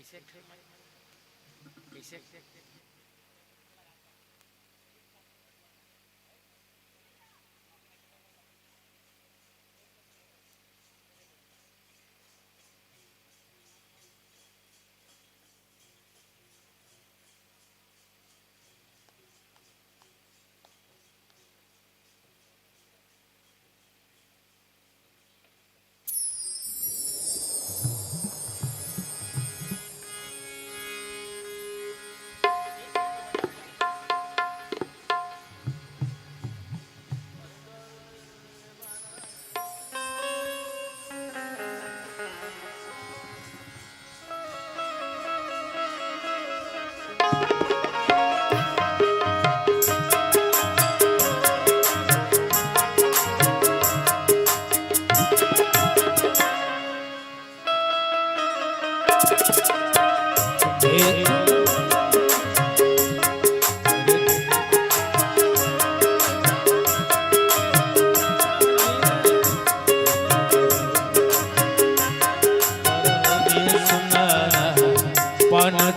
कैसे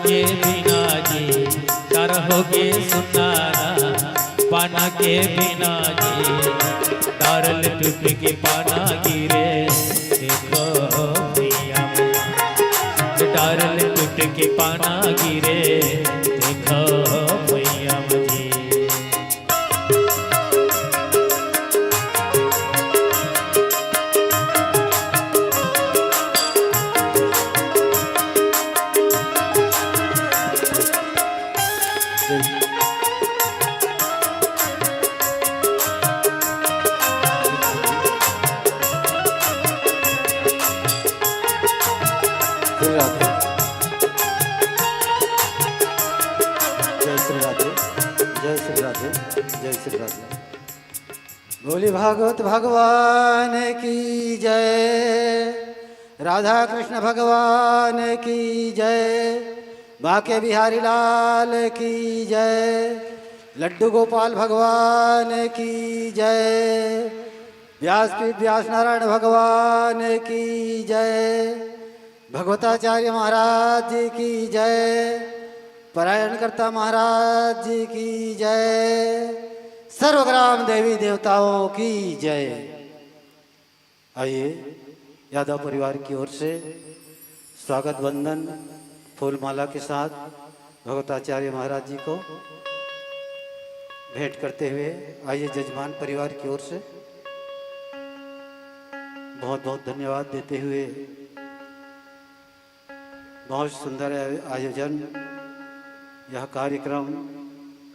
के बिना जी करहोगे सुनाना पाना के बिना जी डारल टूट के पाना गिरे देखो भैया डारल टूट के पाना गिरे देखो भैया जी बोली भागवत भगवान की जय, राधा कृष्ण भगवान की जय, बाके बिहारी लाल की जय, लड्डू गोपाल भगवान की जय, व्यास नारायण भगवान की जय, भगवताचार्य महाराज जी की जय, परायणकर्ता महाराज जी की जय, सर्वग्राम देवी देवताओं की जय। आइए यादव परिवार की ओर से स्वागत वंदन फूलमाला के साथ भगवताचार्य महाराज जी को भेंट करते हुए आइए जजमान परिवार की ओर से बहुत बहुत धन्यवाद देते हुए बहुत सुंदर आयोजन, यह कार्यक्रम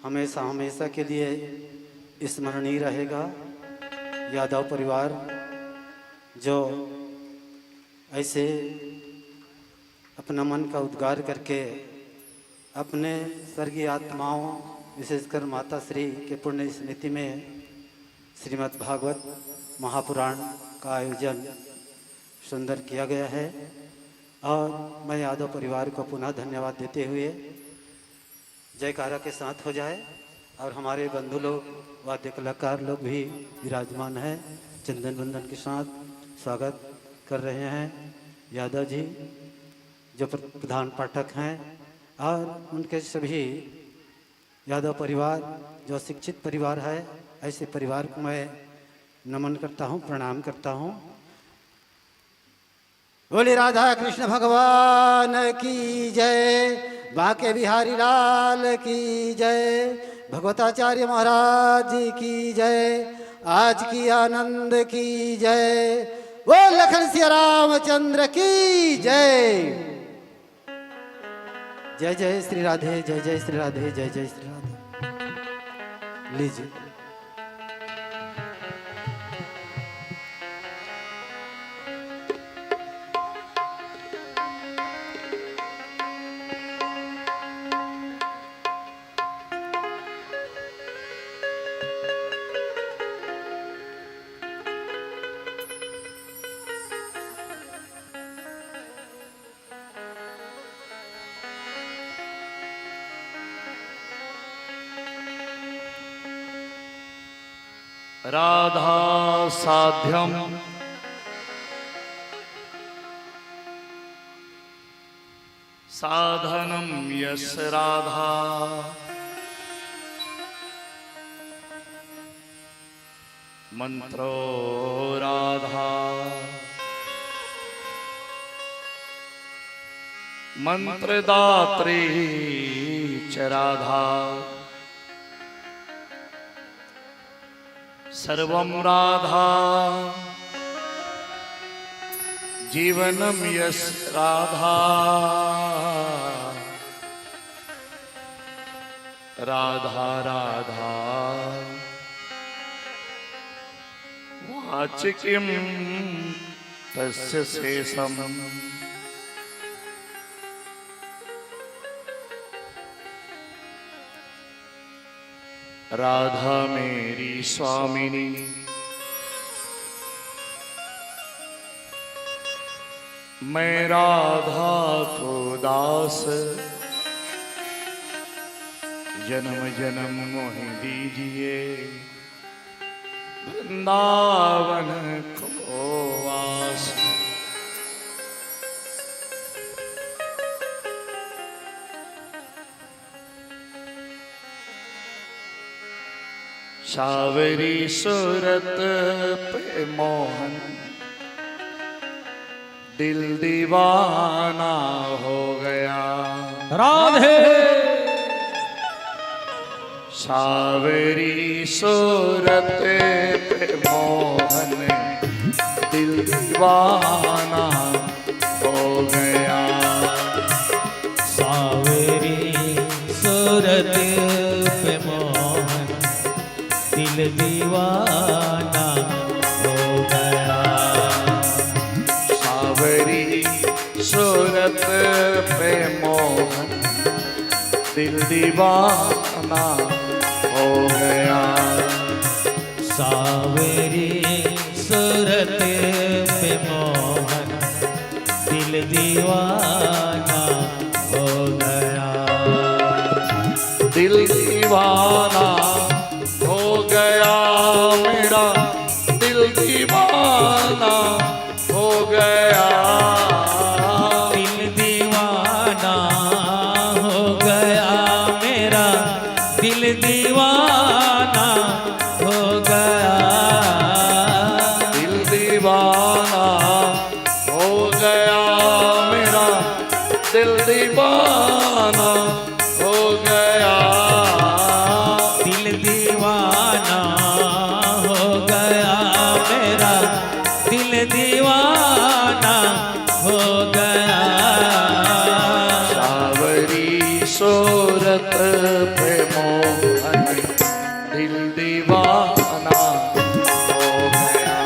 हमेशा हमेशा के लिए स्मरणीय रहेगा। यादव परिवार जो ऐसे अपना मन का उद्गार करके अपने स्वर्गीय आत्माओं विशेषकर माता श्री के पुण्य स्मृति में श्रीमद् भागवत महापुराण का आयोजन सुंदर किया गया है और मैं यादव परिवार को पुनः धन्यवाद देते हुए जयकारा के साथ हो जाए और हमारे बंधु लोग वाद्य कलाकार लोग भी विराजमान हैं, चंदन बंदन के साथ स्वागत कर रहे हैं यादव जी जो प्रधान पाठक हैं और उनके सभी यादव परिवार जो शिक्षित परिवार है, ऐसे परिवार को मैं नमन करता हूँ, प्रणाम करता हूँ। बोले राधा कृष्ण भगवान की जय, बाके बिहारी लाल की जय, भगवताचार्य महाराज जी की जय, आज की आनंद की जय, वो लखन सिया रामचंद्र की जय। जय जय श्री राधे, जय जय श्री राधे, जय जय श्री राधे। लीजिए राधा साध्यम साधनम यस राधा मंत्रो राधा मंत्रदात्री च राधा सर्वं राधा जीवनम यस राधा राधा राधा वाचिकिं तस्य शेषम् राधा मेरी स्वामिनी मैं राधा को दास जन्म जन्म मोहि दीजिए वृंदावन को वास। सावरी सूरत पे मोहन दिल दीवाना हो गया। राधे सावरी सूरत पे मोहन दिल दीवाना हो गया। सावरी सूरत पे मोहन दिल दीवाना हो गया। सावरी सूरत पे मोहन दिल दीवाना हो गया। सावरी सूरत पे मोहन दिल दीवाना हो गया। दिल दीवाना हो गया मेरा दिल दीवाना हो गया। दिल दीवाना हो गया मेरा दिल दीवाना हो गया। दिल दीवाना हो गया मेरा दिल दीवाना हो गया। दिल दीवाना हो गया मेरा दिल दीवाना हो गया। सावरी सूरत पे मोहन दिल दीवाना हो गया।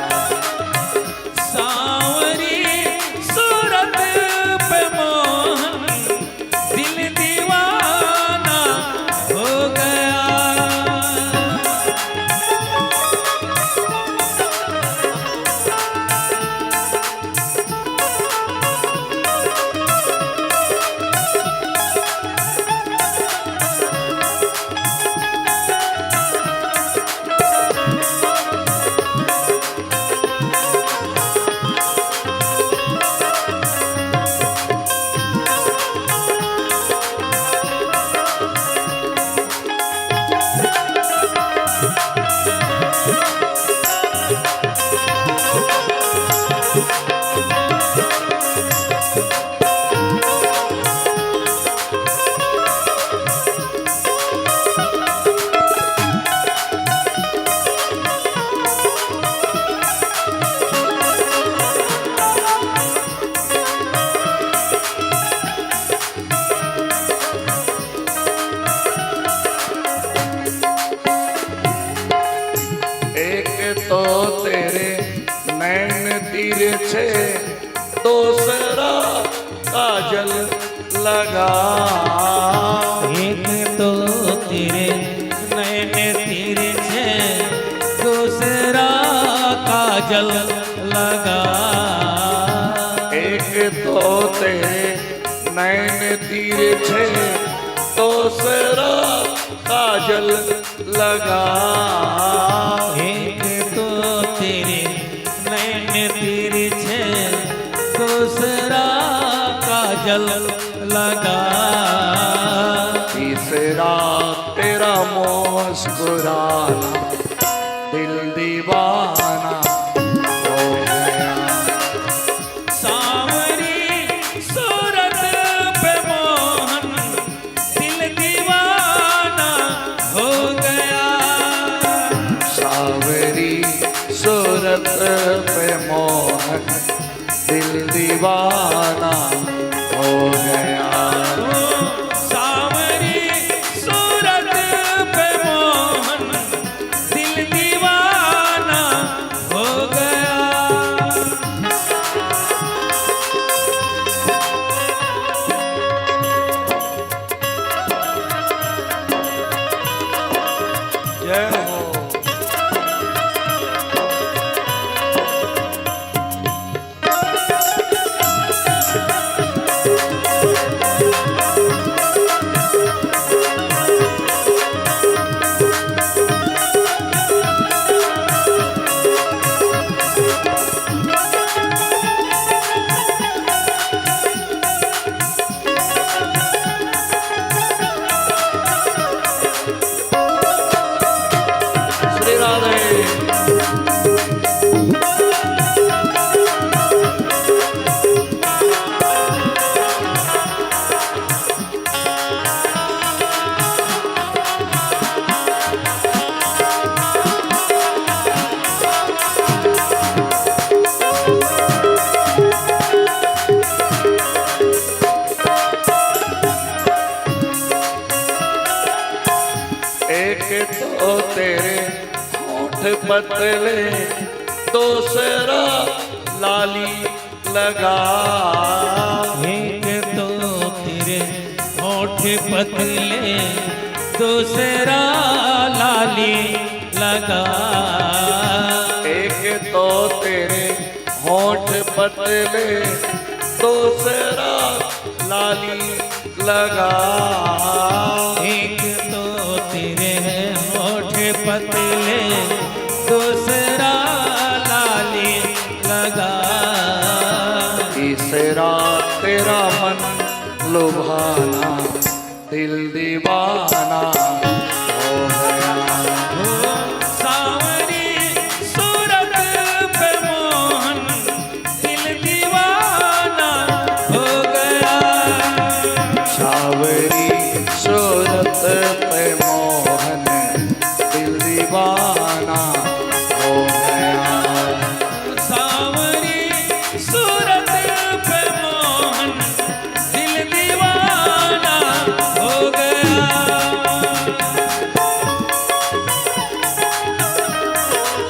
सावरी सूरत पे मोहन दिल दीवाना हो गया। तो तेरे नैन तिरछे दूसरा काजल लगा। एक तो तेरे नैन तिरछे दूसरा काजल लगा। एक तो तेरे नैन तिरछे दूसरा काजल लगा। एक तो तेरे नैन तिरछे दूसरा काजल लगा। तीसरा तेरा मुस्कुराना दिल दीवाना हो गया। सांवरी सूरत पे मोहन दिल दीवाना हो गया। सावरी सूरत पे मोहन दिल दीवाना हो गया। सांवरी सूरत पे मोहन दिल दीवाना हो गया। जय हो। श्री राधे। एक तो तेरे होठ पतले, दूसरा लाली लगा। एक तो तेरे होठ पतले, दूसरा लाली लगा। एक तो तेरे होठ पतले, दूसरा लाली लगा। एक तो तेरे होठ पतले, दूसरा लाली लगा। तीसरा तेरा मन लुभाना दिल दीवाना हो गया। सांवरी सूरत पे मोहन दिल दीवाना हो गया। सावरी सूरत पे मोहन दिल दीवाना हो गया। सांवरी सूरत पे मोहन दिल दीवाना हो गया।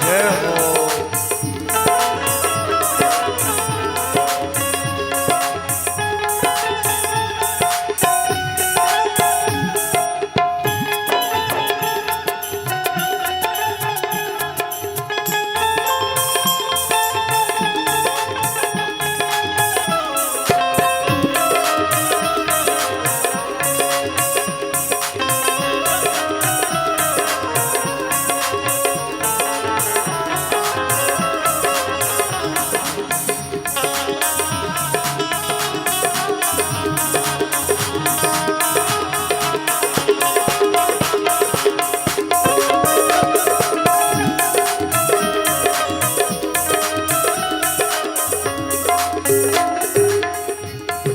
जय हो।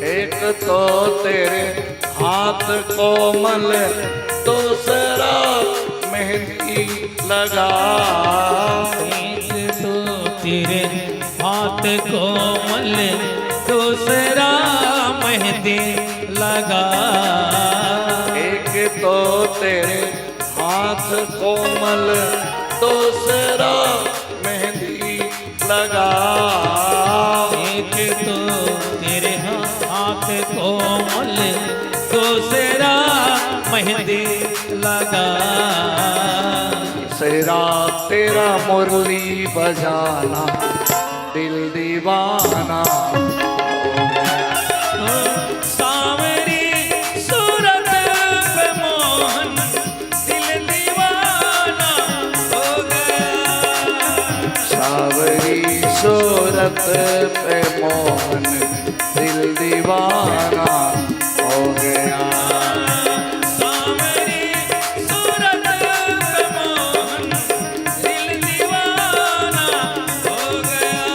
एक तो तेरे हाथ कोमल, दूसरा मेहंदी लगा। एक तो तेरे हाथ कोमल, दूसरा मेहंदी लगा। एक तो तेरे हाथ कोमल, दूसरा मेहंदी लगा। एक तो तेरे हाथ कोमल, दूसरा मेहंदी लगा। तीसरा तेरा मुरली बजाना दिल दीवाना हो गया। सांवरी सूरत पे मोहन दिल दीवाना हो गया। सावरी सूरत पे मोहन दिल दीवाना दीवाना हो गया। सांवरी सूरत पे मोहन दिल दीवाना हो गया।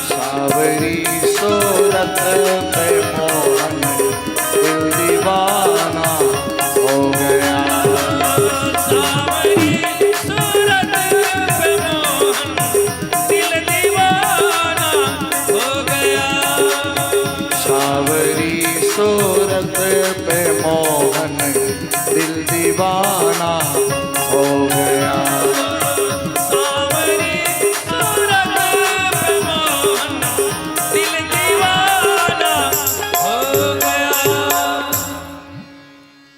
सावरी सूरत पे मोहन दिल दीवाना हो गया। सांवरी सूरत पे मोहन दिल दीवाना हो गया। सावरी सूरत पे मोहन दिल दीवाना हो गया। सांवरी सूरत पे मोहन दिल दीवाना हो गया।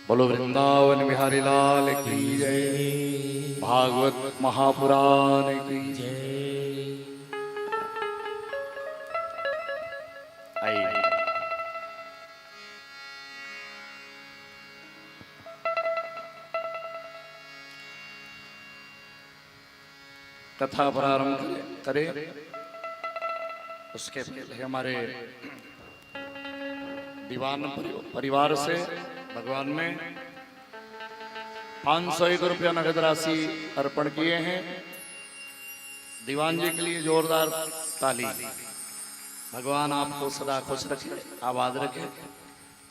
बोलो वृंदावन बिहारी लाल की जय। भागवत महापुराण की जय। आइए कथा प्रारंभ करें। उसके पहले हमारे दीवान परिवार से भगवान ने 501 रुपया नगद राशि अर्पण किए हैं। दीवान जी के लिए जोरदार ताली। भगवान आपको सदा खुश रखे, आबाद रखे,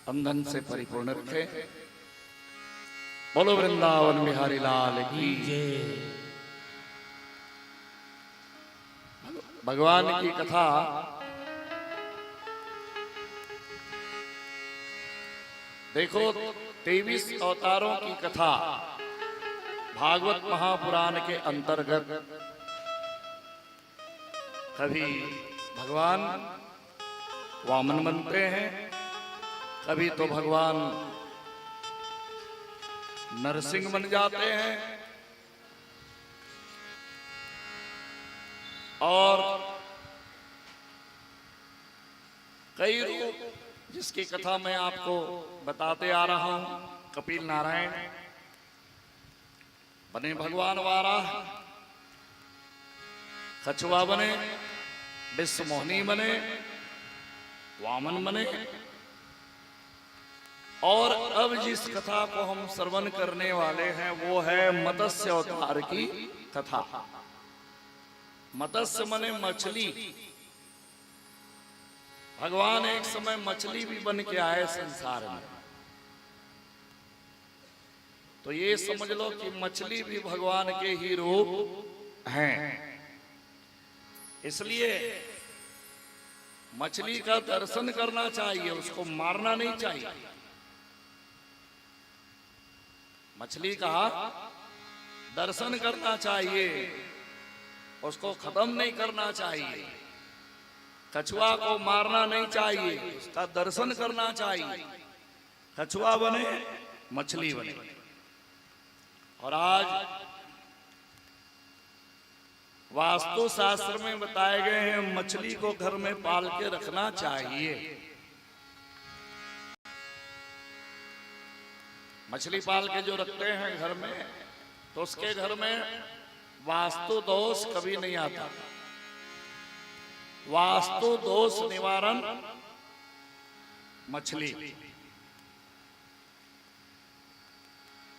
अंधन से परिपूर्ण रखे। बोलो वृंदावन बिहारी लाल की जय। भगवान की कथा देखो, 23 अवतारों की कथा भागवत महापुराण के अंतर्गत। कभी भगवान वामन बनते हैं, कभी तो भगवान नरसिंह बन जाते हैं, और कई रूप जिसकी कथा मैं आपको बताते आ रहा हूं। कपिल नारायण बने भगवान वाराह, कछुआ बने, विश्व मोहिनी बने, वामन बने, और अब जिस कथा को हम श्रवण करने वाले हैं वो है मत्स्य अवतार की कथा। मत्स्य मने मछली। भगवान एक समय मछली भी बन के आए संसार में। तो ये समझ लो कि मछली भी भगवान के ही रूप हैं। इसलिए मछली का दर्शन करना चाहिए, उसको मारना नहीं चाहिए। मछली का दर्शन करना चाहिए, उसको खत्म नहीं करना चाहिए। कछुआ को मारना नहीं चाहिए, उसका दर्शन करना चाहिए। कछुआ बने, मछली बने। और आज वास्तु शास्त्र में बताए गए हैं मछली को घर में पाल के रखना चाहिए। मछली पाल के जो रखते हैं घर में, तो उसके घर में वास्तु दोष कभी नहीं आता। वास्तु दोष निवारण मछली।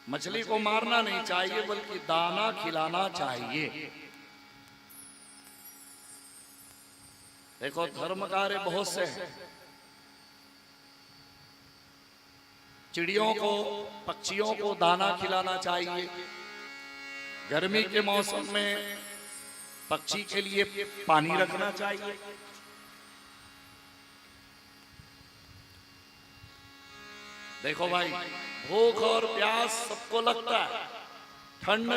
मछली को मारना नहीं चाहिए, बल्कि दाना खिलाना चाहिए। देखो, धर्म कार्य बहुत से हैं। चिड़ियों को, पक्षियों को दाना खिलाना चाहिए। गर्मी के मौसम में पक्षी के लिए पानी रखना चाहिए। देखो भाई, भूख और प्यास सबको लगता है, ठंड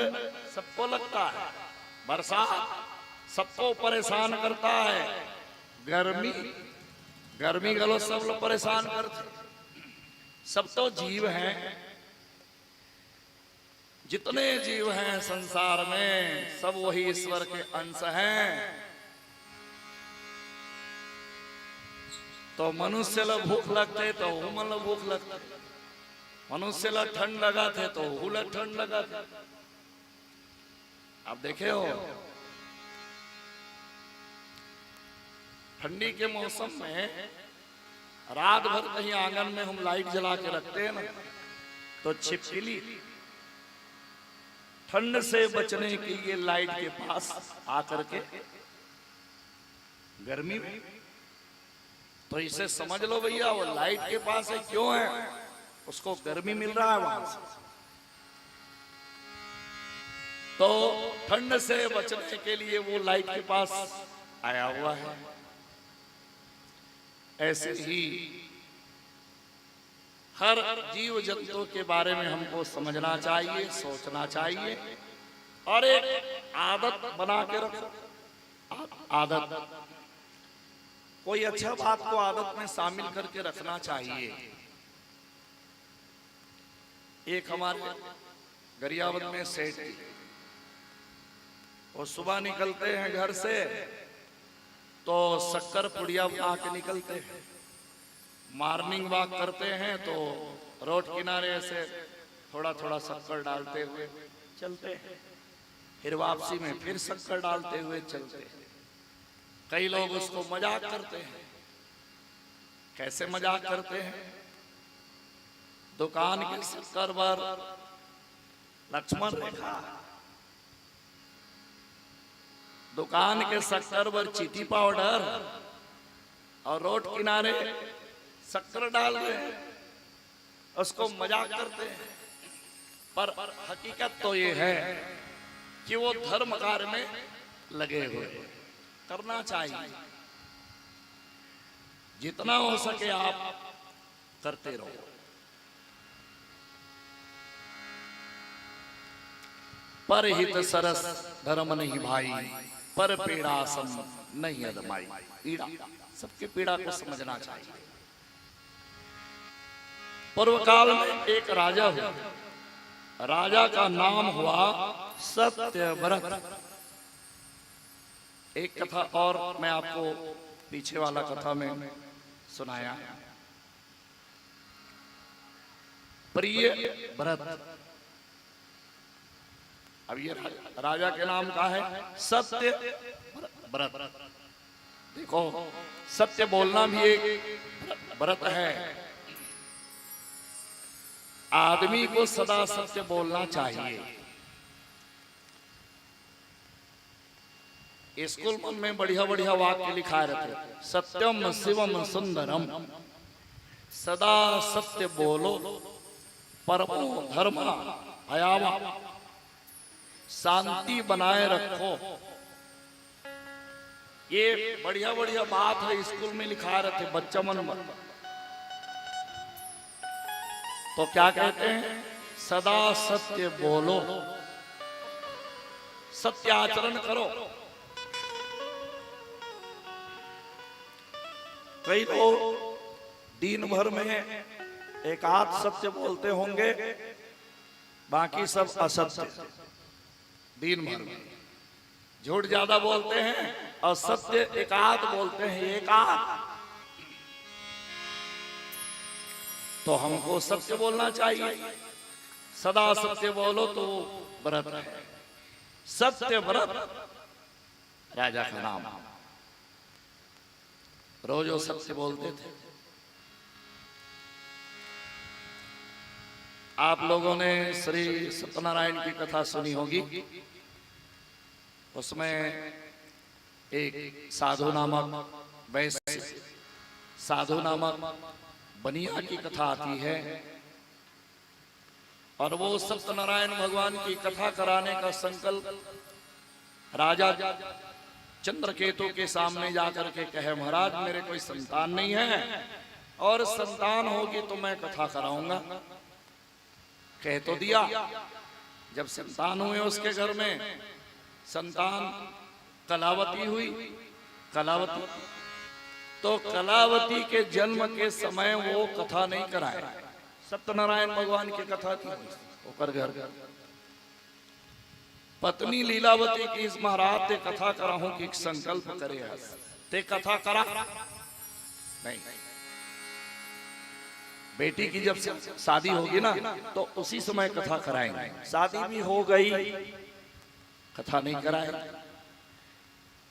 सबको लगता है, बरसात सबको परेशान करता है, गर्मी गलो सब लोग परेशान करते। सब तो जीव हैं। जितने जीव हैं संसार में, सब वही ईश्वर के अंश हैं। तो मनुष्य ला भूख लगते तो मन ला भूख लगते, मनुष्य ला ठंड लगा थे तो ला ठंड लगा थे। आप देखे हो, ठंडी के मौसम में रात भर कहीं आंगन में हम लाइट जला के रखते हैं ना, तो छिपकली ठंड से बचने के लिए लाइट के पास आकर के गर्मी में, तो इसे समझ लो भैया वो लाइट के पास है क्यों है, उसको गर्मी मिल रहा है वहां से। तो ठंड से बचने के लिए वो लाइट के पास आया हुआ है। ऐसे ही हर जीव जंतु के बारे में हमको समझना चाहिए, सोचना चाहिए और एक आदत बना के रखो। आदत, कोई अच्छा बात को आदत में शामिल करके रखना चाहिए। एक हमारे गरियाबंद में सेठ जी, वो सुबह निकलते हैं घर से तो शक्कर पुड़िया बना के निकलते हैं, मॉर्निंग वॉक करते हैं तो रोड किनारे से थोड़ा थोड़ा शक्कर डालते हुए चलते हैं, फिर वापसी में फिर शक्कर डालते हुए चलते हैं। कई लोग उसको मजाक करते हैं। कैसे मजाक करते हैं? दुकान के शक्कर पर लक्ष्मण रेखा, दुकान के शक्कर पर चीटी पाउडर और रोड किनारे शक्कर डाल रहे हैं, उसको मजाक करते हैं। पर हकीकत तो ये है कि वो धर्म कार्य में लगे हुए, करना चाहिए। जितना हो सके आप करते रहो। पर हित सरस धर्म नहीं भाई, पर पीड़ा सम नहीं अदमाई। पीड़ा, सबकी पीड़ा को समझना चाहिए। पूर्व काल में एक राजा हुआ, राजा का नाम हुआ सत्यव्रत। एक कथा और मैं आपको पीछे वाला कथा में सुनाया। प्रिय व्रत, अब ये राजा के नाम का है सत्य व्रत। देखो, सत्य बोलना भी एक व्रत है। आदमी को सदा सत्य बोलना चाहिए। स्कूल में बढ़िया बढ़िया वाक्य लिखा रहते, सत्यम शिवम सुंदरम, सदा सत्य बोलो, परमो धर्म अयावा, शांति बनाए रखो। ये बढ़िया बढ़िया बात है, स्कूल में लिखा रहते बच्चा मन में। तो क्या कहते हैं? सदा सत्य बोलो, सत्य आचरण करो। कई लोग दिन भर में एक आध सत्य बोलते होंगे, बाकी सब असत्य। दिन भर में झूठ ज्यादा बोलते हैं और सत्य एक आध बोलते हैं, एक आध। तो हमको सत्य बोलना चाहिए। सदा सत्य बोलो तो व्रत है। सत्य व्रत राजा का नाम। रोज वो सत्य बोलते थे। आप लोगों ने श्री सत्यनारायण की कथा सुनी होगी। उसमें एक साधु नामक वैश्य, साधु नामक बनिया की कथा आती है और वो सत्यनारायण भगवान की कथा कराने का संकल्प राजा चंद्रकेतु के सामने जाकर के कहे, महाराज मेरे कोई संतान नहीं है और संतान होगी तो मैं कथा कराऊंगा। कह तो दिया। जब संतान हुए उसके घर में, संतान कलावती हुई। कलावती, तो कलावती के जन्म के समय वो कथा नहीं कराए। सत्यनारायण भगवान की कथा थी ओकर घर। पत्नी लीलावती की इस महाराज ते कथा कराहूं कि संकल्प करे, ते कथा करा नहीं। बेटी की जब शादी होगी ना तो उसी समय कथा कराएंगे। शादी भी हो गई, कथा नहीं कराए।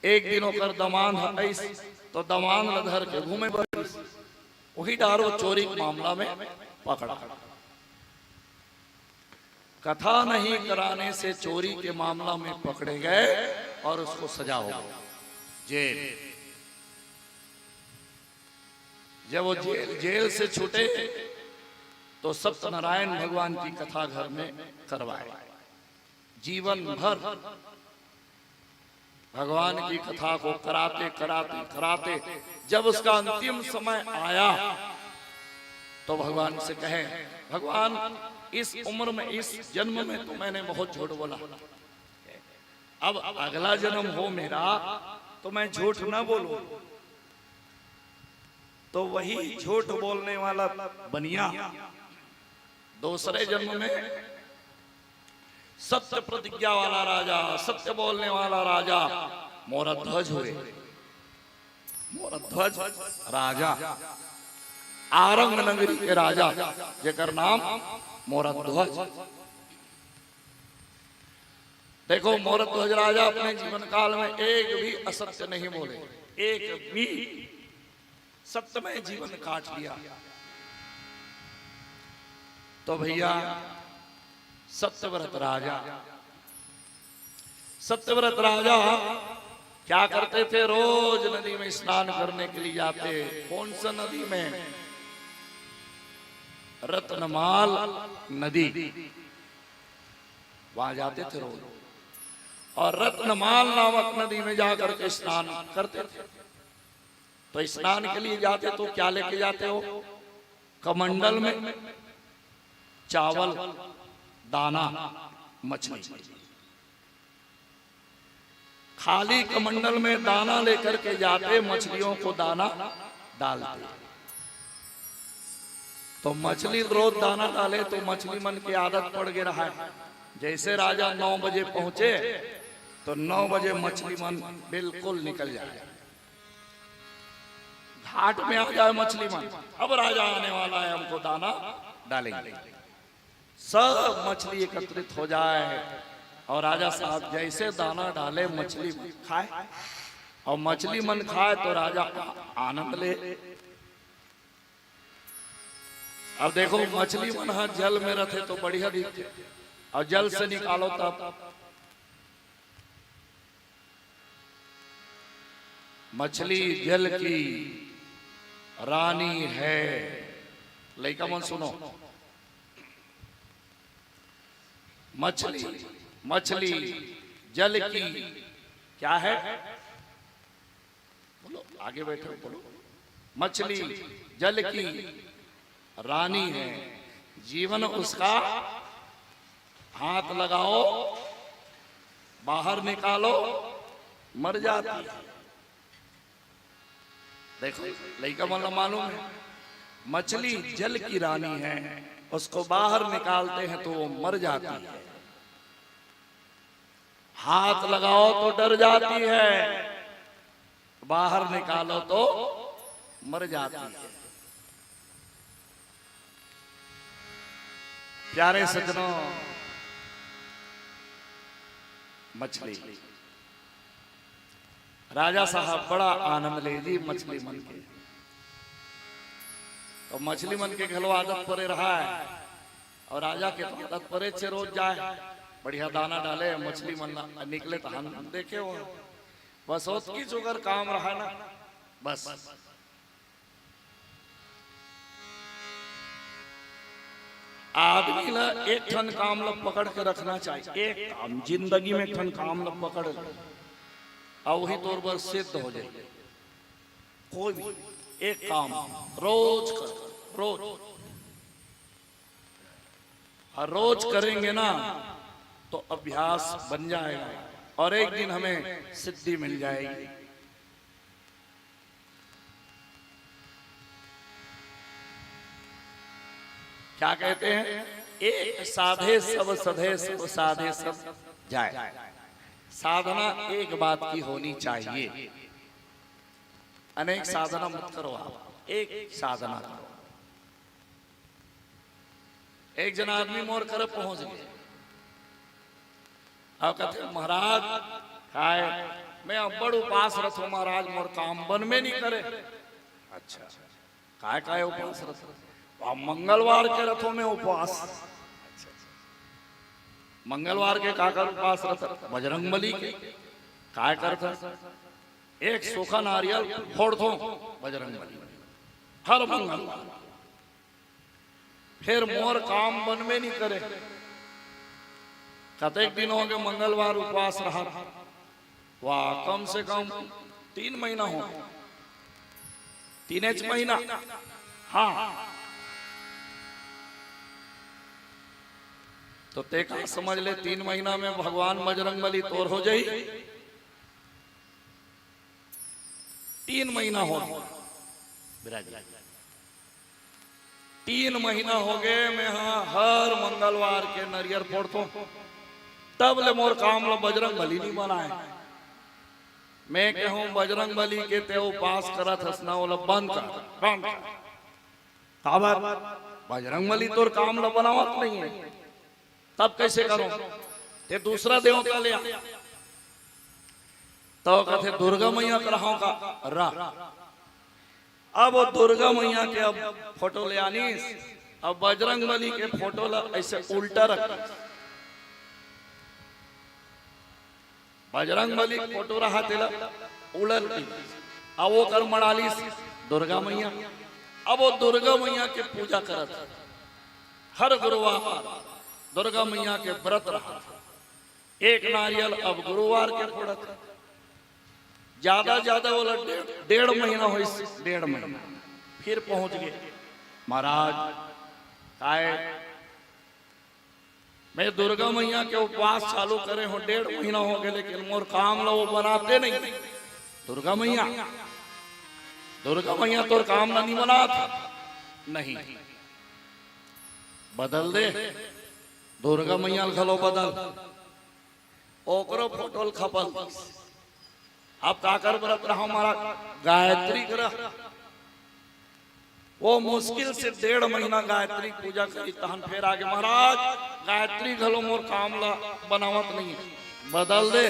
एक दिन होकर दमान है तो दमान लधर के घूमे वही डार वो चोरी के मामला में पकड़ा। कथा नहीं कराने से चोरी के मामला में पकड़े गए और उसको सजा हो गई जेल। जब वो जेल से छूटे तो सत्यनारायण भगवान की कथा घर में करवाए। जीवन भर भगवान की कथा को कराते कराते कराते जब उसका अंतिम समय आया तो भगवान से कहे, भगवान इस उम्र में, इस जन्म में तो मैंने बहुत झूठ बोला, अब अगला जन्म हो मेरा तो मैं झूठ ना बोलूं। तो वही झूठ बोलने वाला बनिया दूसरे जन्म में सत्य प्रतिज्ञा वाला राजा, सत्य बोलने वाला राजा मोरध्वज हुए। मोरध्वज राजा आरंग नगरी के राजा जेकर नाम मोरध्वज। देखो मोरध्वज राजा अपने जीवन काल में एक भी असत्य नहीं बोले, एक भी सत्य में जीवन काट लिया। तो भैया सत्यव्रत राजा, सत्यव्रत राजा क्या करते थे? रोज नदी में स्नान करने के लिए जाते। कौन सा नदी में? रत्नमाल नदी, वहां जाते थे रोज और रत्नमाल नामक नदी में जाकर के स्नान करते थे। तो स्नान के लिए जाते तो क्या लेके जाते हो? कमंडल में चावल, दाना, मछली। खाली कमंडल में दाना लेकर के जाते, मछलियों को दाना डालते। तो मछली रोज दाना डाले तो मछली मन की आदत पड़ गई रहा है। जैसे राजा 9 बजे पहुंचे तो 9 बजे मछली मन बिल्कुल निकल जाए, घाट में आ जाए मछली मन। अब राजा आने वाला है, हमको दाना डालेंगे। सब मछली एकत्रित हो जाए और राजा साहब जैसे दाना डाले मछली खाए, और मछली मन खाए तो राजा आनंद ले। अब देखो मछली मन हाँ जल में रहते तो बढ़िया दिखते, और जल से निकालो तब मछली जल की रानी है। लइका मन सुनो, मछली मछली जल की क्या है? बोलो, आगे बैठो बोलो। मछली जल की रानी है, जीवन उसका हाथ लगाओ बाहर निकालो मर जाती है। देखो लइका मन मालूम है, मछली जल की रानी है, उसको बाहर निकालते हैं तो वो मर जाती है। हाथ लगाओ तो डर जाती है, बाहर निकालो तो मर जाती है। प्यारे सज्जनों, मछली राजा साहब बड़ा आनंद ले जी मछली मन के। तो मछली मन के घलो आदत परे रहा है, और राजा के तो आदत परे से रोज जाए, बढ़िया दाना डाले, मछली मन निकले तो हम देखे हो। बस उसकी जुगर काम रहा ना, बस आदमी ला एक ठन काम ला पकड़ के रखना चाहिए। एक काम जिंदगी में एक ठन काम ला पकड़, और वही तौर पर सिद्ध हो जाए। कोई भी एक काम रोज कर, रोज और रोज करेंगे ना तो अभ्यास बन जाएगा, और एक दिन हमें सिद्धि मिल जाएगी। क्या कहते हैं? एक साधे सब सधे, सब साधे सब जाए। साधना एक बात की होनी चाहिए, अनेक साधना मत करो, आप एक साधना करो। एक जन आदमी मोर कर पहुंच गए, अब कहते महाराज काय मैं अब बड़ उपास रखो महाराज, मोर काम बन में नहीं करे। अच्छा काय उपवास रथ? मंगलवार के रथों में उपवास। मंगलवार के काकर उपवास रथ? बजरंगबली के। काय करता? एक सूखा नारियल फोड़ दो बजरंगबली हर मंगलवार। फिर मोर काम बन में नहीं करे। कतेक दिन हो गए मंगलवार उपवास रहा। वाह, कम से कम 3 महीना हो, 3 महीना। हाँ, तो ते का समझ ले 3 महीना में भगवान बजरंगबली तोर हो जाई। 3 महीना हो विराज, 3 महीना हो गए। मैं हाँ हर मंगलवार के नरियर फोड़तो, तब ले मोर काम लो बजरंगबली नहीं बनाए। मैं कहूं बजरंगबली के ते उपास करत हसना वाला बंद कर। बजरंगबली तोर काम लो बनावत नहीं है, तब कैसे करो? ते दूसरा देवता ले आ। तो कहते दुर्गा मैया कराओ का रा। अब दुर्गा मैया के अब फोटो ले आनी, अब बजरंगबली के फोटो ला ऐसे उल्टा रख। बजरंगबली फोटो रहा तेला उड़ल, अब वो कर मड़ाली दुर्गा मैया। अब वो दुर्गा मैया के पूजा करत हर गुरुवार। दुर्गा मैया के व्रत रहा। एक नारियल अब गुरुवार के फोड़त। ज्यादा ज्यादा बोला 1.5 महीना हो, 1.5 महीना फिर पहुंच गए। महाराज काय मैं दुर्गा मैया के उपवास चालू करे हो 1.5 महीना हो गए, लेकिन मोर काम ला वो बनाते नहीं। दुर्गा मैया तोर काम ला नहीं बनाता। नहीं, बदल दे दुर्गा मैया घलो बदल। ओकरो फोटोल खपल। अब काकर व्रत रहा हमारा गायत्री ग्रह। वो मुश्किल से 1.5 महीना गायत्री पूजा करी, तहन फिर आगे महाराज गायत्री घलो मोर काम ला बनावत नहीं है, बदल दे।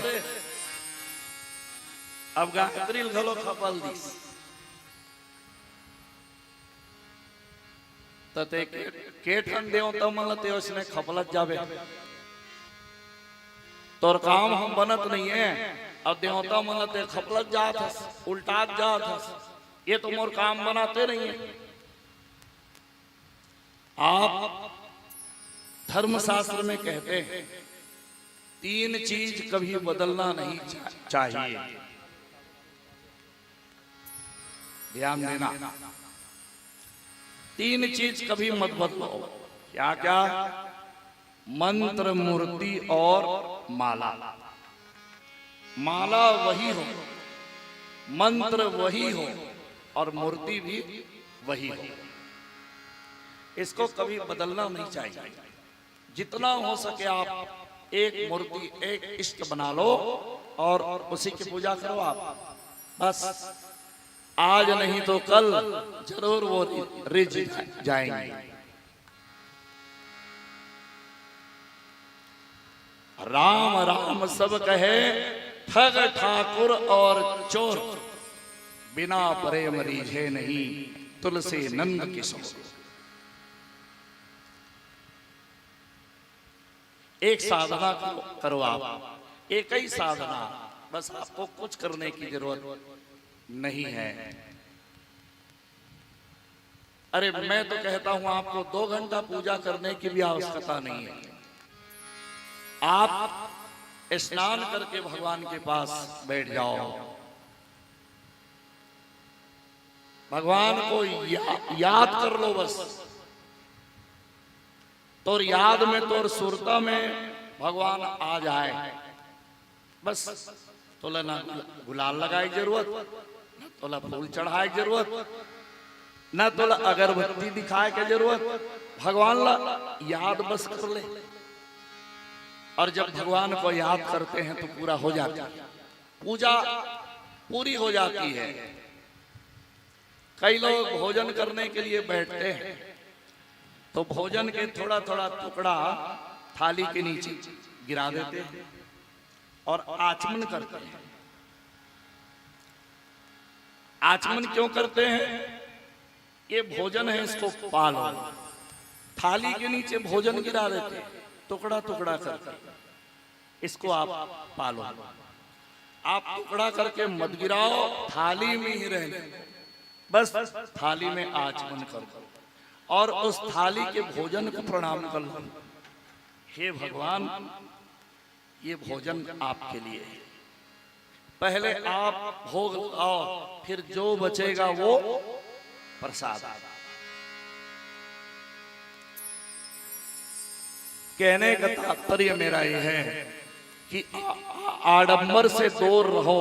अब गायत्री घलो खपल दी। तते केठन देवता मन ते उसने खपलत जावे। तोर काम हम बनत नहीं है। अब देवता मन ते खपलत जात हस, उल्टात जात हस। ये तो मोर काम बनाते नहीं है। आप धर्मशास्त्र में कहते हैं 3 चीज कभी बदलना नहीं चाहिए। ध्यान देना, 3 चीज कभी मत बदलो। क्या क्या? मंत्र, मूर्ति और माला। माला वही हो, मंत्र वही हो और मूर्ति भी वही हो। इसको कभी बदलना नहीं चाहिए। जितना हो सके आप एक मूर्ति, एक इष्ट बना लो और उसी की पूजा करो आप। बस आज नहीं तो कल जरूर वो रिझ जाएंगे। राम राम सब कहे, ठग ठाकुर और चोर, बिना प्रेम रीझे नहीं, तुलसी नंद किशोर। एक साधना करो आप, एक ही साधना, बस आपको कुछ करने की जरूरत नहीं है। अरे मैं तो कहता हूं आपको 2 घंटा पूजा करने की भी आवश्यकता नहीं है। आप स्नान करके भगवान के पास बैठ जाओ, भगवान को याद कर लो बस। तोर याद में, तोर सुरता में भगवान आ जाए बस। तोला ना गुलाल लगाए जरूरत, ना तोला फूल चढ़ाए जरूरत, ना तोला अगरबत्ती दिखाए के जरूरत। भगवान ला याद बस कर ले। और जब भगवान को याद करते हैं तो पूरा हो जाता है, पूजा पूरी हो जाती है। कई लोग भोजन करने के लिए बैठते हैं तो भोजन के थोड़ा थोड़ा टुकड़ा थाली के नीचे गिरा देते हैं और आचमन करते हैं। आचमन क्यों करते हैं? ये भोजन है, इसको पालो। थाली के नीचे भोजन गिरा देते टुकड़ा टुकड़ा करके, इसको आप पालो। आप टुकड़ा करके मत गिराओ, थाली में ही रहने, बस थाली में आचमन कर और उस थाली के भोजन को प्रणाम कर लो। हे भगवान, ये भोजन आपके लिए है। पहले आप भोग लगाओ, फिर जो बचेगा वो प्रसाद। कहने का तात्पर्य मेरा ये है कि आडंबर से दूर रहो,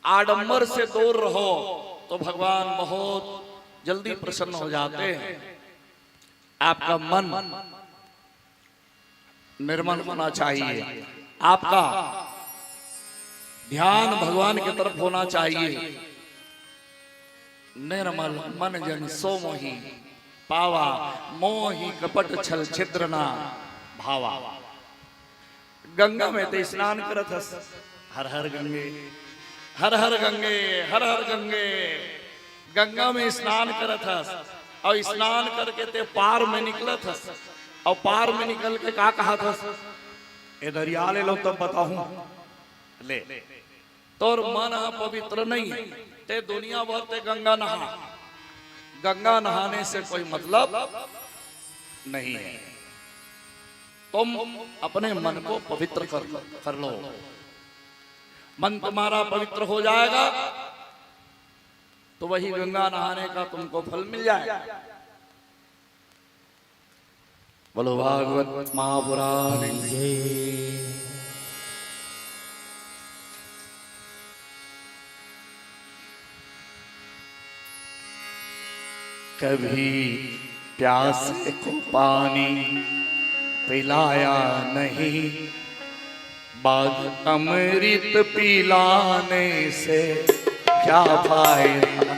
आडंबर से दूर रहो तो भगवान बहुत जल्दी प्रसन्न हो जाते हैं। आपका मन निर्मल होना चाहिए, आपका ध्यान भगवान की तरफ होना चाहिए। निर्मल मन जन सो मोही पावा, मोही कपट छल छिद्र ना भावा। गंगा में तो स्नान करत हस, हर हर गंगे, हर हर गंगे, हर हर गंगे। गंगा में स्नान करत हस और स्नान करके ते पार में निकलत हस, और पार में निकल के का कहा था, ए दरिया ले लो तब बताऊं ले। तोर मन पवित्र नहीं है, ते दुनिया भर ते गंगा नहा, गंगा नहाने से कोई मतलब नहीं है। तुम अपने मन को पवित्र कर लो, मन तुम्हारा पवित्र हो जाएगा तो वही गंगा नहाने का तुमको फल मिल जाएगा। बोलो भागवत महापुराण जय। कभी प्यासे को पानी पिलाया नहीं, बाद अमृत पिलाने से क्या फायदा,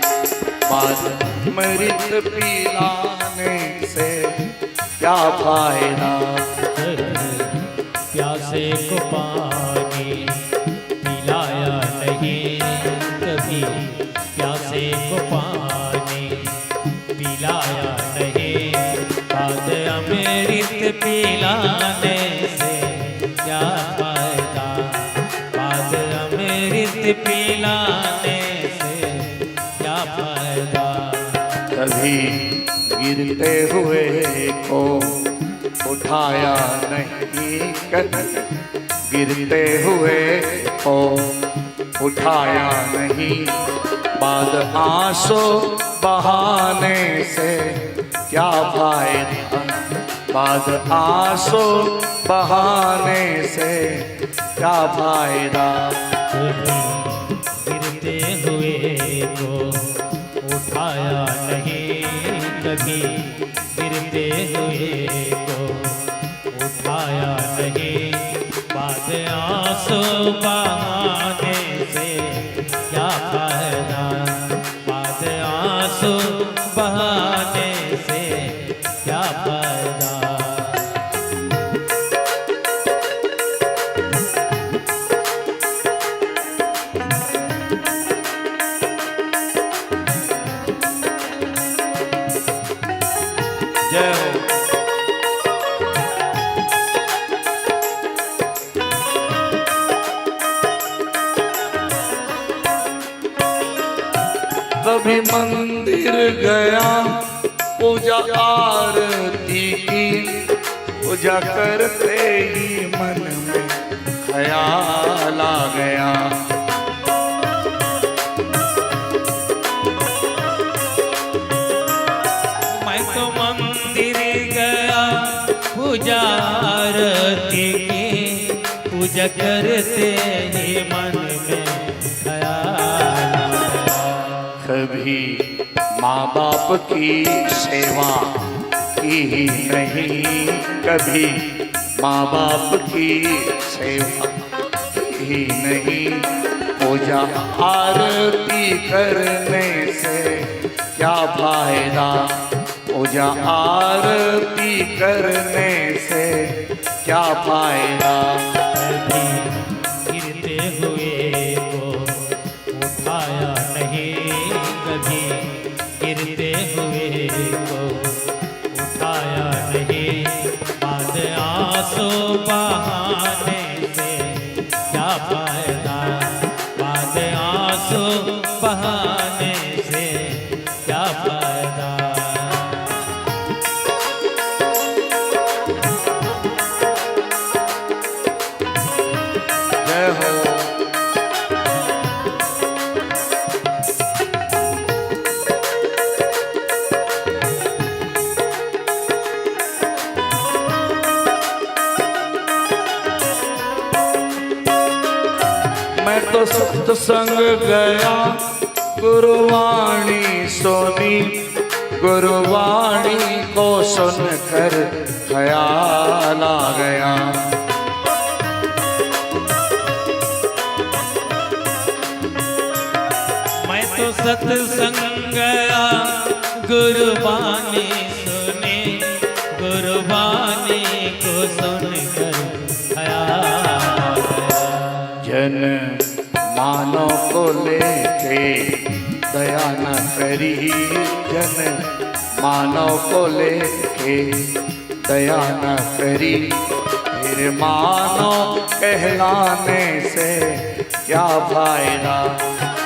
बाद अमृत पिलाने से क्या फायदा। प्यासे को पानी पिलाया नहीं, कभी प्यासे को पानी पिलाया नहीं, बाद अमृत पिलाने से क्या फायदा, बाद अमृत पिलाने से क्या फायदा। कभी गिरते हुए को उठाया नहीं, कभी गिरते हुए को उठाया नहीं, बाद आंसू बहाने से क्या फायदा, बाद आंसू बहाने से क्या फायदा। गिरते हुए को उठाया नहीं, कभी गिरते हुए को उठाया नहीं, बाद आंसू बहाने से क्या फायदा, बाद आंसू बहाने से क्या फायदा। जय हो। कभी मंदिर गया, पूजा आरती की, पूजा करते ही मन में ख्याल आ गया। मैं तो मंदिर गया, पूजा आरती की, पूजा करते ही मन में ख्याल आ गया। कभी माँ बाप की सेवा की ही नहीं, कभी माँ बाप की सेवा की ही नहीं, पूजा आरती करने से क्या फायदा, पूजा आरती करने से क्या फायदा। कभी गिरते हुए को उठाया नहीं, कभी गिरते को उठाया नहीं, बाद आंसू बहाने से क्या फायदा, बाद आंसू बहाने से क्या फायदा। जय हो। मैं तो सत्संग गया, गुरुवाणी सुनी, गुरुवाणी को सुनकर ख्याल आ गया। मैं तो सत्संग गया, गुरुवाणी सुनी, गुरुवाणी को सुनकर ख्याल आ गया। जन मानव को लेके दया न करी, जन मानव को लेके दया न करी, फिर मानव कहलाने से क्या फायदा,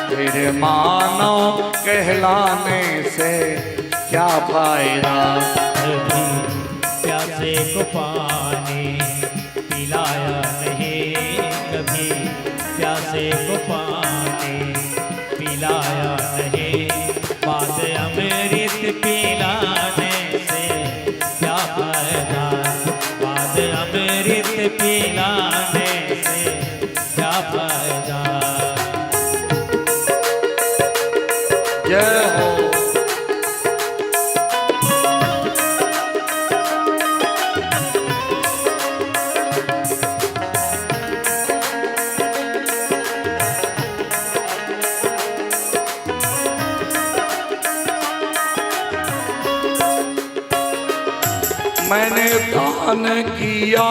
फिर मानव कहलाने से क्या फायदा। कभी प्यासे को पानी पिलाया नहीं, कभी प्यासे को पानी पिलाया नहीं, बाद अमृत पिलाने से क्या फायदा, बाद अमृत पिलाने से क्या फायदा। जय हो। मैंने दान किया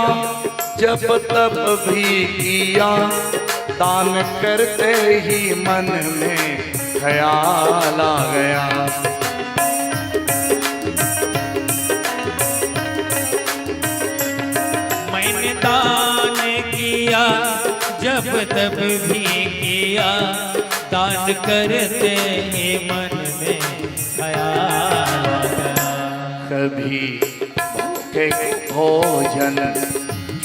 जब तब भी किया, दान करते ही मन में ख्याल आ गया। मैंने दान किया जब तब भी किया, दान करते ही मन में ख्याल आ गया। कभी भूखे भोजन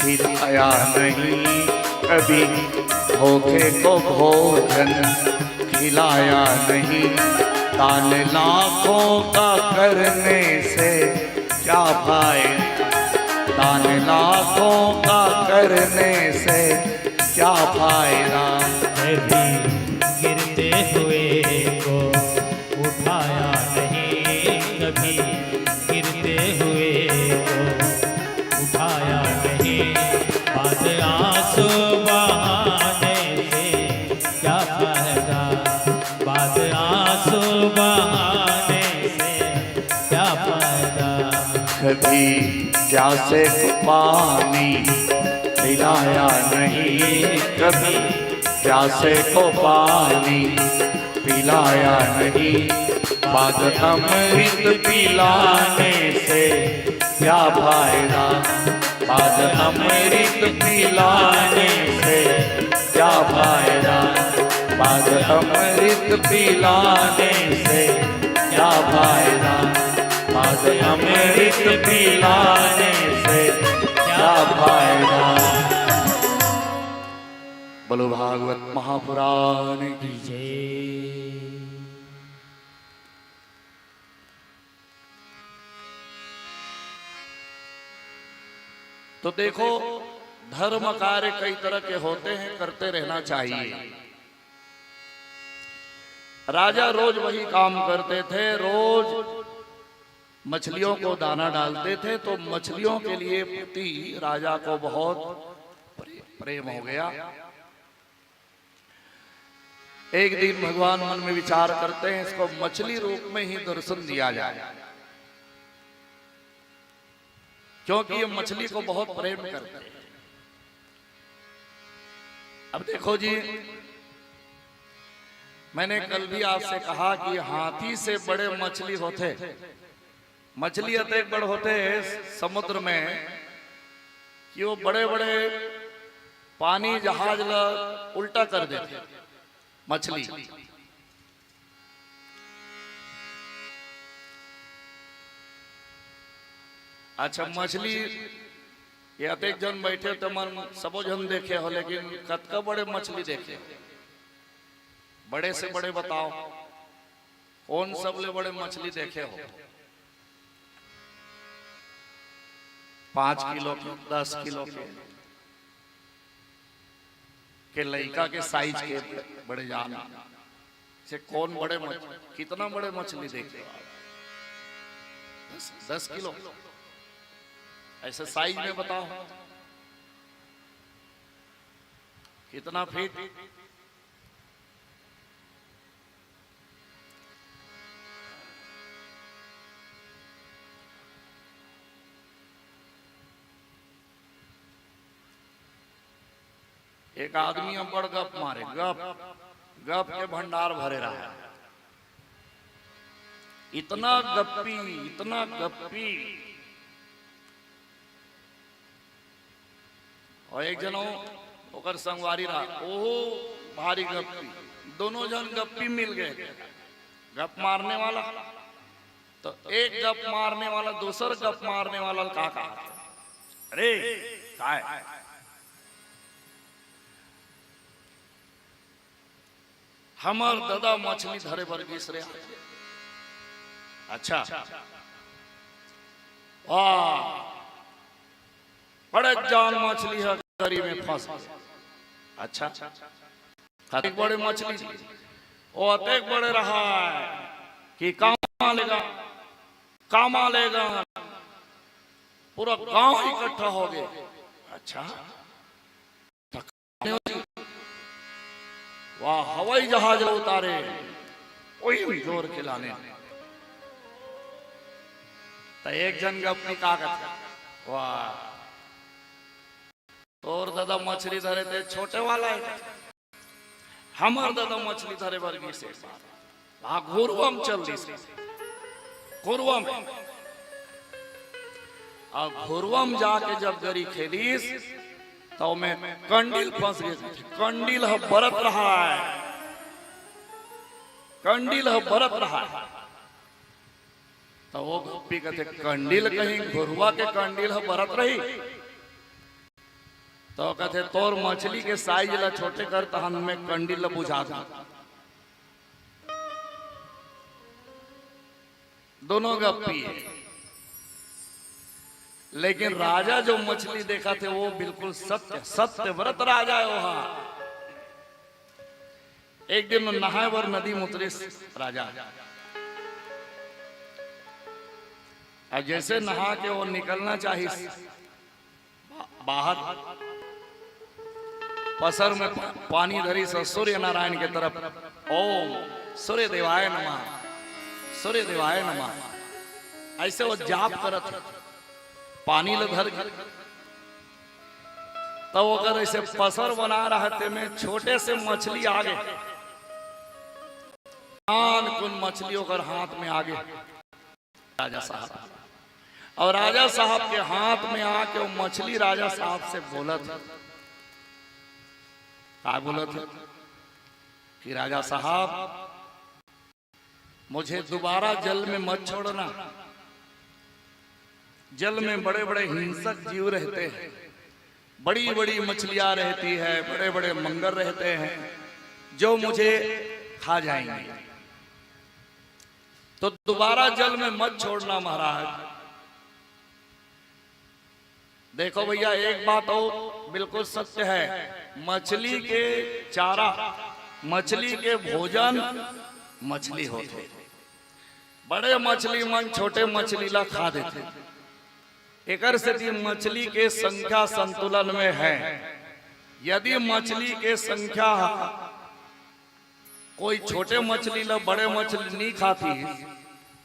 खिलाया नहीं, कभी भूखे को भोजन खिलाया नहीं, दान लाखों का करने से क्या फायदा, दान लाखों का करने से क्या फायदा। कभी गिरते हुए को उठाया नहीं, कभी गिरते हुए को उठाया नहीं, बाद आंसू बहाने से क्या फायदा, बाद आंसू बहाने से क्या फायदा। कभी प्यासे को पानी पिलाया नहीं, कभी प्यासे को पानी पिलाया नहीं, बाद अमृत पिलाने से क्या फायदा, बाद अमृत पिलाने से क्या फायदा, बाद अमृत पिलाने से क्या फायदा, बाद अमृत पिलाने से क्या फायदा। बोलो भागवत महापुराण की जय। तो देखो, धर्म कार्य कई तरह के होते हैं, करते रहना चाहिए। राजा रोज वही काम करते थे, रोज मछलियों को दाना डालते थे, तो मछलियों के लिए पति राजा को बहुत प्रेम हो गया। एक दिन भगवान मन में विचार करते हैं, इसको मछली रूप में ही दर्शन दिया जाए, क्योंकि ये मछली को बहुत प्रेम करते हैं। अब देखो जी, मैंने कल भी आपसे कहा कि हाथी से बड़े मछली होते मछली अतेक बड़ होते हैं समुद्र में कि वो बड़े बड़े पानी जहाज ला उल्टा कर देते मछली। अच्छा मछली ये अतेक जन बैठे तो मन सबो जन देखे हो, लेकिन कतका बड़े मछली देखे? बड़े से बड़े बताओ कौन सबले बड़े मछली देखे हो? 5 किलो के, 10 किलो के लड़का के साइज के बड़े जान से कौन बड़े कितना बड़े मछली देखे? 10 किलो ऐसे साइज में बताओ कितना फीट? एक आदमी हम बड़ गप मारे, गप के भंडार भरे रहा है। इतना गप्पी और एक जनो ओकर संगवारी रहा, ओहो भारी गप्पी। दोनों जन गप्पी मिल गए, गप मारने वाला। तो एक गप मारने वाला दूसर गप मारने वाला का कहा, अरे काय हमार दादा मछली धरे वर्गीस रे। अच्छा वाह बड़े जान मछली है, गरी में फंस। अच्छा अतेक बड़े मछली वो अतेक बड़े रहा है कि कामा लेगा पूरा गांव इकट्ठा हो गए। अच्छा वाह हवाई जहाज उतारे वही जोर के लाने। तो एक जन गप्पी का करते, वाह और दादा मछली धरे थे छोटे वाला है, हमार दादा मछली धरे वर्गी से घुरवम चल दी से घुरवम। अब घुरवम जाके जब गरी खेलीस तो मैं कंडील फंस गए। कंडील है बरत रहा है, कंडील है बरत रहा है। तो वो गोपी कहते कंडील कहीं घुरवा के कंडील है बरत रही। तो कहते तोर मछली के साइज ला छोटे कर तहन में कंडील बुझा दूं। दोनों गप्पी है, लेकिन राजा जो मछली देखा थे वो बिल्कुल सत्य व्रत राजा है वहां। एक दिन नहावर नदी मुतरे राजा, अब जैसे नहा के वो निकलना चाहिए बाहर, पसर में पानी धरी से सूर्य नारायण के तरफ ओम सूर्य देवाय नमः, सूर्य देवाय नमः ऐसे वो जाप करत पानी ल धर। तो वो अगर ऐसे पसर बना रहते में छोटे से मछली आगे कुन मछली होकर हाथ में आगे राजा साहब, और राजा साहब के हाथ में आके वो मछली राजा साहब से बोलत क्या बोलत है कि राजा साहब मुझे दोबारा जल में मत छोड़ना। जल में बड़े बड़े हिंसक जीव रहते हैं, बड़ी बड़ी मछलियां रहती है, बड़े बड़े मंगर रहते हैं जो मुझे खा जाएंगे। तो दोबारा जल में मत छोड़ना महाराज। देखो भैया एक बात और बिल्कुल सत्य है, मछली के चारा मछली के भोजन मछली होते, बड़े मछली मन छोटे मछली ला खा देते। एकर से मछली के संख्या संतुलन में है। यदि मछली के संख्या कोई छोटे मछली ला बड़े मछली नहीं खाती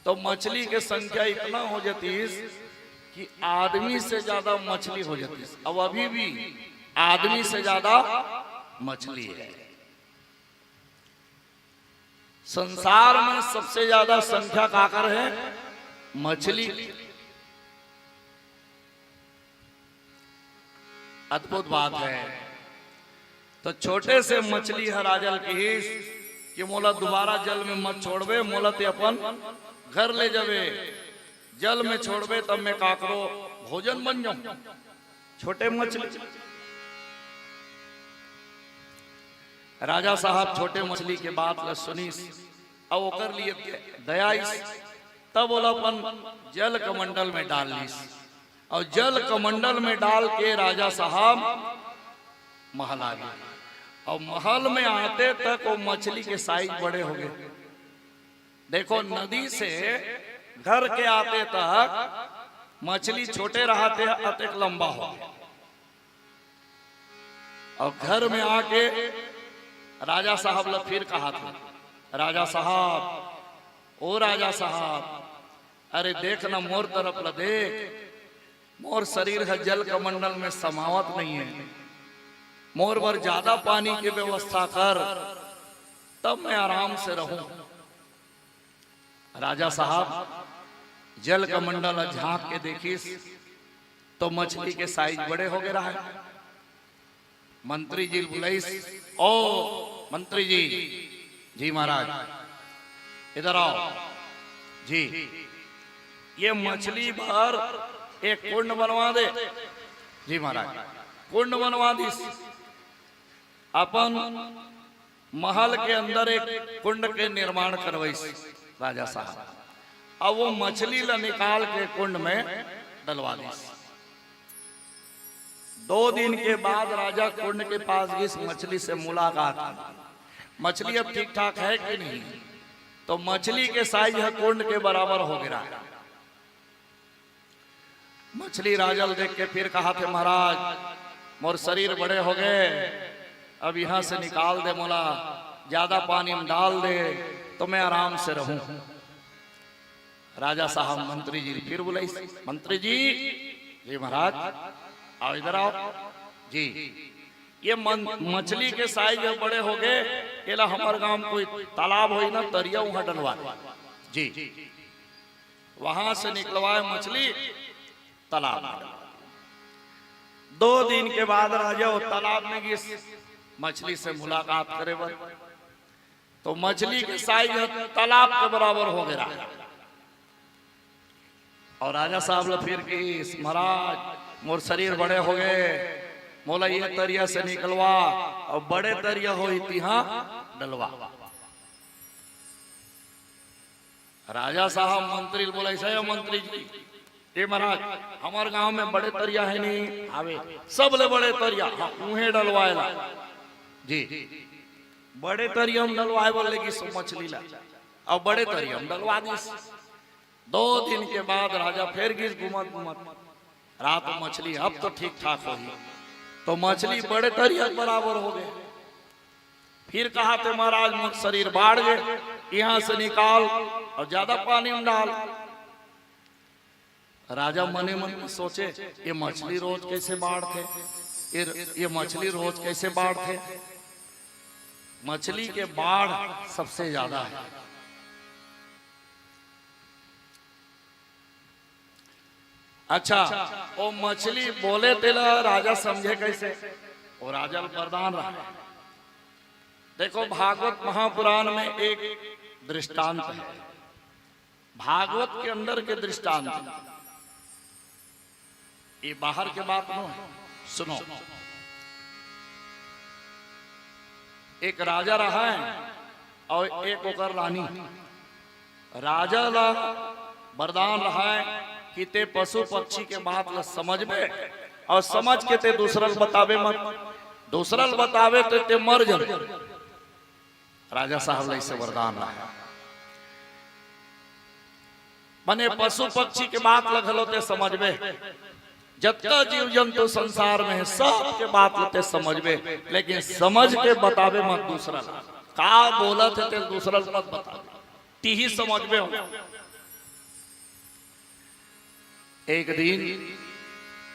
तो मछली के संख्या इतना हो जाती कि आदमी से ज्यादा मछली हो जाती। अब अभी भी आदमी से ज्यादा मछली है। संसार में सबसे ज्यादा संख्या काकर है मछली अद्भुत बात है। तो छोटे से मछली है राजल की कि मोला दोबारा जल में मत छोड़बे, मोला ते अपन घर ले जावे। जल में छोड़बे तब मैं काकरो भोजन बन जाऊं। छोटे मछली राजा साहब छोटे मछली के बात ल सुनीस और ओकर लिए दयाइस, तब बोला अपन जल कमंडल में डाल लीस और जल कमंडल में डाल के राजा साहब महल आ गए। और महल में आते तक वो मछली के साइज बड़े हो गए। देखो नदी से घर के आते तक मछली छोटे रहते अतक लंबा हो गया। और घर में आके राजा साहब ने फिर कहा था, राजा साहब ओ राजा साहब, अरे देख ना मोर तरफ ल देख, मोर शरीर है जल कमंडल में समावत नहीं है, मोर पर ज्यादा पानी की व्यवस्था कर तब मैं आराम से रहूं। राजा साहब जल कमंडल झांक के देखिस तो मछली के साइज बड़े हो गए रहा है। मंत्री जी बुलाइस, ओ मंत्री जी, जी महाराज इधर आओ जी, ये मछली भर एक कुंड बनवा दे। जी महाराज कुंड बनवा दी। अपन महल के अंदर एक कुंड के निर्माण करवाइस राजा साहब। अब वो मछली ला निकाल के कुंड में डलवा दी। 2 दिन के बाद राजा कुंड के पास गई, मछली से मुलाकात। मछली अब ठीक ठाक है कि नहीं? तो मछली के साइज है कुंड के बराबर हो गया। मछली राजल देख के फिर कहा थे, महाराज मोर शरीर बड़े हो गए, अब यहाँ से निकाल दे, मोला ज्यादा पानी में डाल दे तो मैं आराम से रहूं। राजा साहब मंत्री जी फिर बुलाई, मंत्री जी, जी महाराज आओ इधर आओ जी, ये मछली के साइज बड़े हो गए, ये हमारे गांव में कोई तालाब हो ना, तरिया वहां डलवा जी, वहां से निकलवाए मछली तालाब में। 2 दिन के बाद राजा वो तालाब में गई मछली से मुलाकात करे बर, तो मछली के साइज तालाब के बराबर हो गया। और राजा साहब ने फिर की, महाराज मोर शरीर बड़े हो गए, मोला ये तरिया से निकलवा और बड़े तरिया हो तिहा डलवा। राजा साहब मंत्री बोला, ऐसा मंत्री जी, ये महाराज हमारे गांव में बड़े तरिया है नहीं, आवे सब ले बड़े तरिया उन्हें डलवाएला जी, बड़े तरिया हम डलवाए बोले कि मछली ला और बड़े तरिया हम डलवा दी। 2 दिन के बाद राजा फिर गिर घुमत घुमत रात मछली अब तो ठीक ठाक होगी, तो मछली बड़े तरिया बराबर हो गए। फिर कहा थे, महाराज मुझ शरीर बाढ़ गए, यहाँ से निकाल और ज्यादा पानी में डाल। राजा मने मन में सोचे, ये मछली रोज कैसे बाढ़ थे, ये मछली रोज कैसे बाढ़ थे। मछली के बाढ़ सबसे ज्यादा है। अच्छा वो मछली बोले तेला राजा समझे कैसे, वो राजा प्रधान रहा। देखो भागवत महापुराण में एक दृष्टांत है, भागवत के अंदर के दृष्टांत, ये बाहर के बात न सुनो। एक राजा रहा है और एक ओकर रानी। राजा ला वरदान रहा है कि ते पशु पक्षी के बात ला समझ में और समझ के ते दूसरल बतावे मत, दूसरल बतावे तो ते मर जा। राजा साहब ने इसे वरदान रहा, मने पशु पक्षी के बात लगलो ते समझ में, जत्ता जीव जंतु संसार में सब के बात लेते समझ में, लेकिन समझ के बतावे मत दूसरा का बोला थे ते दूसरा मत बता, ती ही समझ में हो। एक दिन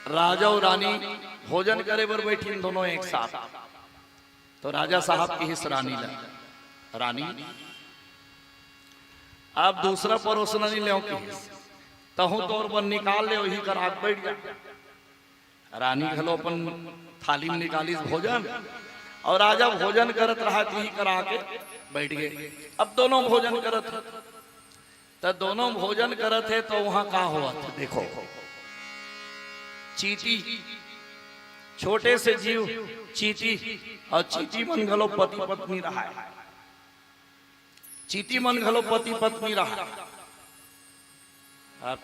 राजा और रानी भोजन करे बर बैठी दोनों एक साथ, तो राजा साहब की हिस्स रानी ला, रानी आप दूसरा परोसना नहीं ले, तहु तोर बन निकाल ले वही कर आग बैठ जा। रानी घलो अपन थाली में निकाली भोजन और राजा भोजन करत रहा ही करा के बैठ गए। अब दोनों भोजन करत तो दोनों भोजन करत है तो वहां का हुआ था देखो, चीटी छोटे से जीव चीटी और चीटी मन घलो पति पत्नी रहा है, चीटी मन घलो पति पत्नी रहा। अब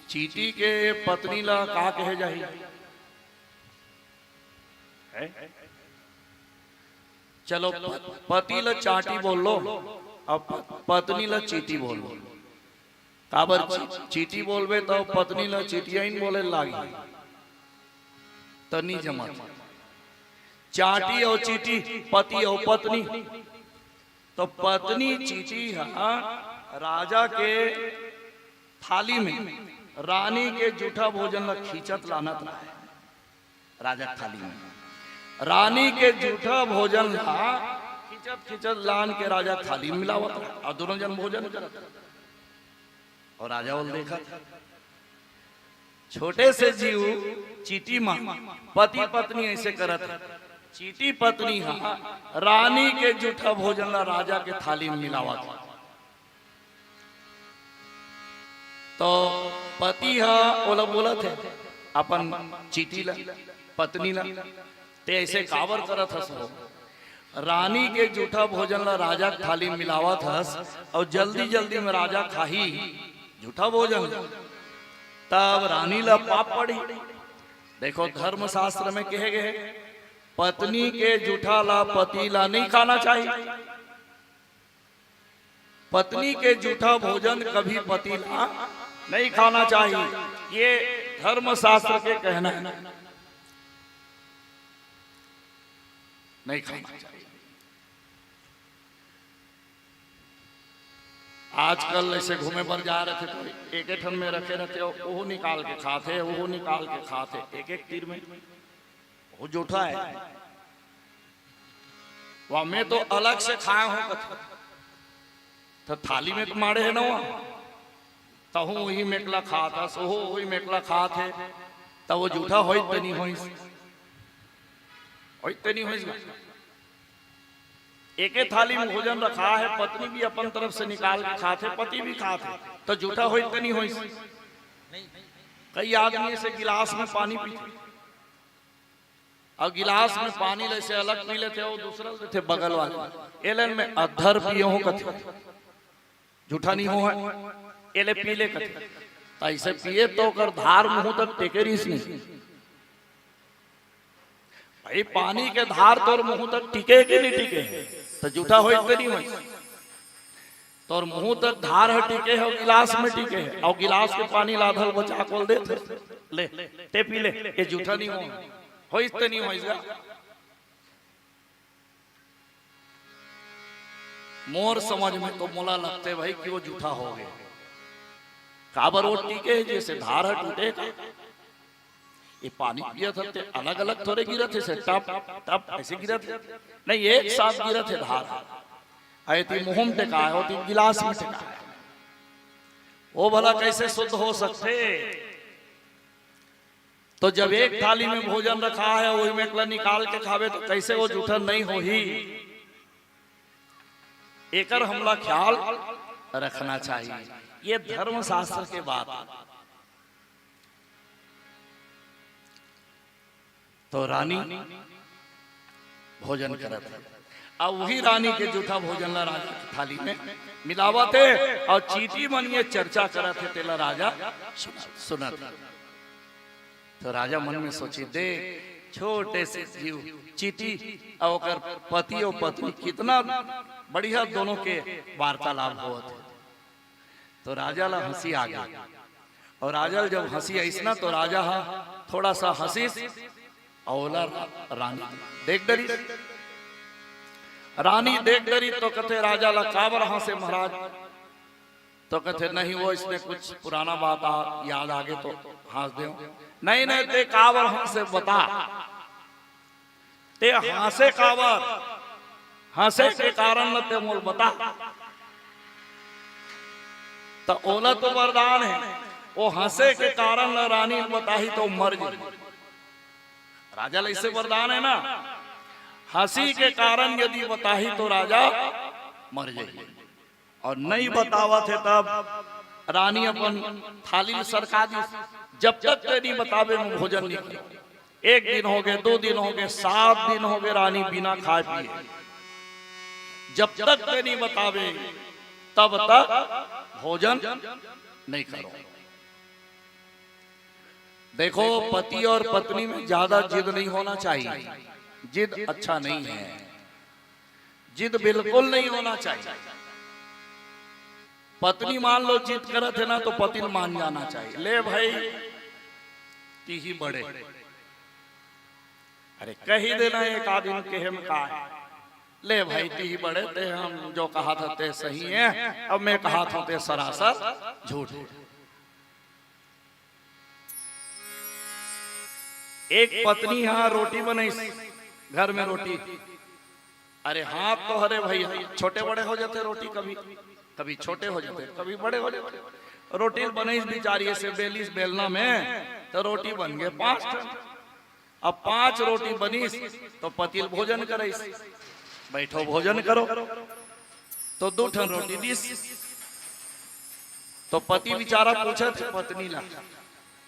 चीटी के पत्नी ला का कहे जाही चलो पति ला चाटी बोल लो अब पत्नी ला चीटी बोल लो। काबर चीटी बोलबे तो पत्नी ला चीटियाइन बोले लागी तनी जमा। चाटी और चीटी पति और पत्नी, तो पत्नी चीटी राजा के थाली में रानी के जूठा भोजन ला खींचत लानत रहा है। राजा थाली में रानी के जूठा भोजन ला खींचत खींचत लान के राजा थाली में मिलावत रहा और दोनों जन भोजन करत। और राजा बोल देखा छोटे से जीव चीटी मां पति पत्नी ऐसे करत है। चीटी पत्नी रानी के जूठा भोजन ला राजा के थाली में मिलावा था। तो पति ओला बोलत है अपन चीटी ला पत्नी ला ते ऐसे कावर करत हस हो। रानी के जूठा भोजन ला राजा के थाली में मिलावत हस और जल्दी जल्दी में राजा खाही जूठा भोजन। तब रानी ला पाप पड़ी। देखो धर्म शास्त्र में कहे गए पत्नी के जूठा ला पति ला नहीं खाना चाहिए। पत्नी के जूठा भोजन कभी पति ला नहीं खाना चाहिए, ये धर्म शास्त्र के कहना है, नहीं खाना चाहिए। आजकल ऐसे घूमे पर जा रहे थे तो एक ठन में रखे रहते वो निकाल के खाते, वो निकाल के खाते, एक एक तीर में वो जूठा है। वह मैं तो अलग से खाया हूं तो थाली में तो मारे है ना वहां तहु वही मेकला खा था सोहो वही मेकला खा थे तब वो जूठा हो नहीं हो एक थाली में भोजन रखा है, पत्नी भी अपन तरफ से निकाल के खाते, पति भी खाते, तो जूठा हो नहीं हो। कई आदमी से गिलास में पानी पीते और गिलास में पानी ले से अलग पी लेते वो दूसरा थे बगल वाले एलन में अधर पियो हो कथे जूठा नहीं हो है एले पी ले कथे ऐसे पिए तो कर धार मुंह तक टेके रीस नहीं। भाई पानी के धार तोर मुंह तक टिके कि नहीं टिके तो जूठा हो नहीं हो। तोर मुंह तक धार है टिके है गिलास में टिके है और गिलास के पानी लाधल बचा खोल दे ले ते पी ले ये जूठा नहीं हो तो नहीं हो। मोर समझ में तो मोला लगते भाई कि वो जूठा हो गया। काबर वो टिके जैसे धार है टूटे ये पानी पिया थे अलग अलग थोड़े गिरा थे से टप टप ऐसे गिरा थे नहीं एक साथ गिरा थे धार आए थी मुंह में टेका है होती गिलास में टेका है वो भला कैसे शुद्ध हो सकते। तो जब एक थाली में भोजन रखा है वही में एकला निकाल के खावे तो कैसे वो जूठा नहीं हो ही। एकर हमला ख्याल रखना चाहिए, ये धर्म शास्त्र के बात। तो रानी भोजन करत है अब वही रानी के जूठा भोजन ला राजा की थाली में मिलावत है और चीटी मन ये चर्चा करत है तेला राजा सुनत। तो राजा मन में सोची दे छोटे से जीव चीटी और पति और पत्नी कितना बढ़िया दोनों के वार्तालाप हुआ थे। तो राजा ला हंसी आ गया और राजा जब हंसी ऐसा तो राजा थोड़ा सा हंसी औला रानी देख डरी। रानी देख डरी तो कहते राजा ला काबर हंसे महाराज। तो कहते नहीं वो इसने कुछ पुराना बात याद आ गए तो हंस दे। नहीं नहीं ते काबर हंसे बता ते हंसे काबर हंसे के कारण न ते मोल बता। तो ओला तो वरदान है वो हंसे के कारण रानी बताही तो मर गई। राजा ऐसे वरदान है ना, हंसी के कारण यदि बताही तो राजा मर जाए, और नहीं बतावा थे तब रानी अपन थाली सरका दी। जब तक ते नहीं बतावे मैं भोजन नहीं करूं। 1 दिन हो गए, 2 दिन हो गए, 7 दिन हो गए, रानी बिना खाए पिए। जब तक ते नहीं बतावे तब तक भोजन नहीं करो। देखो, पति और पत्नी में ज्यादा जिद नहीं होना चाहिए। जिद अच्छा नहीं है, जिद बिल्कुल नहीं होना चाहिए। पत्नी मान लो जिद करत है ना, तो पति मान जाना चाहिए। ले भाई ती ही बड़े, अरे कही देना एक आदमी के हम का है। ले भाई ती ही बड़े, ते हम जो कहा था ते सही है, अब मैं कहा था ते सरासर झूठ। एक पत्नी यहाँ रोटी बनाई, घर में रोटी, अरे हाथ तो हरे भाई छोटे बड़े हो जाते रोटी, कभी कभी छोटे हो जाते, कभी बड़े हो जाते। रोटी बनाई बेचारी से बेलीस बेलना में, तो रोटी बन गए 5 टन। अब 5 रोटी बनी तो पतिल भोजन करे, बैठो भोजन करो, तो 2 टन रोटी दी। तो पति बेचारा पूछे थे पत्नी ला,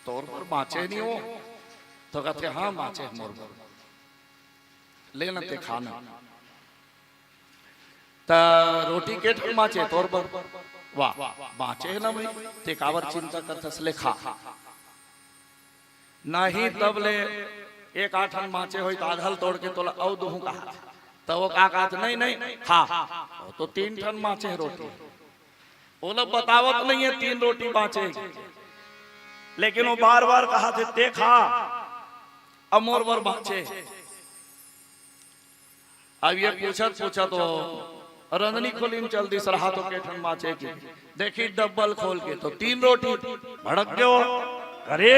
तोर पर बाँचे नहीं हो? तो कहते हाँ बाँचे मोर, लेना ते खाना। ता रोटी के ठन बाँचे तोर पर? वाह बाँचे है ना भाई, ते कावर चिंता करते ले खा। नहीं तब ले 1 आठन बाँचे हो तो आधल तोड़ के तोला औ दूहू कहा, तो वो का कहते नहीं नहीं खा। तो 3 ठन बाँचे रोटी। वो लोग बतावत नहीं है 3 रोटी बाँचे, लेकिन वो बार बार कहा थे ते खा, अब मोर बर बाँचे। अब ये पूछा तो रंधनी खोली में चल दी सरहा तो के ठन बाँचे की। देखी डब्बल खोल के तो 3 रोटी, भड़क गयो। अरे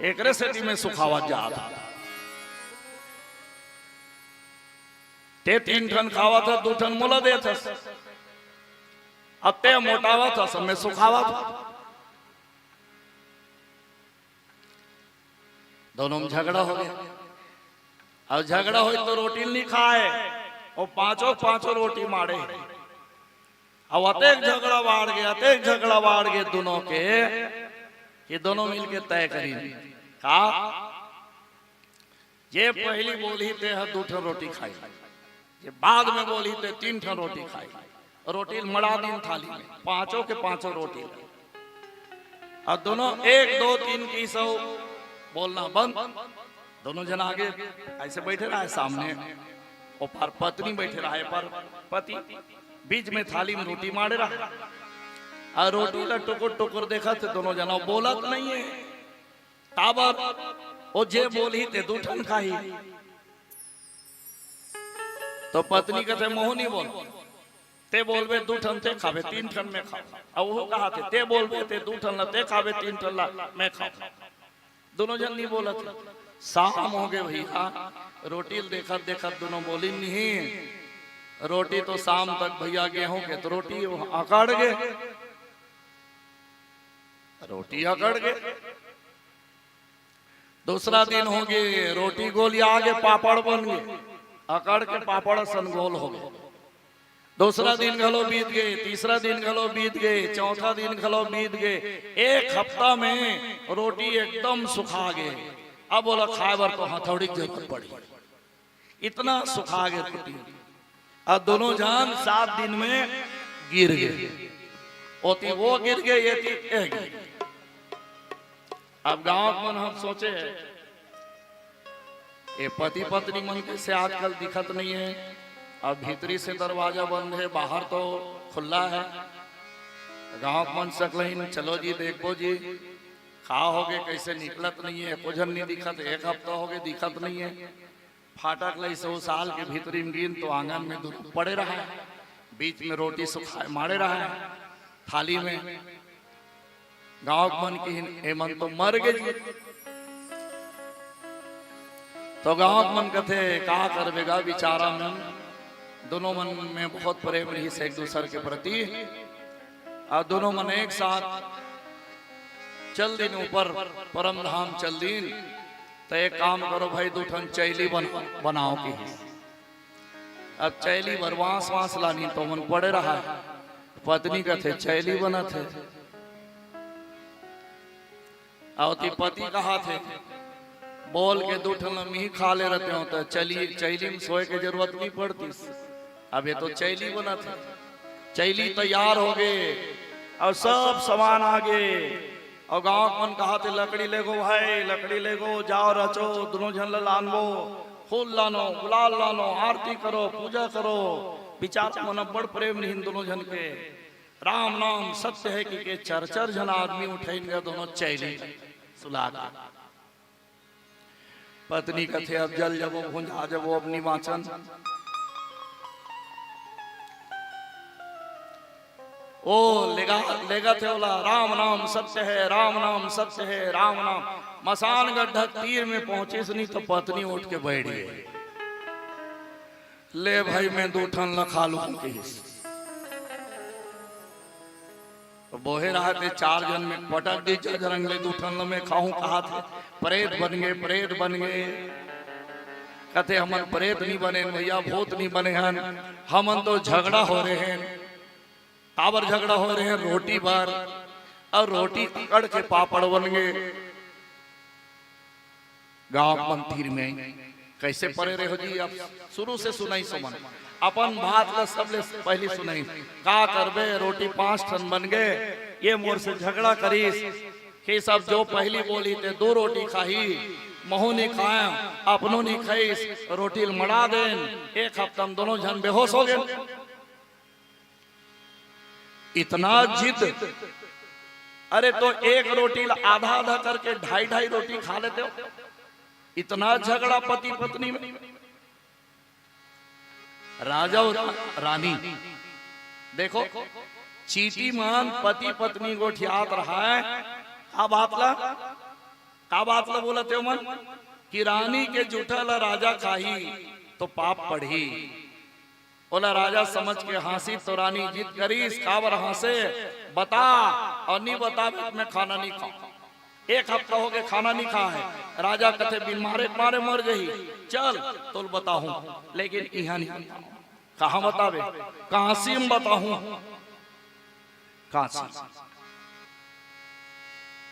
एक रेसिपी में सुखावा जा था, ते 3 ठन खावा था, 2 ठन मोला दे था, अब ते मोटावा था, सब में सुखावा था। दोनों में झगड़ा हो गया। अब झगड़ा हो तो रोटी नहीं खाए, और 5 रोटी मारे। अब अतेक झगड़ा बाढ़ गए दोनों के, कि दोनों मिलके तय करी का ये पहली बोली ते 2 ठन रोटी खाई, ये बाद में बोली ते 3 ठन रोटी खाई। रोटी मड़ा दिन थाली में, 5 के 5 रोटी। और दोनों 1 2 3 की सौ बोलना बंद। दोनों जन आगे ऐसे बैठे रहा है सामने, और पर पत्नी बैठे रहा है, पर पति बीच में थाली में रोटी मारे रहा। और रोटी ला टुकुर टुकुर देखा थे दोनों जना, बोलत नहीं है। ताबर वो जे बोली ते 2 ठन खाई। तो पत्नी कहते मोह नहीं बोल, ते बोलबे 2 ठन ते खावे, 3 ठन में खाओ। अब वो कहा थे ते बोलबे ते 2 ठन ला ते खावे, 3 ठन ला मैं खाओ। दोनों जन नहीं बोला थे। शाम हो गए भैया, रोटी देखत देखत दोनों बोली नहीं। रोटी तो शाम तक भैया गेहूं के तो रोटी अकड़ गए, रोटी अकड़ गए। दूसरा दिन हो गए, रोटी गोली आगे पापड़ बन गए, अकड़ के पापड़ सन गोल हो गए। दूसरा दिन घलो बीत गए, तीसरा दिन घलो बीत गए, चौथा दिन घलो बीत गए। 1 हफ्ता में रोटी एकदम सुखा गए। अब बोला खाए बार तो हथौड़ी की जरूरत पड़ी, इतना सुखा गए रोटी। अब दोनों जान 7 दिन में गिर गए। ओती वो गिर गए, ये गिर गए। अब गांव में हम सोचे ये पति पत्नी मन कैसे आजकल दिखत नहीं है। अब भीतरी से दरवाजा बंद है, बाहर तो खुला है। गांव मन सकल चलो जी देखो जी, खा हो गए कैसे निकलत नहीं है, कुछ नहीं दिखत। 1 हफ्ता हो गए दिखत नहीं है। फाटक लई 100 साल के भीतरी में गिन तो आंगन में दूध पड़े रहा है, बीच में रोटी सुखाए मारे रहा है थाली में। गांव मन की एमन तो मर गए। तो गांव मन कथे का करवेगा बेचारा मन। दोनों मन में बहुत प्रेम रही से एक दूसरे के प्रति, और दोनों मन एक साथ चल दिन ऊपर परम धाम चल दिन, तो एक काम करो भाई, दूठन चैली बनाओ की। अब चैली बरवास वास लानी तो मन पड़े रहा है, पत्नी का थे चैली बना थे, और पति कहा थे बोल के दूठन ही खा ले रहते हो, तो चलिए चैली में सोए की जरूरत नहीं पड़ती। अब ये तो चैली बना था, चैली तैयार हो गए और सब सामान आ गए, और गांव मन कहा थे लकड़ी ले गो भाई, लकड़ी ले गो, जाओ रचो, दोनों झन लानो, फूल लानो, गुलाल लानो, आरती करो, पूजा करो। विचार मन बड़ प्रेम नहीं दोनों झन के, राम नाम सत्य है कि के चर झन आदमी उठेंगे दोनों चैली सुला के। पत्नी कथे अब जल जबो भुंजा जबो अपनी वाचन, ओ लेगा थे बोला राम नाम सत्य है, राम नाम सत्य है, राम नाम। मसान गड्ढा तीर में पहुंचे से नहीं तो पत्नी उठ के बैठ गई, ले भाई मैं दूठन लखा लू के। बोहे रहा थे 4 जन में पटक दी जरंगले दूठन में खाऊं कहा थे, प्रेत बन गए, प्रेत बन गए। कहते हमन प्रेत नहीं बने भैया, भूत नहीं बने हैं, हमन तो झगड़ा हो रहे हैं। काबर झगड़ा हो रहे हैं, रोटी बार, और रोटी कड़ के पापड़ बन गए। गांव मंदिर में कैसे पड़े रहे हो जी, आप शुरू से सुनाई समन अपन बात ला सबले पहली सुनाई। का करबे, रोटी 5 टन बन गए, ये मोर से झगड़ा करीस कि सब जो पहली बोली थे 2 रोटी खाही, महू नहीं खाया, अपनों नहीं खाईस, रोटी मड़ा देन। 1 हफ्ता में दोनों जन बेहोश हो गए। इतना जिद, अरे तो 1 रोटी आधा आधा करके 2.5 रोटी खा लेते हो। इतना झगड़ा पति पत्नी में। राजा और रानी देखो, चीटी मान पति पत्नी को ठियात रहा है। का बात ला बोलते हो मन कि रानी के जूठा ला राजा खाही तो पाप पढ़ी। बोला राजा समझ के हंसी तो रानी जिद करीस, काबर हंसे, बता, और नहीं बता मैं खाना नहीं खाऊं। 1 हफ्ता हो गए खाना नहीं खा है। राजा कथे बिन मारे मारे मर गई, चल तो बताऊं, लेकिन यहाँ नहीं। कहाँ बतावे, काशी में बताऊं,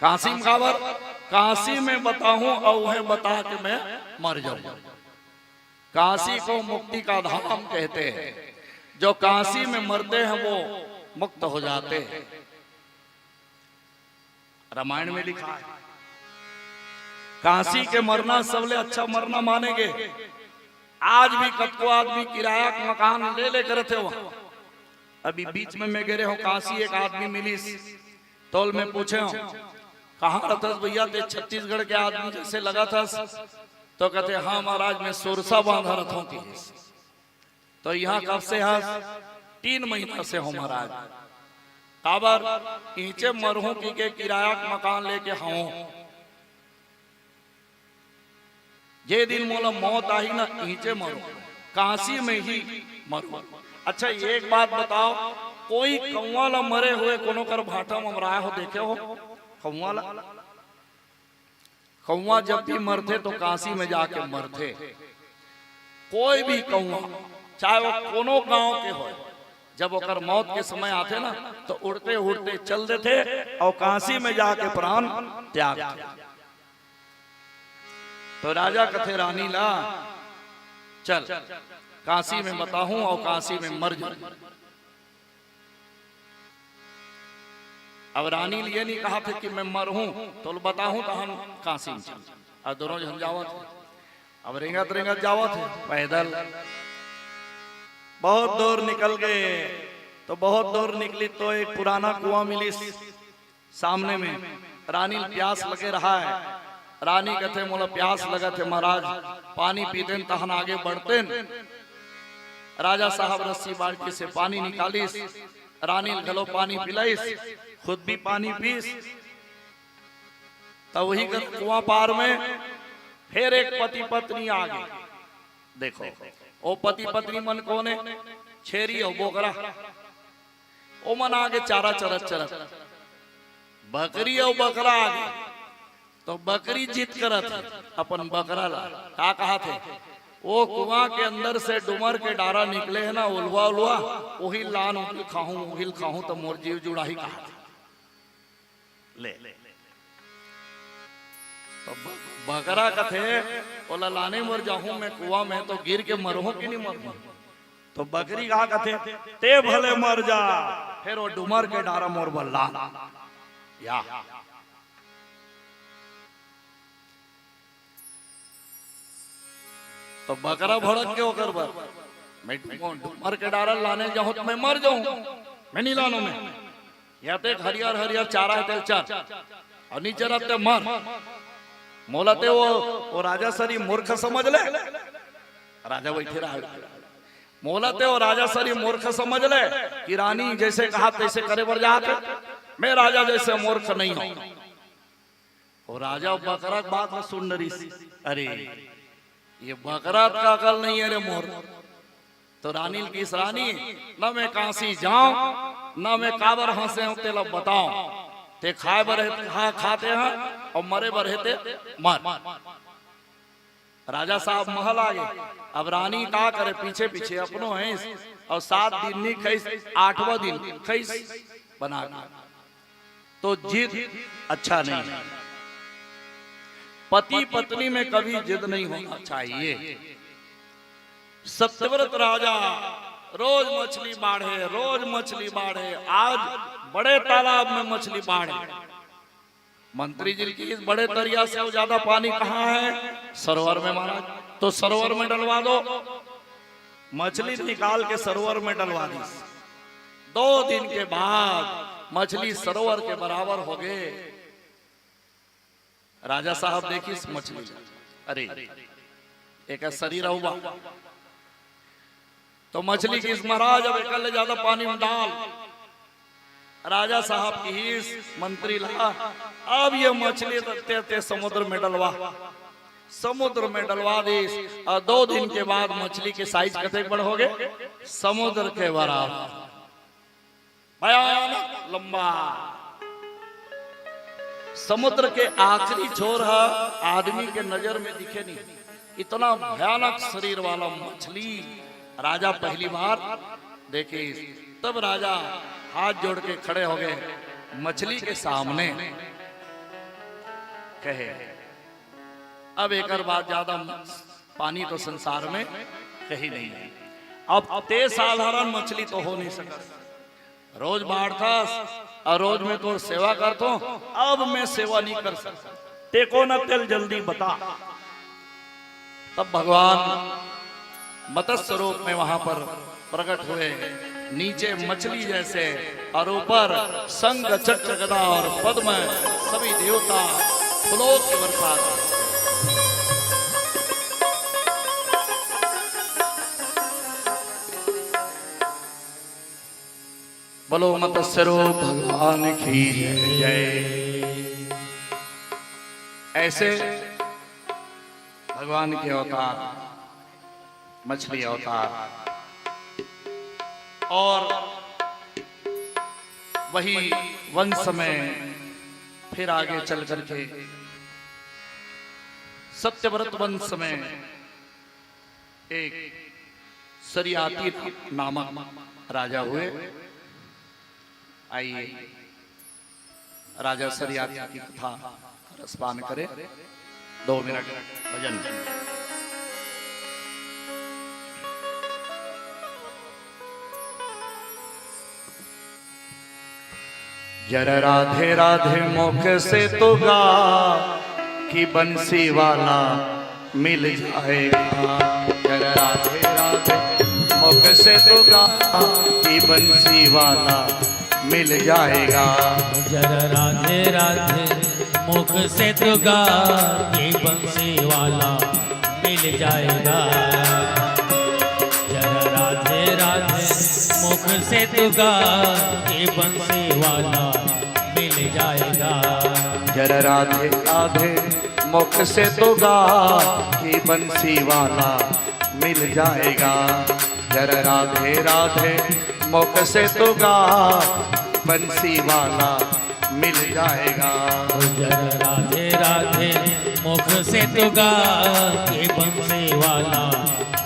काशी में काबर, काशी में बताऊं और वह बता के मैं मर जाऊं। काशी को मुक्ति का धाम कहते हैं, जो काशी में मरते हैं वो मुक्त हो जाते हैं। रामायण में लिखा है काशी के मरना सबले अच्छा मरना मानेंगे। आज भी कतको आदमी किराया का मकान ले लेकर थे वहां। अभी बीच में मैं गिरे हूं काशी, एक आदमी मिली तोल में पूछे कहाँ रहता भैया, ते छत्तीसगढ़ के आदमी जैसे लगा था। तो कहते हाँ महाराज मैं सुरसा बांधा रखा की। तो यहाँ कब से है, 3 महीना से हो महाराज। काबर नीचे मरहूं की के किराया का मकान लेके हाँ, ये दिन मोला मौत आई ना नीचे मरो, काशी में ही मरो। अच्छा एक बात बताओ, कोई कौवा ला मरे हुए कोनो कर भाटा ममराया हो देखे हो? कौवा ला, कौवा जब भी मरते तो काशी में जाके मरते। कोई भी कौवा चाहे वो कोनो गांव के हो, जब ओकर मौत के समय आते ना तो उड़ते उड़ते चल देते और काशी में जाके प्राण त्याग। तो राजा कथे रानी ला चल काशी में बताऊं और काशी में मर जाऊं। अब रानी लिए नहीं कहा था कि मैं मरहूं तो बताऊं तो हम काशी में चल। और दोनों जन जावत, अब रेंगत रेंगत जावत है पैदल। बहुत दूर निकल गए, तो बहुत दूर निकली तो एक पुराना कुआं मिली सामने में। रानी प्यास लगे रहा है। रानी कहते मोला प्यास लगा थे महाराज, पानी पीते तहन आगे बढ़ते। राजा साहब रस्सी बाल्टी से पानी निकालिस, रानी गलो पानी पिलाइस, खुद भी पानी पीस। तो वही कुआं पार में फिर एक पति पत्नी आ गए। देखो ओ पति पत्नी मन कौन है, छेरी और बोकरा। ओ मन आगे चारा चरत चरत बकरी और बकरा आ गया तो बकरी जीत करत अपन बकरा ला का कहा थे वो कुआं के अंदर से डुमर के डारा निकले है ना उलवा उलवा वही लान उहिल खाऊं तो मोर जीव जुड़ाही कहा ले तो बकरा कथे बोला लाने मर जाऊं मैं कुआं में तो गिर के मरहूं कि नहीं मरहूं तो बकरी कहा कथे ते भले मर जा फिर वो डुमर के डारा मोर बल्ला या तो बकरा भड़क के होकर मैं डुमर के डारा लाने जाऊं तो मैं मर जाऊं मैं नहीं लानो में या तो एक हरियर हरियर चारा है तेल चार और नीचे रहते मर मोलाते वो राजा सरी मूर्ख समझ ले राजा बैठे रहा मोलाते वो राजा सरी मूर्ख समझ ले कि रानी जैसे कहा तैसे करे बर जाते मैं राजा जैसे मूर्ख नहीं हूं और राजा बकरा बात में सुन रही अरे ये बकरा का अकल नहीं है रे मोर तो रानी की इस रानी न मैं काशी जाऊं न मैं काबर हंसे हूं तेला बताऊं ते खाए बर खाते हैं और मरे बर रहते मर राजा साहब महल आ गए अब रानी का करे पीछे पीछे अपनो है और 7 दिन नहीं खैस 8वां दिन खैस बना तो जिद अच्छा नहीं पति पत्नी में कभी जिद नहीं होना चाहिए सत्यव्रत राजा रोज मछली बाढ़े आज बड़े तालाब में मछली बाढ़े मंत्री जी की इस बड़े दरिया से ज्यादा पानी कहाँ है सरोवर में महाराज तो सरोवर में डलवा दो मछली निकाल के सरोवर में डलवा दी 2 दिन के बाद मछली सरोवर के बराबर हो गए राजा साहब देखी इस मछली अरे एक शरीर हुआ तो मछली की इस महाराज अब एक ज्यादा पानी में डाल राजा साहब की ही मंत्री लगा अब ये मछली ते समुद्र में डलवा दी और 2 दिन के बाद मछली के साइज कते बड़ हो गए समुद्र के बराबर भयानक लंबा समुद्र के आखिरी छोर है आदमी के नजर में दिखे नहीं इतना भयानक शरीर वाला मछली राजा पहली बार देखे तब राजा हाथ जोड़ के खड़े हो गए मछली के सामने कहे अब एक बात ज्यादा पानी तो संसार में कहीं नहीं है अब ते साधारण मछली तो हो नहीं सका रोज बाढ़ता और रोज में तो सेवा करता हूं अब मैं सेवा नहीं कर सकता ते को न तेल जल्दी बता तब भगवान मत्स्य रूप में वहां पर प्रकट हुए नीचे मछली जैसे और ऊपर संग चक्र गदा और पद्म सभी देवता फूलों की बरसात बोलो मत्स्य रूप भगवान की जय। ऐसे भगवान के अवतार मछली अवतार और वही वंश में फिर आगे चल करके सत्यव्रत वंश में एक सरियाती नामक राजा हुए। आइए राजा सरियाती की कथा रसपान करें। 2 मिनट भजन। जरा राधे राधे मुख से तो गा कि बंसी वाला मिल जाएगा। जरा राधे राधे मुख से तो गा कि बंसी वाला मिल जाएगा। जरा राधे राधे मुख से तो गा कि बंसी वाला मिल जाएगा। जरा राधे राधे मुख से तो गा कि बंसी वाला मिल जाएगा। जरा राधे राधे मुख से तो गा कि बंसी वाला मिल जाएगा। जरा राधे राधे मुख से तो गा बंसी वाला मिल जाएगा। जर राधे राधे मुख से तो गा के बंसी वाला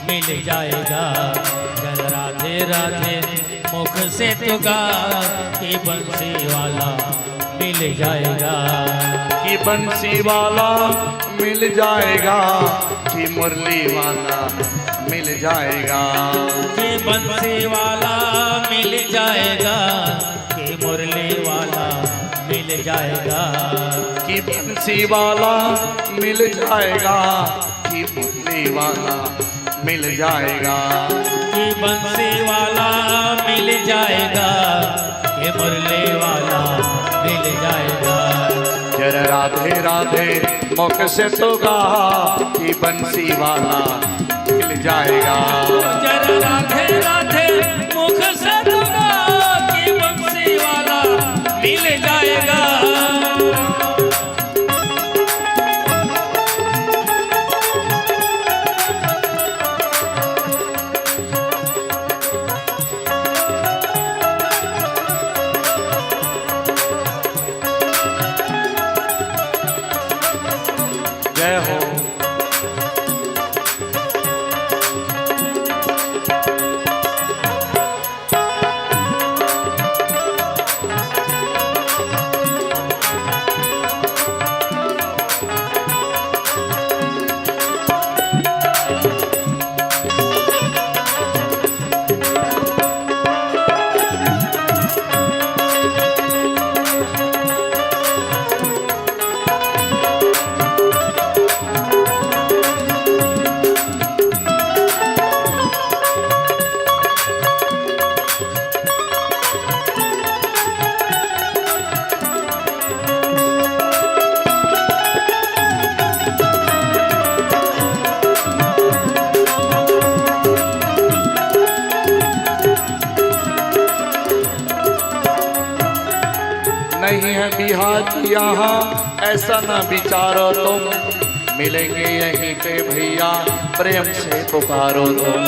मिल जाएगा। जर राधे राधे मुख से तो गा के बंसी वाला मिल जाएगा। कि बंसी वाला मिल जाएगा, कि मुरली वाला मिल जाएगा। कि बंसी वाला मिल जाएगा, कि मुरली वाला मिल जाएगा। कि बंसी वाला मिल जाएगा, कि मुरली वाला मिल जाएगा। कि बंसी वाला मिल जाएगा, कि मुरली वाला मिल जाएगा। जर राधे राधे मुख से तो गा, कि बंसी वाला मिल जाएगा। जर राधे राधे मुख से तो गा कि बंसी वाला मिल जाएगा। जय हो। नहीं है बिहार यहाँ, ऐसा ना विचारो तुम, मिलेंगे यहीं पे भैया, प्रेम से पुकारो तुम।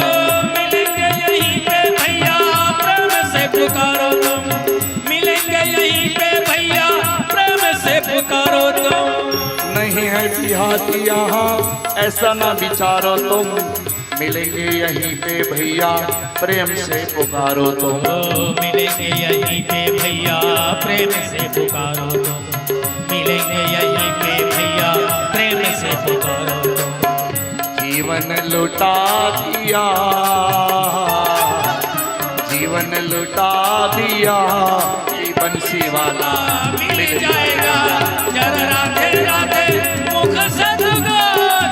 मिलेंगे यहीं पे भैया, प्रेम से पुकारो तुम। मिलेंगे यहीं पे भैया, प्रेम से पुकारो तुम। नहीं है बिहार यहाँ, ऐसा ना विचारो तुम, मिलेंगे यहीं पे भैया, प्रेम से पुकारो तुम। मिलेंगे यहीं पे भैया, प्रेम से पुकारो तुम। मिलेंगे यहीं पे भैया, प्रेम से पुकारो तुम। जीवन लुटा दिया, जीवन लुटा दिया, कि बंसी वाला मिल जाएगा। जर राधे राधे मुख से तो गा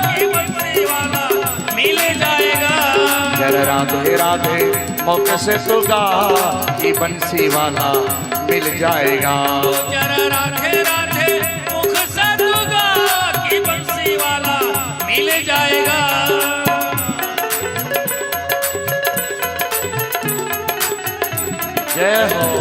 कि बंसी वाला मिल जाएगा। जर राधे राधे मुख से तो गा, कि बंसी वाला मिल जाएगा। जर राधे राधे मुख से तो गा कि बंसी वाला मिल जाएगा। जय हो।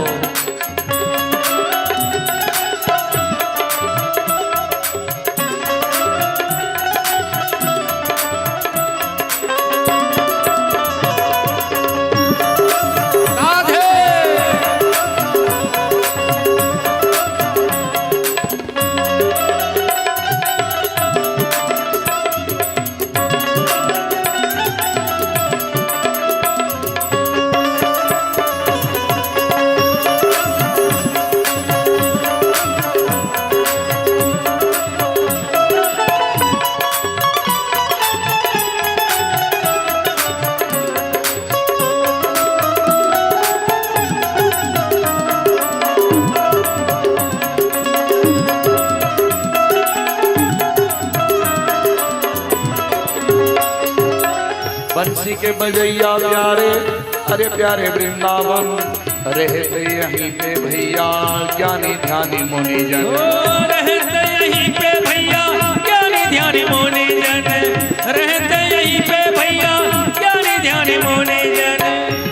बंसी के बजैया प्यारे, अरे प्यारे वृंदावन, रहते यहीं पे भैया, ज्ञानी ध्यानी मुनि जन। रहते यहीं पे भैया, ज्ञानी ध्यानी मुनि जन। रहते यहीं पे भैया, ज्ञानी ध्यानी मुनि जन।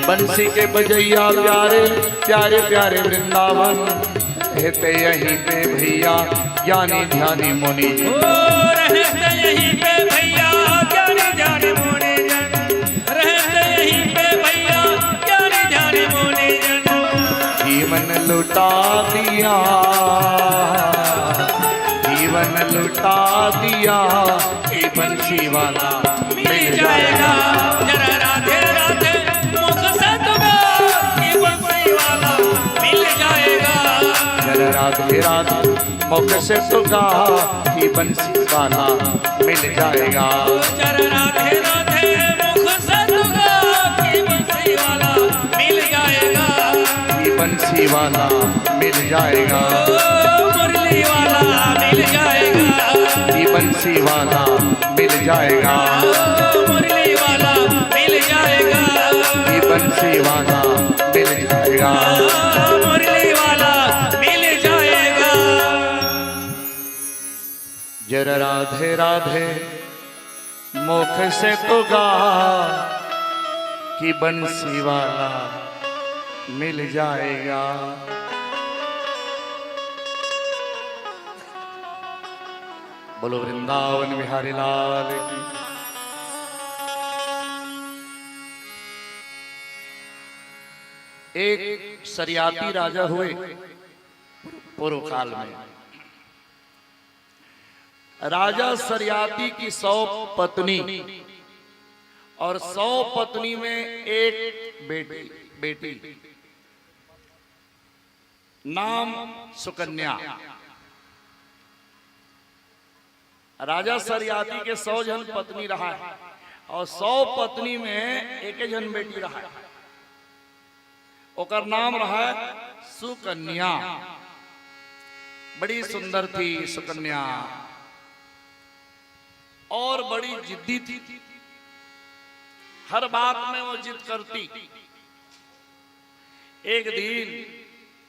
बंसी के बजैया प्यारे, प्यारे प्यारे वृंदावन, रहते यहीं पे भैया, ज्ञानी ध्यानी मुनि जन। रहते यहीं पे भैया, ज्ञानी ध्यानी मुनि जन। रहते यहीं पे भैया, ज्ञानी ध्यानी मुनि जन। जीवन लुटा दिया, जीवन लुटा दिया, ये बंसी वाला मिल जाएगा। जरा राधे राधे मुख से तो गा, ये बंसी वाला मिल जाएगा। जरा राधे राधे मुख से तो गा, ये बंसी वाला मिल जाएगा। जरा राधे राधे मुख से तो गा, ये बंसी वाला मिल जाएगा। ये बंसी वाला मिल जाएगा, मुरली वाला मिल जाएगा। ये बंसी वाला मिल जाएगा, मुरली वाला मिल जाएगा। ये बंसी वाला मिल जाएगा। मुरली वाला मिल जाएगा। जरा राधे राधे मुख से तो गा, कि बंसी वाला मिल जाएगा। बोलो वृंदावन बिहारी लाल की। एक सरियाती राजा हुए पूर्व काल में। राजा सरियाती की 100 पत्नी और 100 पत्नी में एक बेटी नाम सुकन्या। राजा सरियाती के 100 जन पत्नी रहा है और 100 पत्नी में एक जन बेटी रहा है। ओकर नाम रहा है सुकन्या। बड़ी सुंदर थी सुकन्या और बड़ी जिद्दी थी। हर बात में वो जिद करती। एक दिन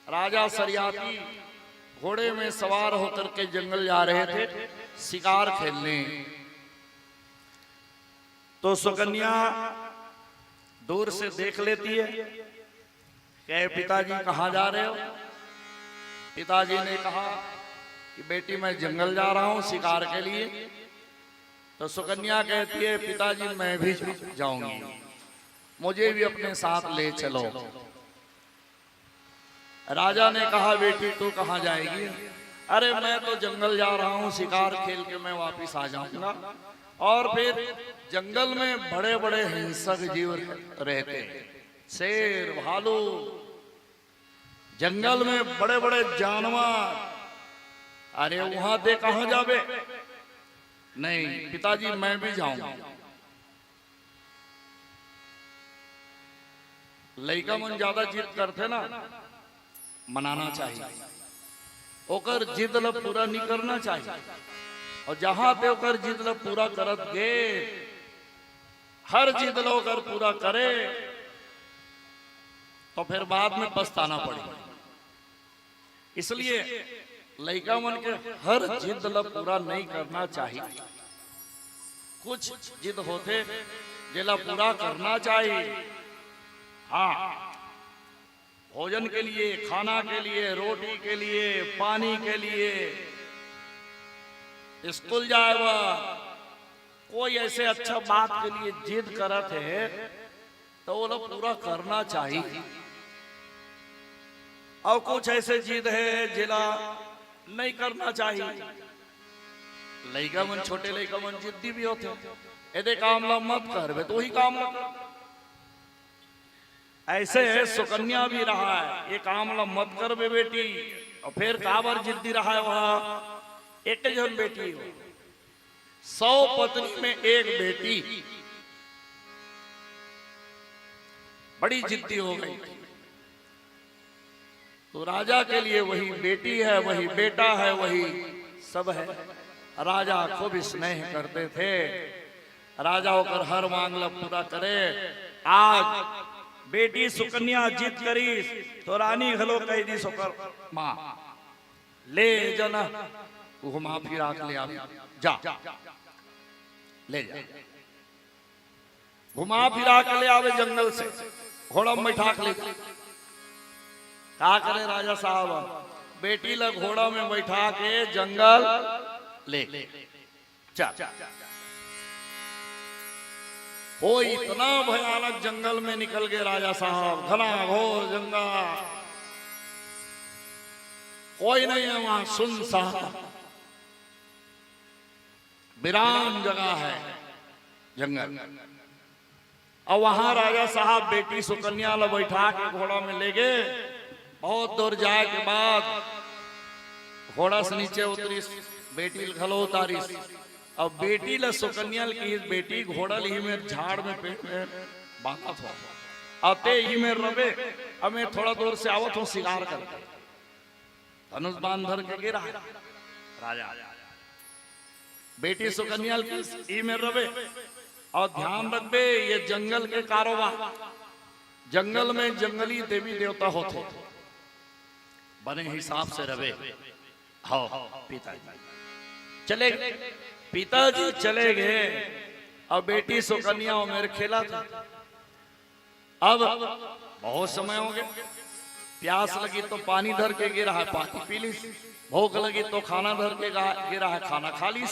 राजा सरियाती घोड़े में सवार होकर के जंगल जा रहे थे शिकार खेलने। तो सुकन्या दूर से देख लेती है, कहे पिताजी कहाँ जा रहे हो? पिताजी ने कहा कि बेटी मैं जंगल जा रहा हूं शिकार के लिए। तो सुकन्या कहती है पिताजी मैं भी जाऊंगी, मुझे भी अपने साथ ले चलो। राजा ने कहा बेटी तू कहाँ जाएगी? अरे मैं तो जंगल जा रहा हूँ शिकार खेल के मैं वापिस आ जाऊंगा। और फिर जंगल में बड़े बड़े हिंसक जीव रहते हैं, शेर भालू, जंगल में बड़े बड़े जानवर। अरे वहां दे कहाँ जावे? नहीं पिताजी मैं भी जाऊंगा। लड़का मन ज्यादा जिद करते ना, मनाना चाहिए, ओकर जिद ला पूरा नहीं करना चाहिए। और जहां पे ओकर जिद ला पूरा करत गे, हर जिद ला ओकर पूरा करे तो फिर बाद में पछताना पड़ेगा। इसलिए लड़का मन के हर जिद ला पूरा नहीं करना चाहिए। कुछ जिद होते जिला पूरा करना चाहिए। हाँ, भोजन के लिए, खाना के लिए, रोटी के लिए, पानी के लिए, स्कूल जाएगा, कोई ऐसे अच्छा बात के लिए जिद करत है तो वो लोग पूरा करना चाहिए। और कुछ ऐसे जिद है जिला नहीं करना चाहिए। लड़का मन, छोटे लड़का मन जिद्दी भी होते, यदि काम ला मत कर तो वही काम ला कर। ऐसे सुकन्या भी रहा है, ये काम ला मत कर बे बेटी। और फिर काबर जिद्दी रहा है वहां, एक जन बेटी हो, 100 पत्नी में एक बेटी, बड़ी जिद्दी हो गई। तो राजा के लिए वही बेटी है, वही बेटा है, वही सब है। राजा खूब स्नेह करते थे। राजा होकर हर मांगला पूरा करे। आज बेटी सुकन्या जिद करी तो रानी घलो कह दी सोकर मां ले जना घुमा फिरा के ले आ जा, ले जा, घुमा फिरा के ले आवे जंगल से, घोड़ा में बैठा के ले। क्या करे राजा साहब, बेटी ला घोड़ा में बैठा के जंगल ले जा। वो इतना भयानक जंगल में निकल गए राजा साहब, घना घोर जंगल। कोई नहीं है वहां, सुनसान वीरान जगह है, जंगल। और वहां राजा साहब बेटी सुकन्या ला बैठा के घोड़ा में ले गए। बहुत दूर जाए के बाद घोड़ा से नीचे उतरी, बेटी खलो उतारी। अब बेटी ला सुकन्या की बेटी घोड़ा ही में झाड़ में पेट में बांधा था। आते ही में रबे, अब मैं थोड़ा दूर से आवत हूँ शिकार कर, धनुष बांध धर के गिरा राजा। बेटी सुकन्या की में रबे, और ध्यान रखबे ये जंगल के कारोबार, जंगल में जंगली देवी देवता होते, बने हिसाब से रवे। हाँ पिताजी चले गए, पिताजी चले गए। अब बेटी सुकन्या और मेरे खेला था। अब बहुत समय हो गया, प्यास लगी तो पानी धर के गिरा है, पानी पी ली। भूख लगी तो खाना धर के गिरा है, खाना खा ली।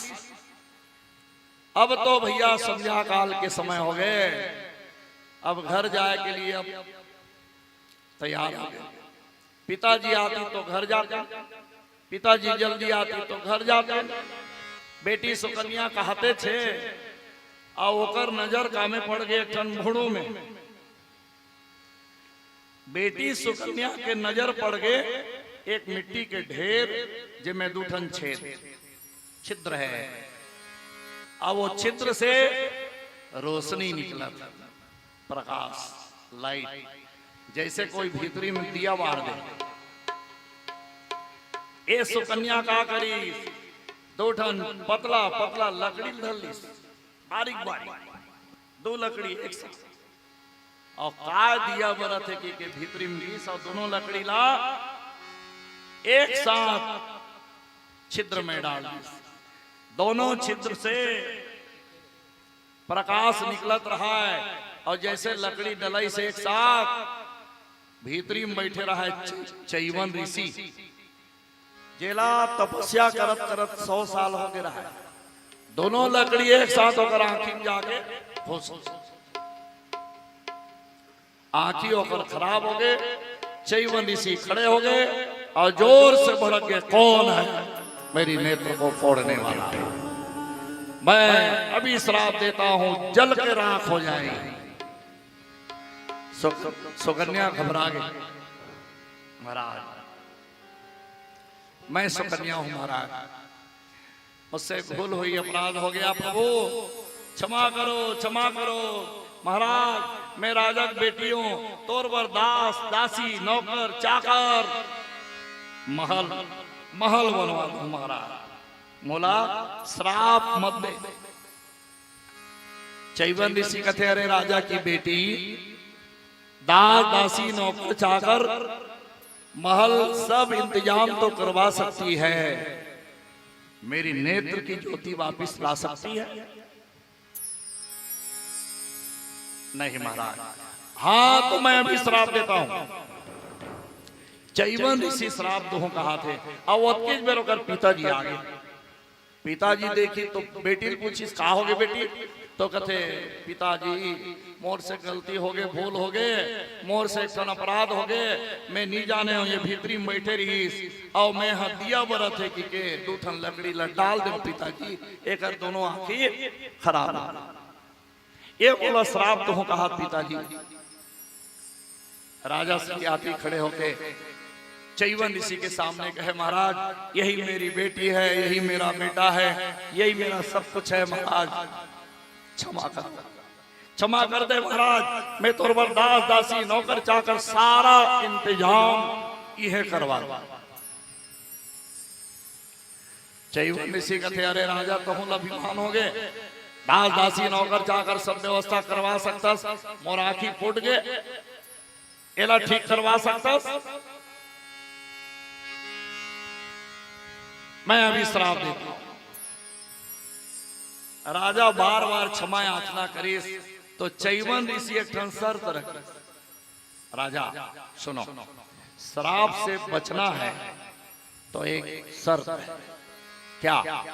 अब तो भैया संध्या काल के समय हो गए, अब घर जाए के लिए अब तैयार हो गए। पिताजी आती तो घर जाते, पिताजी जल्दी आती तो घर जाते। बेटी सुकन्या कहते थे, और ओकर नजर कामे पड़ गए ठनभुड़ू में। बेटी सुकन्या के नजर पड़ गए एक मिट्टी के ढेर, जिसमें दूठन छेद छिद्र है। अब वो छिद्र से रोशनी निकला था, प्रकाश, लाइट, जैसे कोई भीतरी में दिया बार दे। ए सुकन्या का करी, दूठन पतला पतला लकड़ी धरली, बारीक बारीक दो लकड़ी एक साथ, और का दिया बरत है कि भीतरी में घीस, और दोनों लकड़ी ला एक साथ छिद्र में डाल दी। दोनों छिद्र से प्रकाश निकलत रहा है, और जैसे लकड़ी डलाई से एक साथ भीतरी में बैठे रहा है चैवन ऋषि, जेला तपस्या करत करत 100 साल हो गए रहा है। दोनों लकड़ी एक साथ होकर आंखी में जाके घुस, आंखी होकर खराब हो गए। चैवन ऋषि खड़े हो गए और जोर से भड़क गए, कौन है मेरी नेत्र को फोड़ने वाला? मैं अभी श्राप देता हूं, जल के राख हो जाएगी। सुकन्या घबरा गई, महाराज मैं सुकन्या हूं महाराज, मुझसे भूल हुई, अपराध हो गया, प्रभु क्षमा करो, क्षमा करो। महाराज मैं राजा की बेटी हूं, तोरवर दास दासी नौकर चाकर महल महल बनवा दो महाराज, मोला श्राप मत दे। चैवन ऋषि कहते, अरे राजा की बेटी दास दासी नौकर चाकर महल सब इंतजाम तो करवा सकती है, मेरी नेत्र की ज्योति वापस ला सकती है? नहीं महाराज। हाँ तो मैं अभी श्राप देता हूं। चैवन ऋषि श्राप दो कहा थे, और बेरो कर पिताजी आ गए। पिताजी देखी तो बेटी पूछी, कहा हो गए बेटी? तो कहते, पिताजी मोर से गलती हो गए, भूल हो गए, मोर से एक अपराध हो गए, मैं नहीं जाने हूं, ये भीतरी में बैठे रही, और मैं दिया बरत है कि के दूठन लकड़ी डाल दे पिताजी, एक दोनों आंखी खराब। ये बोला श्राप तो कहा पिताजी। राजा से आती खड़े होके चैवन ऋषि के सामने कहे, महाराज यही मेरी बेटी है, यही मेरा बेटा है, यही मेरा सब कुछ है महाराज, क्षमा कर, क्षमा कर दे महाराज। मैं तोर दास दासी नौकर चाकर सारा इंतजाम यह करवा। चैवन ऋषि कहते, अरे राजा कहूँ अभिमान हो गए, दास दासी नौकर चाकर सब व्यवस्था करवा सकता, मोर आंखी फूट गए, एला ठीक करवा सकता, मैं अभी श्राप देता हूं। राजा बार बार क्षमा याचना करे तो चैवन ऋषि एक शर्त रख, राजा सुनो, श्राप से बचना है तो एक शर्त है। क्या?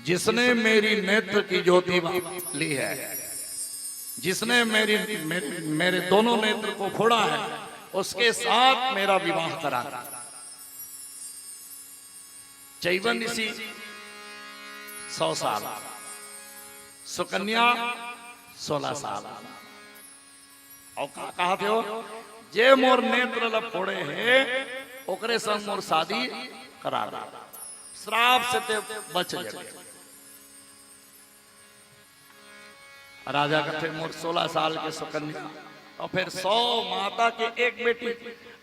जिसने मेरी नेत्र की ज्योति ली है, जिसने मेरे दोनों नेत्र को फोड़ा है, उसके साथ मेरा विवाह करा। चैवन ऋषि 100 साल, सुकन्या 16 साल। और कहा थे हो जे मोर नेत्र लफोड़े है ओकरे संग मोर शादी करा दा, श्राप से ते बच जाए। राजा कहते मोर 16 साल के सुकन्या और फिर 100 माता के एक बेटी।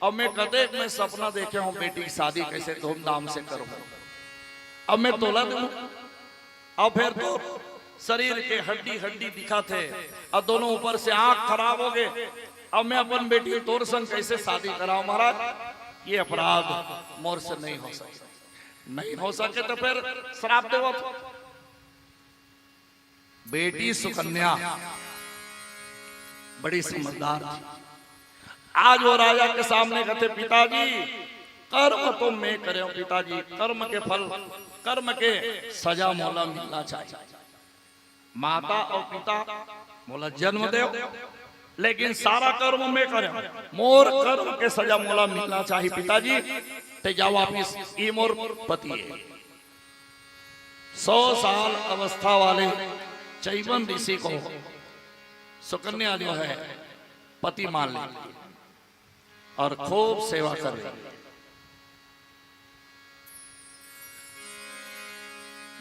अब मैं कदे मैं सपना देखे हूं बेटी की शादी कैसे धूमधाम से करूं। अब मैं तोला दूं और फिर तो शरीर के हड्डी हड्डी दिखा थे और दोनों ऊपर से आंख खराब हो गए। अब मैं अपन बेटी तोर संग कैसे शादी कराऊं महाराज। ये अपराध मोर से नहीं हो सके, नहीं हो सके तो फिर श्राप देव। बेटी सुकन्या बड़ी समझदार थी। आज वो राजा के सामने कहते पिताजी कर्म तो मैं करे पिताजी, कर्म के फल कर्म के सजा मोला मिलना चाहिए। माता और पिता मोला जन्म दे लेकिन सारा कर्म मैं करे, मोर कर्म के सजा मोला मिलना चाहिए पिताजी। ते जाओ वापिस, ये मोर पति है। 100 साल अवस्था वाले चैवन ऋषि को सुकन्या जो है पति मान ली और खूब सेवा कर रही।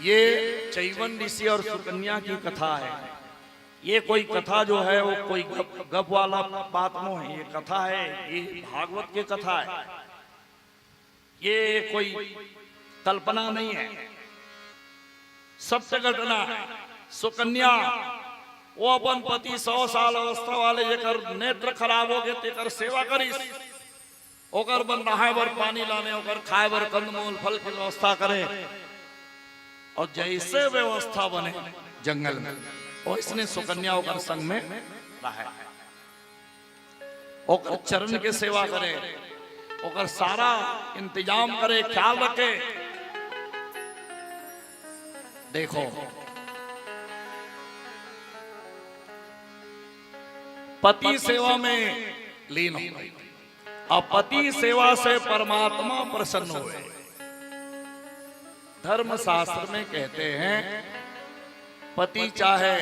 ये चैवन ऋषि और सुकन्या की कथा है। ये कोई कथा जो है वो कोई गप वाला बात नहीं है, ये कथा है, ये भागवत की कथा है। ये कोई कल्पना नहीं है, सत्य घटना है। सुकन्या वो अपन पति 100 साल अवस्था वाले जेकर नेत्र खराब हो गए तेकर सेवा करिस, ओकर बन नहाए बर पानी लाने, ओकर खाए बर कंदमूल फल की व्यवस्था करे। और जैसे व्यवस्था बने जंगल में और इसने सुकन्या ओकर संग में रहे, ओकर चरण के सेवा करे, ओकर सारा इंतजाम करे, ख्याल रखे। देखो पति सेवा में लीन हो गई और पति सेवा से परमात्मा प्रसन्न हुए। धर्म शास्त्र में कहते हैं पति चाहे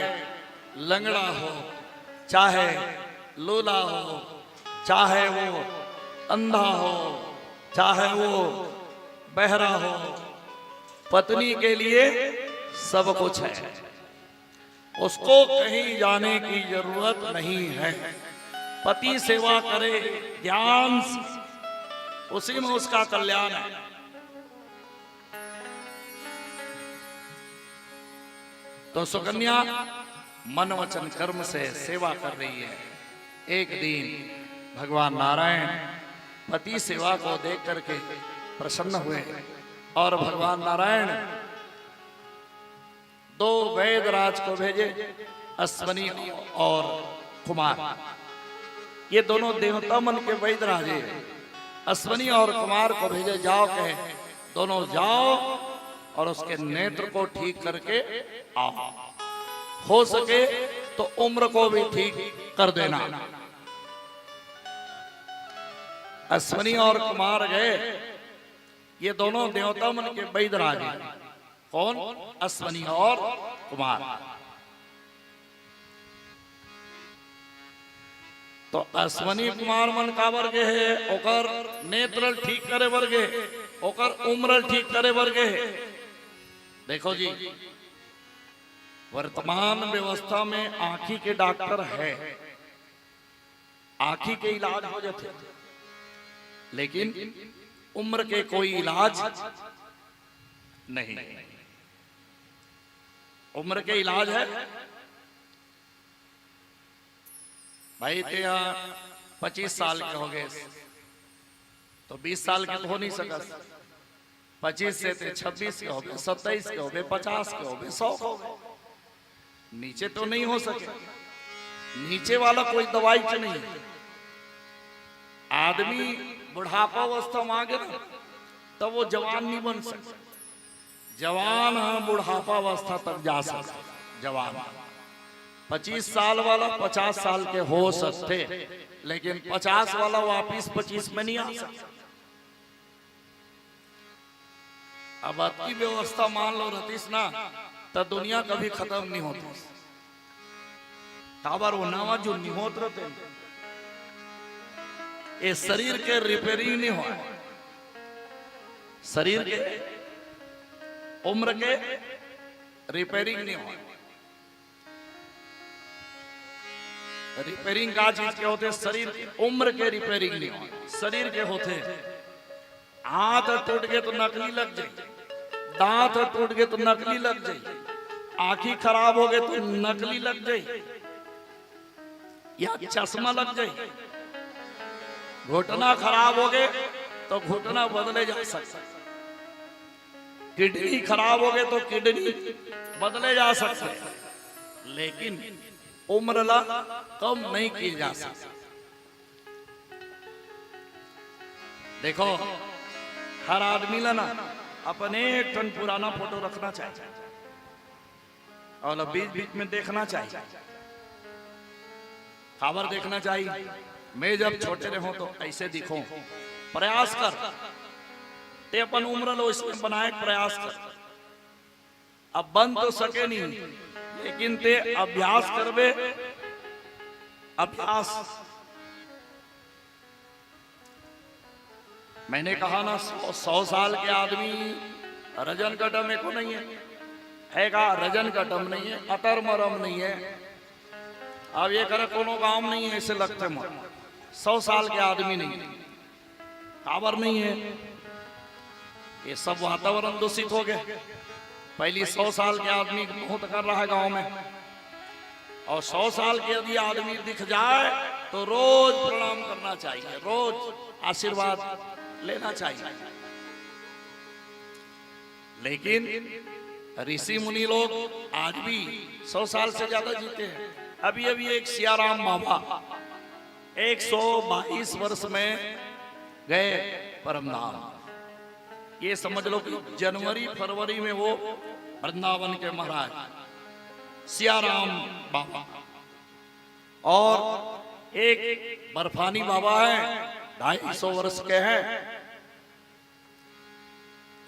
लंगड़ा हो, चाहे लूला हो, चाहे वो अंधा हो, चाहे वो बहरा हो, पत्नी के लिए सब कुछ है, उसको कहीं जाने की जरूरत नहीं है। पति सेवा करे ध्यान से, उसी में उसका कल्याण है। तो सुकन्या मन वचन कर्म से सेवा कर रही है। एक दिन भगवान नारायण पति सेवा को देख करके प्रसन्न हुए और भगवान नारायण 2 वैदराज को भेजे, अश्वनी और कुमार। ये दोनों देवता मन के वैदराज है। अश्वनी और कुमार को भेजे, जाओ कहे दोनों जाओ और उसके नेत्र को ठीक करके आओ, हो सके तो उम्र को भी ठीक कर देना। अश्वनी और कुमार गए। ये दोनों देवता मन के वैदराज हैं। कौन? अश्वनी और कुमार। तो अश्वनी कुमार मन का वर्ग है, ओकर नेत्र ठीक करे वर्ग है, ओकर उम्र ठीक करे वर्ग है। देखो जी, वर्तमान व्यवस्था में आंखी के डॉक्टर है, आंखी के इलाज हो जाते, लेकिन उम्र के कोई इलाज नहीं। उम्र के इलाज है भाई, ते 25 साल के हो गए तो 20 साल के तो हो नहीं सका। 25 से 26 के हो गए, 27 के हो गए, 50 के हो गए, 100 के हो गए, नीचे तो नहीं हो सके। नीचे वाला कोई दवाई तो नहीं। आदमी बुढ़ापा अवस्था में आ गया ना, तब वो जवान नहीं बन सकता। जवान बुढ़ापा अवस्था तक जा सकता। जवान 25 साल वाला 50 साल के हो सकते, लेकिन 50 वाला वापिस 25 में नहीं आ सकता। अब की व्यवस्था मान लो रतीश ना, तो दुनिया कभी खत्म नहीं होती। काबर वो नावा जो नहीं होत रहते, ये शरीर के रिपेयरिंग नहीं हुआ, शरीर के उम्र के रिपेयरिंग नहीं हुआ। रिपेयरिंग का चीज क्या होते? शरीर उम्र के रिपेयरिंग नहीं हुआ, शरीर के होते। हाथ टूट गए तो नकली लग जाए, दांत टूट गए तो नकली लग जाए, आंखी खराब हो गए तो नकली लग जाए, या चश्मा लग जाए, घुटना खराब हो गए तो घुटना बदले जा सकता, किडनी खराब हो गए तो किडनी बदले जा सकते, लेकिन उम्र ला कम नहीं की जा सकती। देखो हर आदमी ला ना अपने 1 टन पुराना फोटो रखना चाहिए और बीच बीच में देखना चाहिए, खबर देखना चाहिए। मैं जब छोटे रहो तो ऐसे दिखो, प्रयास कर, ते अपन उम्र लो इसमें बनाए प्रयास कर। अब बन तो सके नहीं, लेकिन ते अभ्यास करबे, अभ्यास। मैंने कहा ना 100 साल के आदमी रजन कटम एको नहीं है का? रजन कटम नहीं है, अतर मरम नहीं है। अब ये करे कोनो काम नहीं है, ऐसे लगते मर 100 साल के आदमी नहीं, काबर नहीं है, ये सब वातावरण दूषित हो गए। पहली 100 साल के आदमी बहुत कर रहा है गांव में, और 100 साल के यदि आदमी दिख जाए तो रोज प्रणाम करना चाहिए, रोज आशीर्वाद लेना चाहिए। लेकिन ऋषि मुनि लोग आज भी 100 साल से ज्यादा जीते हैं। अभी अभी एक सियाराम बाबा 122 वर्ष में गए परमधाम। ये समझ लो कि जनवरी फरवरी में वो वृंदावन के महाराज सियाराम बाबा, और एक बर्फानी बाबा है 250 वर्ष के हैं।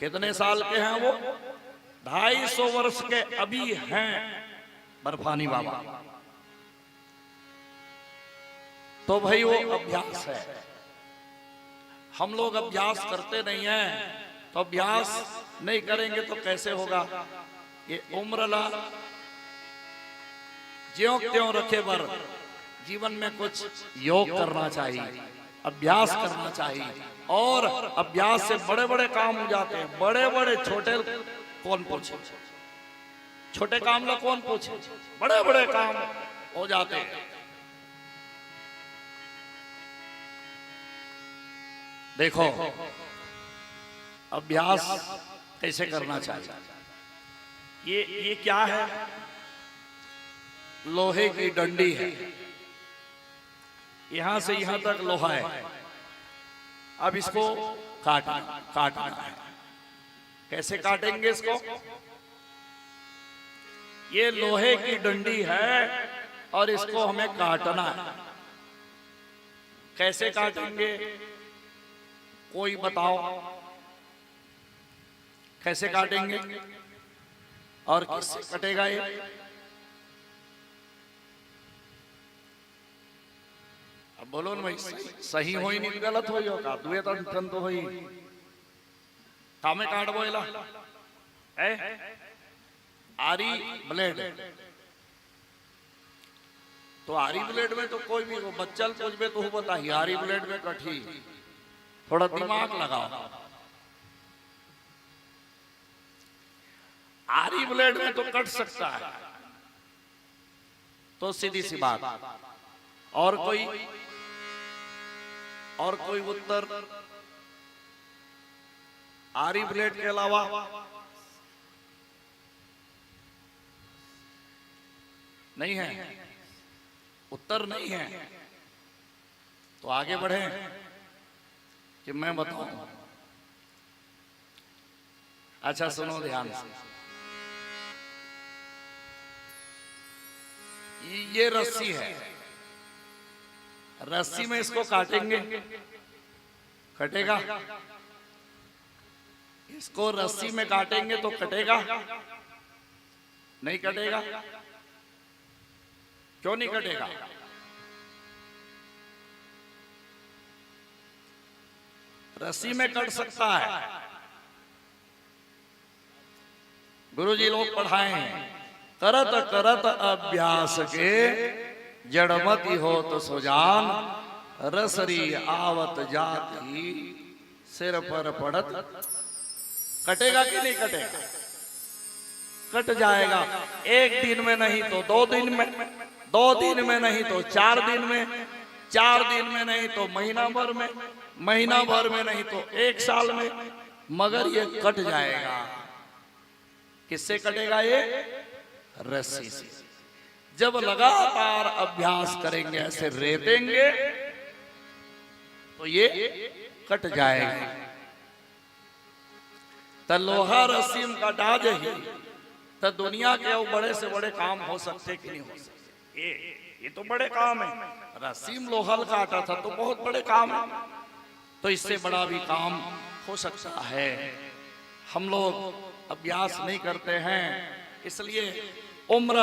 कितने साल के हैं वो? 250 वर्ष के अभी हैं बर्फानी बाबा। तो भाई वो अभ्यास है, हम लोग अभ्यास करते नहीं हैं, तो अभ्यास नहीं करेंगे तो कैसे होगा? ये उम्र ला ज्यों त्यों रखे बर जीवन में कुछ योग करना चाहिए, अभ्यास करना चाहिए, और अभ्यास से बड़े बड़े काम हो जाते हैं। बड़े बड़े छोटे कौन पूछे, छोटे काम ला कौन पूछे, बड़े बड़े काम हो जाते हैं। देखो अभ्यास कैसे करना चाहिए। ये क्या है? लोहे की डंडी है, यहां से यहां तक लोहा है। अब इसको काटना है। कैसे काटेंगे इसको? ये लोहे की डंडी है और इसको हमें काटना है। कैसे काटेंगे? कोई बताओ कैसे काटेंगे और किससे कटेगा ये? अब बोलो ना भाई, सही हो ही नहीं गलत हो का दुए तो होई कामे काट बोला है। आरी ब्लेड, तो आरी ब्लेड में तो कोई भी बच्चल कुछ भी तो बताइए, आरी ब्लेड में कठी, थोड़ा दिमाग लगाओ। आरी ब्लेड में तो कट सकता है, तो सीधी सी बात। और कोई उत्तर आरी ब्लेड के अलावा नहीं है, उत्तर नहीं है। तो आगे बढ़े कि मैं बताऊं। अच्छा सुनो ध्यान से, ये रस्सी है, रस्सी में इसको काटेंगे, कटेगा? इसको रस्सी में काटेंगे तो कटेगा नहीं? कटेगा? क्यों नहीं कटेगा? रस्सी में कट सकता है। गुरुजी लोग पढ़ाए हैं, करत करत अभ्यास के जड़मति होत सुजान, रसरी आवत जाती सिर पर पड़त। कटेगा कि नहीं कटेगा? कट जाएगा। एक दिन में नहीं तो 2 दिन में, 2 दिन में नहीं तो 4 दिन में, 4 दिन में नहीं तो महीना भर में, महीना भर में नहीं तो 1 साल में, मगर ये कट जाएगा। किससे कटेगा ये? रस्सी से। जब लगातार अभ्यास करेंगे, ऐसे रेतेंगे, तो ये कट जाएगा। तो लोहा रस्सी में कटा जाही तो दुनिया के बड़े से बड़े काम हो सकते कि नहीं हो सकते? ये तो बड़े काम है। रस्सी में लोहा काटा था तो बहुत बड़े काम है, तो इससे बड़ा भी काम हो सकता है। हम लोग अभ्यास नहीं करते हैं, इसलिए उम्र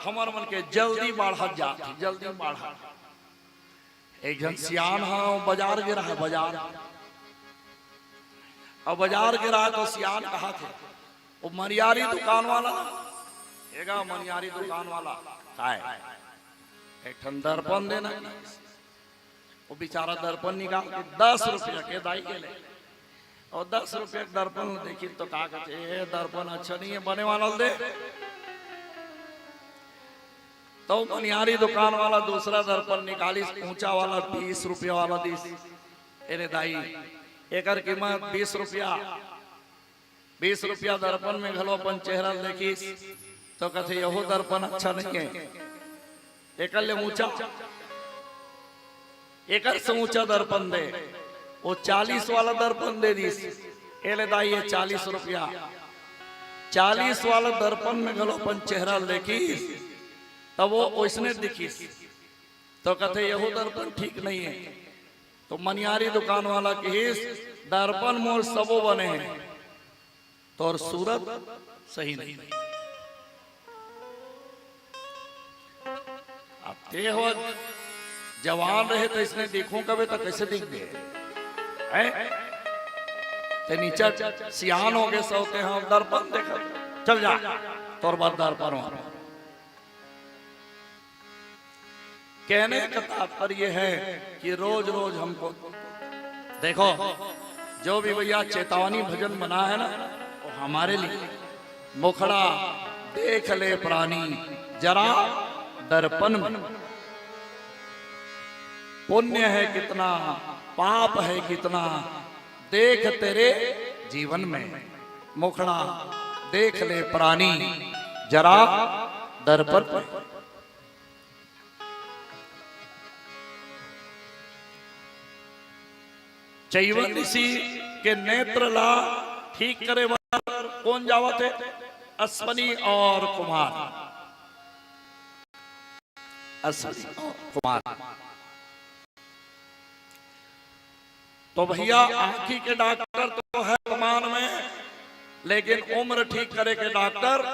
हमारे मन के जल्दी बढ़त जाती, जल्दी बढ़त। एक जन सियान है, बाजार गिरा है, बाजार, और बाजार गिरा तो सियान कहा थे, वो मनियारी दुकान वाला, एगा मनियारी दुकान वाला है, एक ठन दर्पण देना। वो बेचारा दर्पण निकाल के 10 रुपया के दाई के ले, और 10 रुपया के दर्पण देखी तो कहा कहते, ये दर्पण अच्छा नहीं है, बने वाला दे। तो मनियारी दुकान वाला दूसरा दर्पण निकाली, ऊंचा वाला 20 रुपया वाला दिस। अरे दाई एकर कीमत 20 रुपया, 20 रुपया दर्पण में घलो अपन चेहरा देखी तो कहते यहो दर्पण अच्छा नहीं है, एकर ले ऊंचा, एकर से ऊंचा दर्पण दे। वो 40 वाला दर्पण दे दिस। एले दाई ये 40 रुपया, 40 वाला दर्पण में घलो अपन चेहरा देखी तब वो ओसने दिखी तो कहते यहो दर्पण ठीक नहीं है। तो मनियारी दुकान वाला कहिस दर्पण मोर सबो बने हैं, तो और सूरत सही नहीं। अब ते हो जवान रहे तो इसने देखूं कभी तो कैसे दिख गए ते नीचे सियान हो गए सोते हैं दर्पण देखा चल जा तोर बात दर्पण हो। कहने का तात्पर्य है कि रोज रोज हमको देखो, जो भी भैया चेतावनी भजन बना है ना वो हमारे लिए। मुखड़ा देख ले प्राणी जरा दर्पण में, पुण्य है कितना पाप है कितना देख तेरे जीवन में। मुखड़ा देख ले प्राणी जरा दर्पण में। चैवन ऋषि के नेत्र ला ठीक करे वाला कौन जावा थे? अश्वनी और कुमार, अश्वनी और कुमार। तो भैया आंखी के डॉक्टर तो है वर्तमान में, लेकिन उम्र ठीक करे के डॉक्टर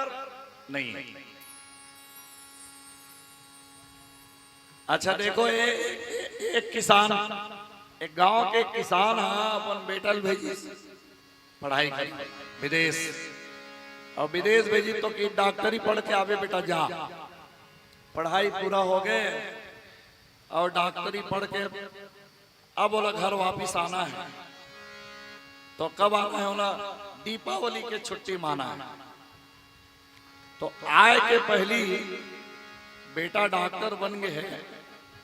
नहीं। अच्छा देखो एक किसान, एक गांव के किसान है, अपन बेटल भेजी पढ़ाई कर विदेश, और विदेश भेजी तो कि डॉक्टरी पढ़ के आवे बेटा जा। पढ़ाई पूरा हो गए और डॉक्टरी पढ़ के अब बोला घर वापिस आना है। तो कब आना है? बोला दीपावली के छुट्टी माना है। तो आए के पहली बेटा डॉक्टर बन गए है,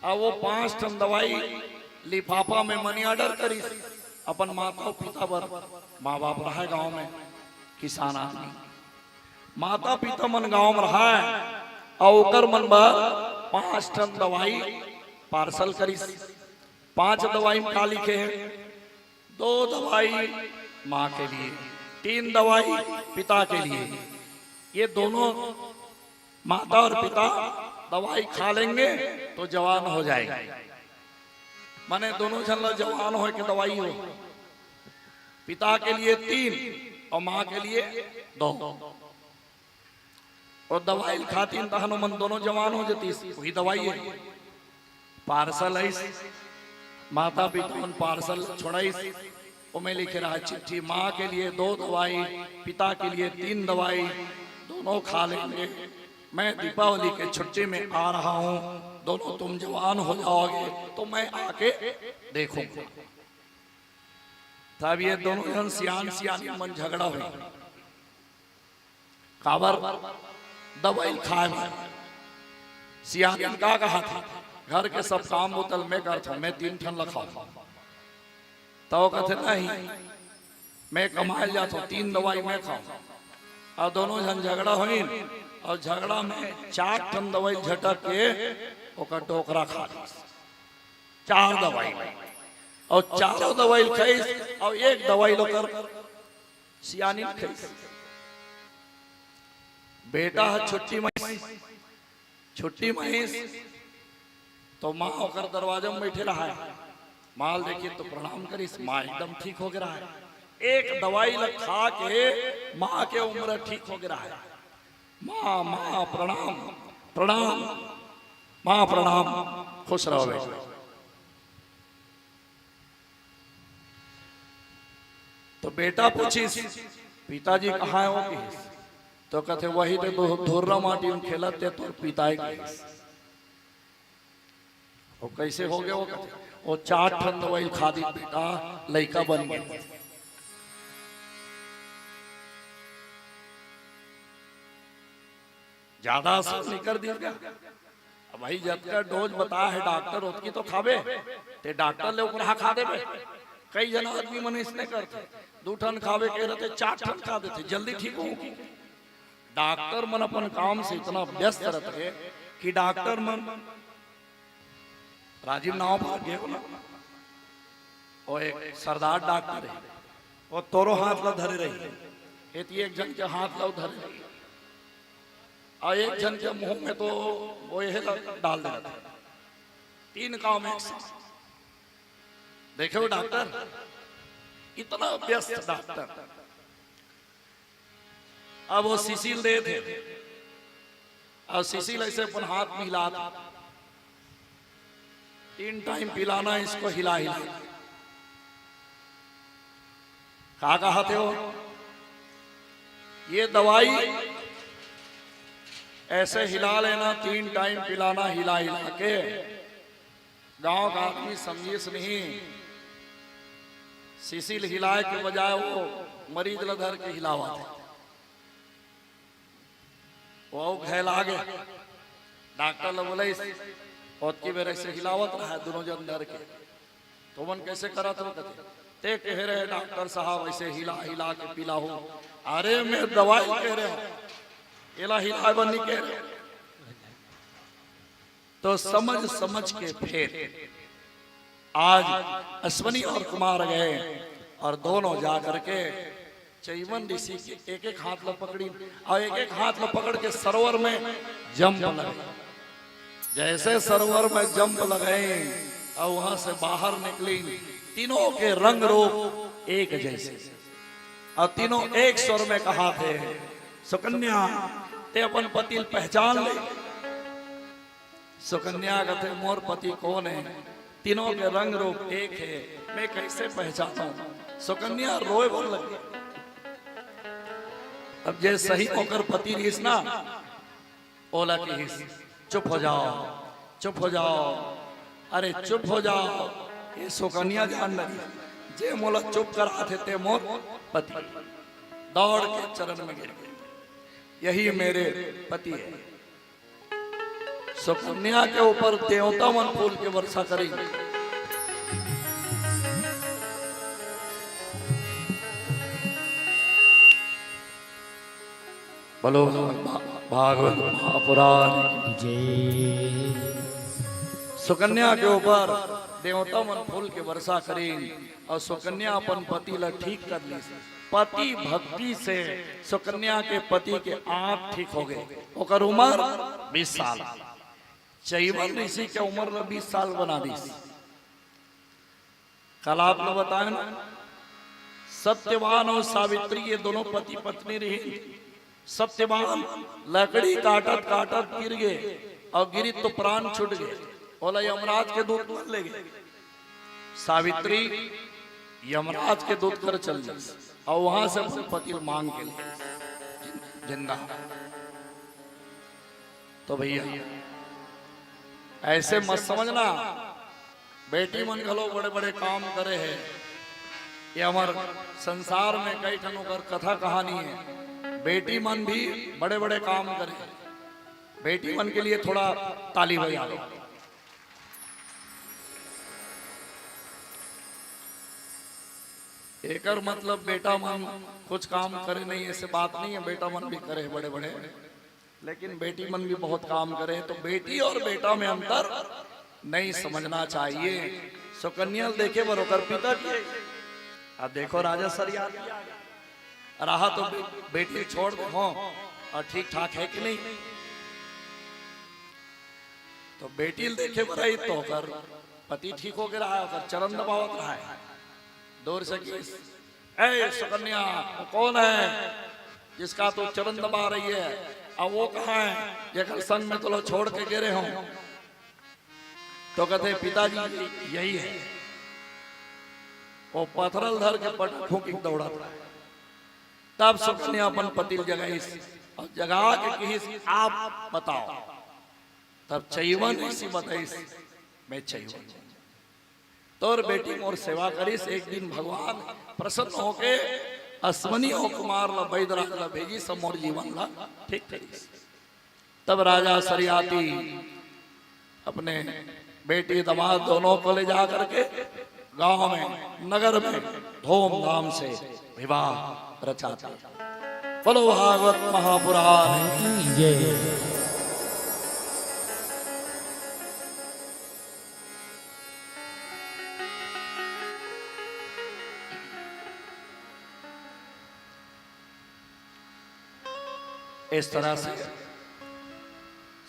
और वो 5 टन दवाई लिफाफा में मनी ऑर्डर करी अपन माता पिता पर। माँ बाप रहा गांव में, किसान आदमी, माता पिता मन गांव में रहा है, और ओकर मन पर 5 टन दवाई पार्सल करी। 5 दवाई में का लिखे हैं? 2 दवाई माँ के लिए, 3 दवाई पिता के लिए। ये दोनों माता और पिता दवाई खा लेंगे तो जवान हो जाएगा। माने दोनों जन जवान हो के दवाई हो। पिता के लिए 3 और माँ के लिए 2। और दवाई खाती तो हनुमान दोनों जवान हो जाती, वही दवाई है। पार्सल है, माता पिता पार्सल छोड़ाई, में लिखे रहा चिट्ठी, माँ के लिए 2 दवाई, पिता के लिए 3 दवाई, दोनों खा लेंगे। मैं दीपावली के छुट्टी में आ रहा हूँ, दोनों तुम जवान हो जाओगे तो मैं आके देखूंगा। तब ये दोनों जन सियान मन झगड़ा हुई, काबर दवाई खाए। सियान का कहा था घर के सब काम बोतल में करता, मैं 3 ठन लखाऊ। तो कहते नहीं, मैं कमाए जाता हूँ, 3 दवाई मैं खाऊं। और दोनों जन झगड़ा हुई, और झगड़ा में 4 ठन दवाई झटक के ओकर टोकरा खा ली। 4 दवाई और 4 दवाई खाई, और 1 दवाई लोकर सियानी खाई। बेटा छुट्टी महिस तो माँ होकर दरवाजा में बैठे रहा है। माल देखिए तो प्रणाम करिस, माँ एकदम ठीक हो गया है। 1 दवाई खा के माँ के उम्र ठीक हो गया है। माँ माँ प्रणाम प्रणाम, माँ प्रणाम, खुश रहो बेटा। तो बेटा पूछिस पिताजी कहाँ है वो की? तो कहते वही तो धुर्रा माटी में खेलते तो पिता के। वो कैसे हो गया? वो कहते वो 4 ठन दवाई खा दी बेटा, लड़का बन गया। ज्यादा असर नहीं कर दिया भाई, जब का डोज बता है डॉक्टर उतकी तो खावे, ते डॉक्टर ले ऊपर खा देवे। कई जन आदमी मन इसने करते 2 ठन खावे के रहते 4 ठन खा देते, जल्दी ठीक होगी। डॉक्टर मन अपन काम से इतना व्यस्त रहते कि डॉक्टर मन राजीव नाव पर गए हो ना, वो एक सरदार डॉक्टर है, वो तोरो हाथ ला धरे रही, 1 जन के हाथ ला धरे रही, और 1 जन के मुंह में तो वो यह डाल दे रहा। 3 काम एक साथ। देखो डॉक्टर इतना व्यस्त डॉक्टर। अब वो सीसील दे थे, और सीसील ऐसे अपन हाथ में हिला था। 3 टाइम पिलाना इसको, हिला हिला। कहा कहते हो ये दवाई ऐसे हिला लेना, 3 टाइम पिलाना हिला हिला के। गांव का आदमी समझिस नहीं, सीसील हिलाए के बजाय वो मरीज लधर के हिलावा थे। वो घैल आ गया, डॉक्टर लोग बोले की बेर ऐसे हिलावत रहा है दोनों जन डर के। तो मन कैसे करा तो ते कह रहे डॉक्टर साहब ऐसे हिला हिला के पिला हो। अरे मैं दवाई कह रहे हो, इला हिला बनी कह रहे हो। तो समझ समझ के फिर आज अश्वनी और कुमार गए, और दोनों जा करके चैवन ऋषि के 1-1 हाथ ला पकड़ी, और 1-1 हाथ ला पकड़ के सरोवर में जंप लगे। जैसे सरोवर में जंप लगाए और वहां से बाहर निकली, तीनों के रंग रूप एक जैसे, और तीनों एक स्वर में कहा थे, सुकन्या ते अपन पति पहचान ले। सुकन्या कहते मोर पति कौन है? तीनों के रंग रूप एक है, मैं कैसे पहचानूं? सुकन्या रोए बोल लगी। अब जे सही होकर पति रिस ना, ओला की हिस, चुप हो जाओ, चुप हो जाओ, अरे चुप हो जाओ। ये सुकन्या जान लगी, जे मोला चुप करा थे ते मोर पति। दौड़ के चरण में गिर गए, यही मेरे पति है। सुकन्या के ऊपर देवता मन फूल के वर्षा करेंगे। बोलो भागवत महापुराण जय। सुकन्या के ऊपर देवता मन फूल के वर्षा करें, और सुकन्या अपन पति ला ठीक कर ली। पति भक्ति से सुकन्या के पति के आंख ठीक हो गए। ओकर उम्र 20 साल। चैवन ऋषि के उम्र 20 साल बना दी। कल आपने बताया ना, सत्यवान और सावित्री ये दोनों पति पत्नी रहे। सत्यवान लकड़ी काटत काटत गिर गए और गिरी तो प्राण छूट गए, बोला यमराज के दूत मर ले गए। सावित्री यमराज के दूत कर चल गई और वहां से अपने पति मांग के लिए जिंदा। तो भैया ऐसे मत समझना बेटी मन घलो बड़े बड़े काम करे है। ये हमारे संसार में कई ठनों कर कथा कहानी है। बेटी मन भी बड़े बड़े काम करे। बेटी मन के लिए थोड़ा ताली बजा दो। एकर मतलब बेटा मन कुछ काम करे नहीं, ऐसे बात नहीं है। बेटा मन भी करे बड़े बड़े, लेकिन बेटी मन भी बहुत काम करे। तो बेटी और बेटा में अंतर नहीं समझना चाहिए। सुकन्या देखे बरोकर पिता की। अब देखो राजा सरिया रहा तो बेटी छोड़ दो और ठीक ठाक है कि नहीं। तो बेटी देखे बराई तो कर पति ठीक हो गया है, चरण दबावत रहा है दूर से कि ए सुकन्या वो कौन है जिसका तू चरण दबा रही है, अब वो कहाँ है जेकर संग में तो लो छोड़ के गिरे हो। तो कहते पिताजी यही है। वो पथरल धर के पट फूंकी दौड़ा था। तब सुकन्या अपन पति जगाई और जगा के कही आप बताओ। तब चैवन ऐसी बताई मैं चैवन तोर बेटी मोर सेवा करीस। एक दिन भगवान प्रसन्न होके अश्वनी हो कुमार ला बैदराज ला भेजी सब मोर जीवन ला ठीक करीस। तब राजा सरियाती अपने बेटी दामाद दोनों को ले जा करके गांव में नगर में धूमधाम से विवाह रचाते। बोलो भागवत महापुराण जय। इस तरह से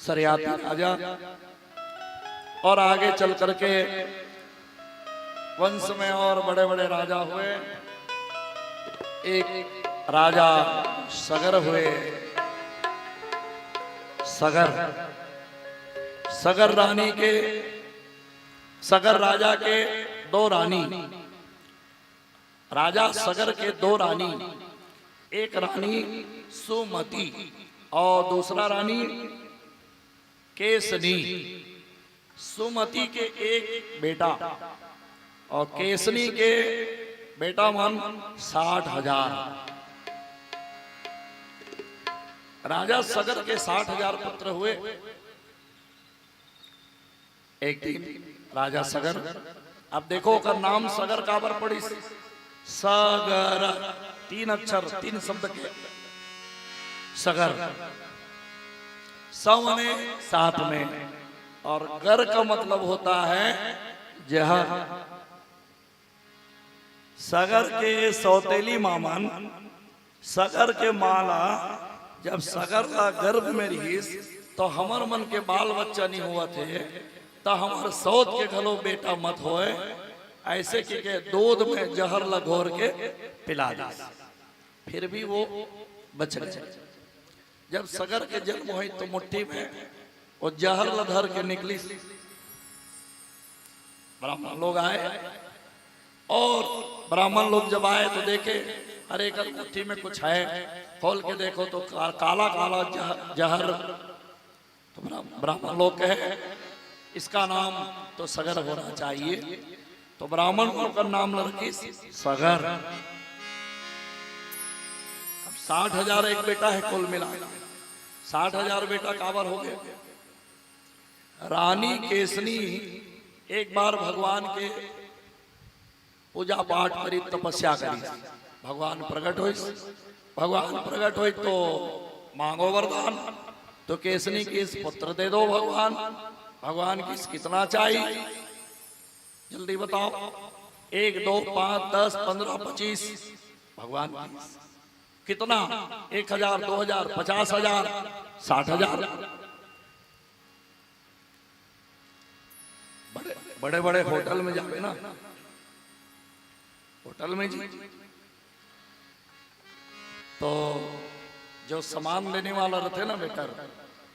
सरियाती राजा और आगे चल करके वंश में और बड़े बड़े राजा हुए। एक राजा सगर हुए। सगर रानी के सगर राजा के दो रानी। राजा सगर के दो रानी, एक रानी सुमति और दूसरा रानी केसनी। सुमति के एक बेटा और केसनी के बेटा मन 60,000। राजा सगर के 60,000 पुत्र हुए। एक दिन राजा सगर, अब देखो का नाम सगर काबर पड़ी। सगर 3 अक्षर 3 शब्द के सगर। सवने साथ में और गर का मतलब होता है जहर। सगर के सौतेली मामन सगर के माला जब सगर का गर्भ में रहीस तो हमर मन के बाल बच्चा नहीं हुआ थे तो हमार सौत के घलो बेटा मत होए। ऐसे के दूध में जहर लगोर के पिला दी, फिर भी वो बच गए। जब सगर के जन्म हुई तो मुट्ठी में वो जहर लधर के निकली। ब्राह्मण लोग आए और ब्राह्मण लोग जब आए तो देखे अरे कल मुट्ठी में कुछ है। खोल के देखो तो काला काला जहर। तो ब्राह्मण लोग कहे इसका नाम तो सगर होना चाहिए। तो ब्राह्मण का नाम रखी सगर। अब 60,000 एक बेटा है कुल मिला। 60,000 बेटा काबर हो गए। रानी केसनी एक बार भगवान के पूजा पाठ करी, तपस्या करी। भगवान प्रकट हुई तो मांगो वरदान। तो केसनी किस पुत्र दे दो भगवान। भगवान किस कितना चाहिए जल्दी बताओ। 1 2 5 10 15 25 भगवान कितना 1,000 2,000 50,000 60,000। बड़े बड़े होटल में जावे ना, होटल में जी तो जो सामान लेने वाला रहते ना बेटर,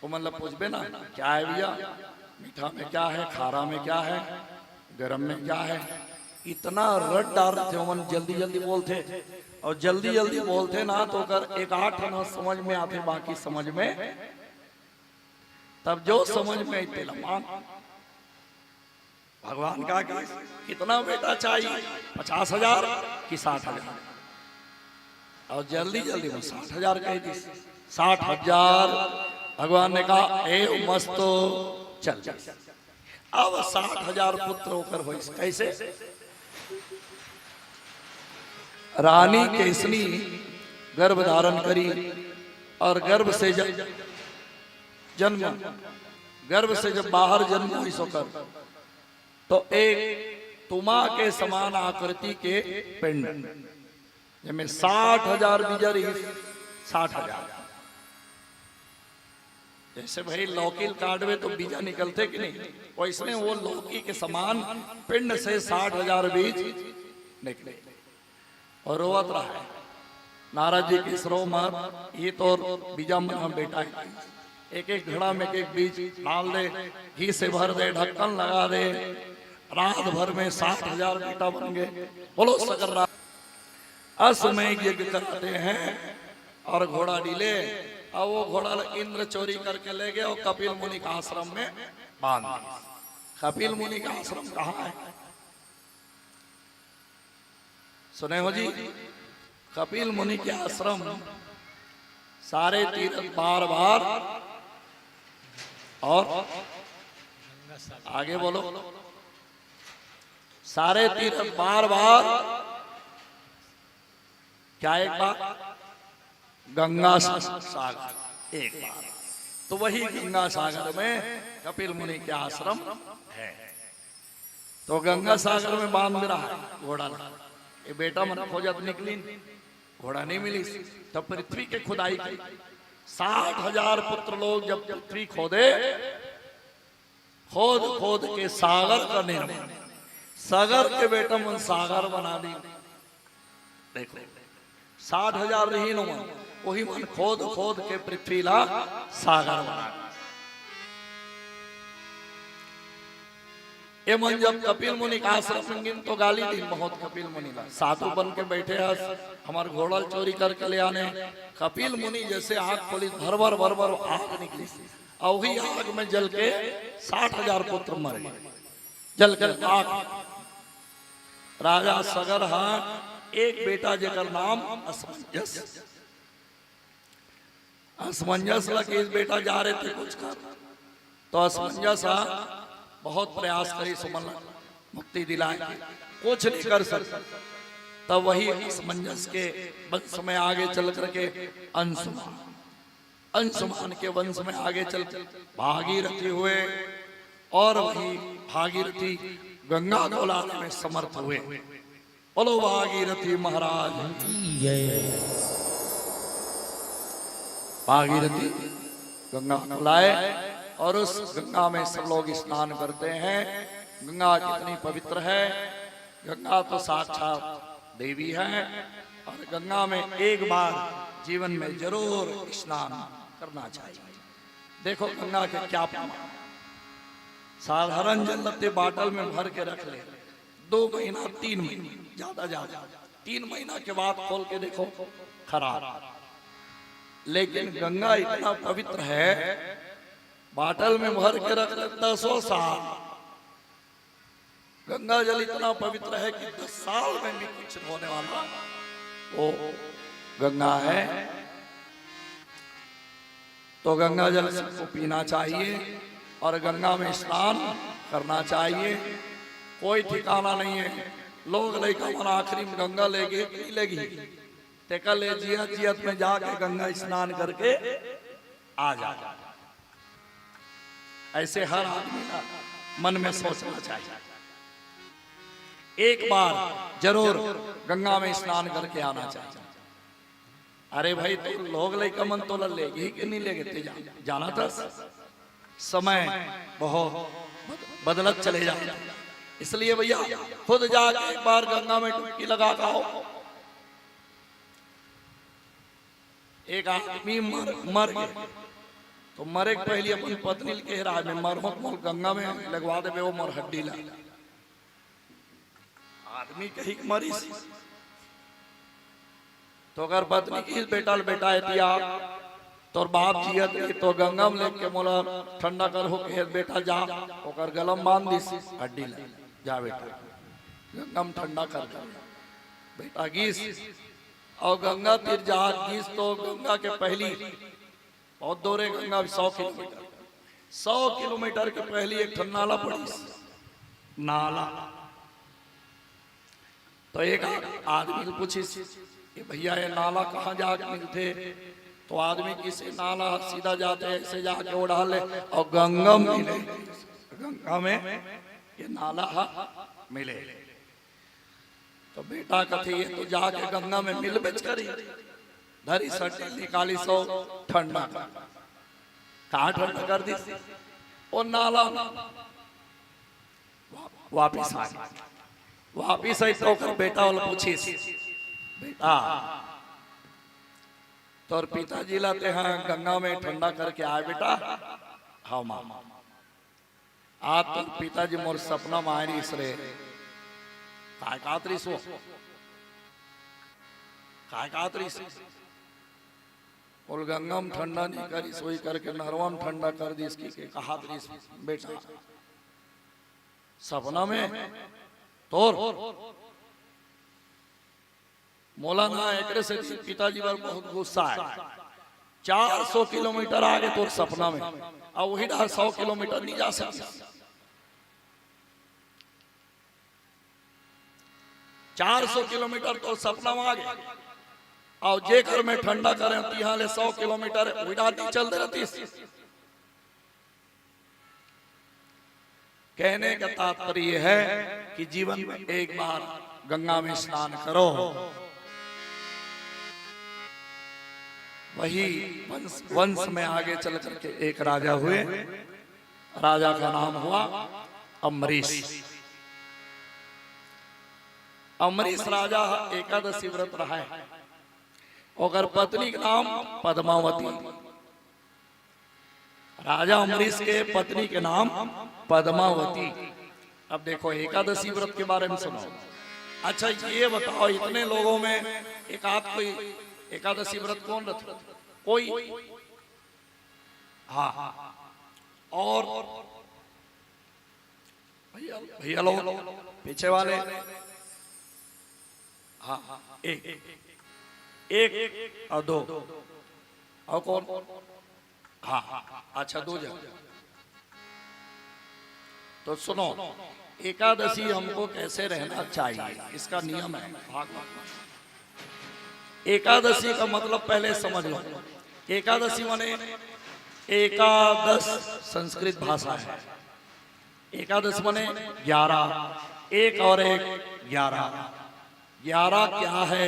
वो मतलब पूछबे ना क्या है भैया, मीठा में क्या है, खारा में क्या है, गरम में क्या है, इतना रट डाल रहे थे मन, जल्दी जल्दी बोलते, और जल्दी जल्दी बोलते ना तो कर एक आठ ना समझ में आते, बाकी समझ में, तब जो समझ में आते लमान भगवान का कितना बेटा चाहिए, 50,000 कि 60,000, और जल्दी जल्दी वो 60,000 कह दी। 60,000 भगवान ने कहा ए मस्त चल। अब 60,000 पुत्र होकर हो, कैसे? रानी केसनी गर्भ धारण करी, और गर्भ से जब जन्म, गर्भ से जब बाहर जन्म हुई सोकर, तो एक तुमा के समान आकृति के पिंड, जिसमें 60,000 बीजर, 60,000, जैसे भाई लौकी काटवे तो बीजा निकलते कि नहीं, वैसे वो लौकी के समान पिंड से 60,000 बीज निकले, और रोवत रहा है नारद जी की सरो मत, ये तो बीजा मन बेटा है, एक एक घड़ा में एक बीज डाल दे, घी से भर दे, ढक्कन लगा दे, रात भर में 60,000 बेटा बन गए। बोलो सकर रात असमय यज्ञ करते हैं, और घोड़ा डीले, और वो घोड़ा इंद्र चोरी करके ले गए और कपिल मुनि का आश्रम में बांध दिया। कपिल मुनि का आश्रम कहाँ है सुने हो जी? कपिल मुनि के आश्रम सारे तीर्थ बार बार, और आगे बोलो, सारे तीर्थ बार बार, क्या एक बार? गंगा सागर एक बार, तो वही गंगा सागर में कपिल मुनि के आश्रम है। तो गंगा सागर में बांध रहा है घोड़ा, ये बेटा मन खोजत निकली, घोड़ा नहीं मिली, तब पृथ्वी के खुदाई की। 60,000 पुत्र लोग जब पृथ्वी खोदे, खोद खोद के सागर का निर्माण, सागर के बेटा मन सागर बना दी। देखो 60,000 रही न मन, वही मन खोद खोद के पृथ्वी ला सागर बना। ये मन जब कपिल मुनि का आश्रम गिन तो गाली दी बहुत कपिल मुनि ला, साधु बन के बैठे हमारे घोड़ा चोरी करके ले आने। कपिल मुनि जैसे आग खोली, भर भर आग निकली, और वही आग में जल के 60,000 पुत्र मर गए, जल कर आग। राजा सगर एक बेटा जेकर नाम असमंजस, असमंजस लगे इस बेटा जा रहे थे कुछ कर, तो असमंजस बहुत प्रयास करी सुमन मुक्ति दिलाए, कुछ नहीं कर सकता। तब वही असमंजस के वंश में आगे चल करके अंशुमान, अंशुमान के वंश में आगे चल भागीरथी हुए, और वही भागीरथी गंगा को लाने में समर्थ हुए। बोलो भागीरथी महाराज भागीरथी गंगा को लाए, और उस गंगा में सब लोग स्नान करते हैं। गंगा कितनी पवित्र है, गंगा तो साक्षात देवी है, और गंगा में एक बार जीवन में जरूर स्नान करना चाहिए। देखो गंगा के क्या प्रमाण, साधारण जल लगते बाटल में भर के रख ले, 2 महीना 3 महीने ज्यादा 3 महीना के बाद खोल के देखो खराब। लेकिन गंगा इतना पवित्र है, बाटल में भर के रख ले 10 साल, गंगा जल इतना पवित्र है कि 10 साल में भी कुछ होने वाला वो गंगा है। तो गंगा जल सबको पीना चाहिए, और गंगा में स्नान करना चाहिए। कोई ठिकाना नहीं है, लोग लेकर मन आखिरी में गंगा लेगी नहीं लेगी, तेका ले जियत में जाके गंगा स्नान करके आ जा। ऐसे हर आदमी का मन में सोचना चाहिए, एक बार जरूर गंगा में स्नान करके आना चाहिए। अरे भाई तो लोग लेकर मन तो लेगी कि नहीं लेगे, जाना था। समय बहुत बदलत चले जाते, इसलिए भैया खुद जाके एक बार गंगा में डुबकी लगा आओ। एक आदमी मर गया तो मरे के पहले अपनी पत्नी के कह रहा है मर मोल गंगा में लगवा दे वो मर हड्डी ला। आदमी कही मरी तो अगर पत्नी की बेटा है तोर बाप जियत तो गंगा में लेके मोला ठंडा कर हो के बेटा जा ओकर गलम बांध दी हड्डी ला जा बेटा गंगा में ठंडा कर बेटा गीस और गंगा तीर जा गीस तो गंगा के पहली बहुत दूर गंगा 100 किलोमीटर के पहली एक ठन नाला पड़ी नाला। तो एक आदमी से पूछी कि भैया ये नाला कहाँ जाके मिलते तो आदमी किसी नाला सीधा जाते ऐसे जाके उड़ा ले और गंगा में मिले गंगा में ये नाला मिले तो बेटा कथी ये तो जाके गंगा में मिल बेच करी धरी सट निकाली सो ठंडा कहाँ ठंडा कर दी और नाला वापिस आ वापिस आई तो बेटा वाला पूछी बेटा तो पिताजी लाते हैं गंगा में ठंडा करके आए बेटा हाँ मामा आज तो पिताजी मोर सपना में आए रे काय कातरी सो काय कातरी और गंगा में ठंडा नहीं करी सोई करके नरवा में ठंडा कर दी इसकी के कहा बेटा सपना में तोर मौलाना एक से पिताजी पर बहुत गुस्सा है 400 किलोमीटर आगे तोर सपना में और वही 100 किलोमीटर नहीं जा सकता 400 किलोमीटर तो सपना में आ गया और जे घर में ठंडा करें यहाँ ले 100 किलोमीटर नहीं चलते रहती। कहने का तात्पर्य है कि जीवन में एक बार गंगा में स्नान करो। वही वंश में आगे चल करके एक राजा हुए, राजा का नाम हुआ अम्बरीश। अम्बरीश राजा एकादशी व्रत रहा है और पत्नी का नाम पद्मावती। राजा अम्बरीश के पत्नी के नाम पद्मावती। अब देखो एकादशी व्रत के बारे में सुनो। अच्छा ये बताओ इतने लोगों में एक आध कोई एकादशी व्रत कौन रखता कोई? हाँ और भैया लोग पीछे वाले हाँ एक और दो और कौन? हाँ अच्छा 2 जन। तो सुनो एकादशी हमको कैसे रहना चाहिए इसका नियम है। एकादशी का मतलब पहले समझ लो। एकादशी माने एकादश संस्कृत भाषा है। एकादश माने 11, एक और एक 11। 11 क्या है?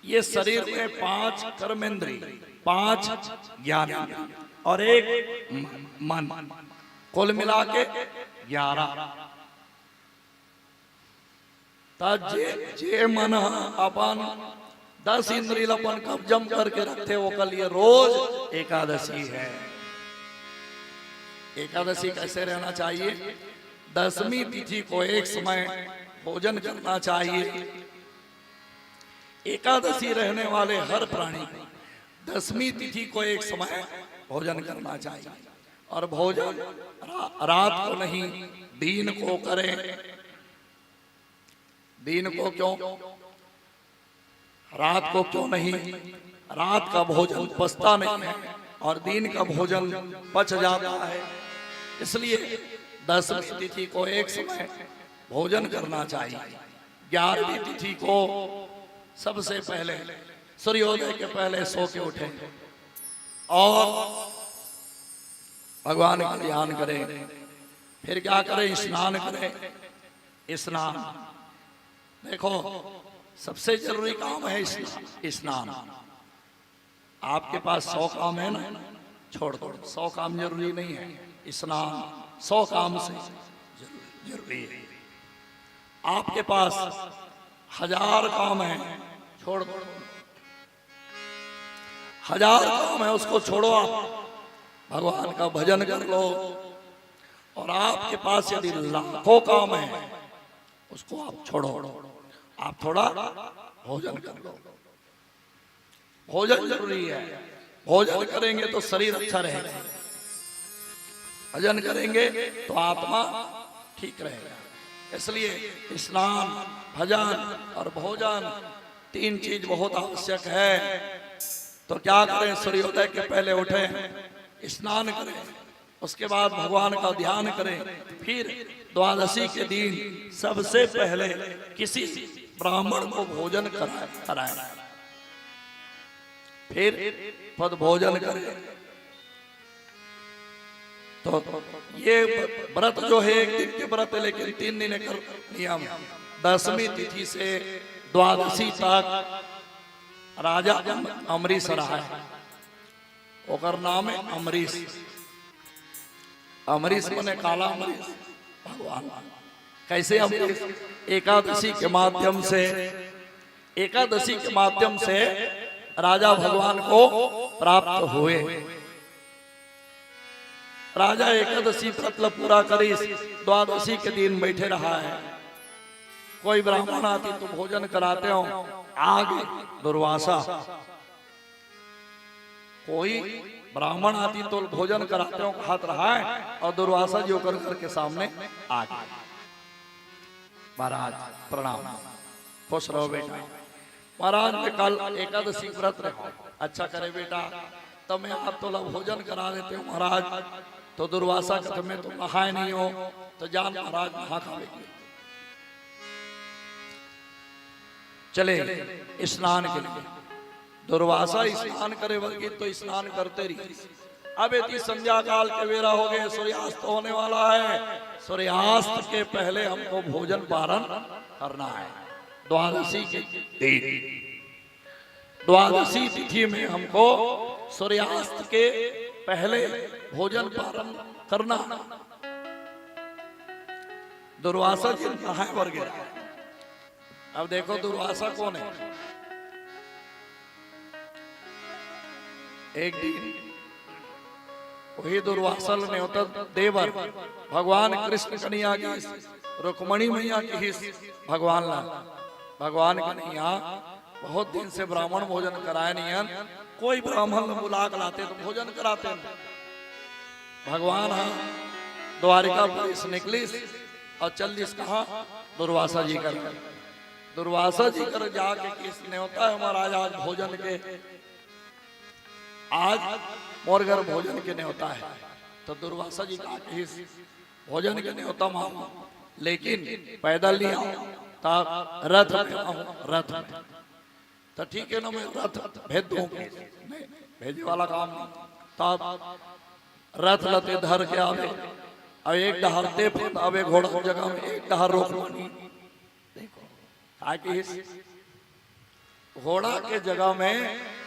ये शरीर में 5 कर्मेंद्री, 5 ज्ञान और एक मन, कुल मिला के 11। जे मन अपन 10 इंद्रिय अपन कब्जम करके रखते वो कल ये रोज एकादशी है। एकादशी कैसे रहना चाहिए? 10वीं तिथि को एक समय भोजन करना चाहिए। एकादशी रहने वाले हर प्राणी 10वीं तिथि को एक समय भोजन करना चाहिए और भोजन रात को नहीं दिन को करें। दिन को क्यों? रात को क्यों नहीं? रात का भोजन पचता नहीं है और दिन का भोजन पच जाता है। इसलिए 10वीं तिथि को एक समय भोजन करना चाहिए। 11वीं तिथि को सबसे पहले सूर्योदय के पहले सो के उठे और भगवान का ध्यान करें। फिर क्या करें? स्नान करें। स्नान देखो सबसे जरूरी काम है स्नान। आपके पास 100 काम है ना, छोड़ दो। 100 काम जरूरी नहीं है, स्नान 100 काम से जरूरी है। आपके पास 1000 काम है, छोड़ दो। 1000 काम है उसको छोड़ो, आप भगवान का भजन कर लो। और आपके पास यदि लाखों काम है उसको आप छोड़ो, आप थोड़ा भोजन कर लो। भोजन जरूरी है, भोजन करेंगे तो शरीर अच्छा रहेगा, भजन करेंगे तो आत्मा ठीक रहेगा। इसलिए स्नान, भजन और भोजन 3 चीज बहुत आवश्यक है। तो क्या करें, सूर्योदय के पहले उठें, स्नान करें, उसके बाद भगवान का ध्यान करें, फिर द्वादशी के दिन सबसे पहले किसी ब्राह्मण को भोजन कराएं, फिर पद भोजन करें। तो ये व्रत जो है 1 दिन के व्रत है, लेकिन 3 दिन कर नियम। 10वीं तिथि से द्वादशी तक राजा अमरीश रहा है, ओकर नाम है अमरीश। अमरीश मने काला अमरीश भगवान। कैसे अमरीश? एकादशी के माध्यम से राजा भगवान को प्राप्त हुए। राजा एकादशी व्रत पूरा करी, द्वादशी के दिन बैठे रहा है। कोई ब्राह्मण आती तो भोजन कराते हो, आगे दुर्वासा। कोई ब्राह्मण आती तो भोजन कराते हो हाथ रहा है, और दुर्वासा जी होकर घर के सामने आ गए। महाराज प्रणाम, खुश रहो बेटा। महाराज में कल एकादशी व्रत रखो, अच्छा करे बेटा, तब मैं आप तो भोजन करा देते हो महाराज। तो दुर्वासा कहते मैं तो नहाए नहीं हो, तो जान महाराज नहा खावे। चले स्नान के लिए। दुर्वासा स्नान करे बल्कि तो स्नान करते रही। अब इतनी संध्या काल के बेरा हो गए, सूर्यास्त होने वाला है। सूर्यास्त के पहले हमको भोजन पारण करना है। द्वादशी के दिन, द्वादशी तिथि में हमको सूर्यास्त के पहले भोजन पारण करना। दुर्वासा जी नहाए वर गया। अब देखो दुर्वासा कौन है? एक दिन वही दुर्वासा ने होता देवर भगवान कृष्ण कन्हैया की रुक्मणी मैया की भगवान ला भगवान कन्हैया बहुत दिन से ब्राह्मण भोजन कराए नहीं। कोई ब्राह्मण बुला के लाते तो भोजन कराते हैं। भगवान द्वारिका पुलिस निकली और चलिस कहा दुर्वासा जी कर। दुर्वासा जी कर जाके किसने होता है महाराज आज भोजन के, आज मोर घर भोजन के नहीं होता है। तो दुर्वासा जी कहा कि भोजन के नहीं होता मामा, लेकिन पैदल नहीं आओ, तब रथ में आओ, रथ में। तो ठीक है ना, मैं रथ भेज दूंगा, नहीं भेजे वाला काम नहीं। तब रथ लते धर के आवे, अब एक डहर ते आवे घोड़ा जगह में, एक डहर रोक मानी। देखो घोड़ा के जगह में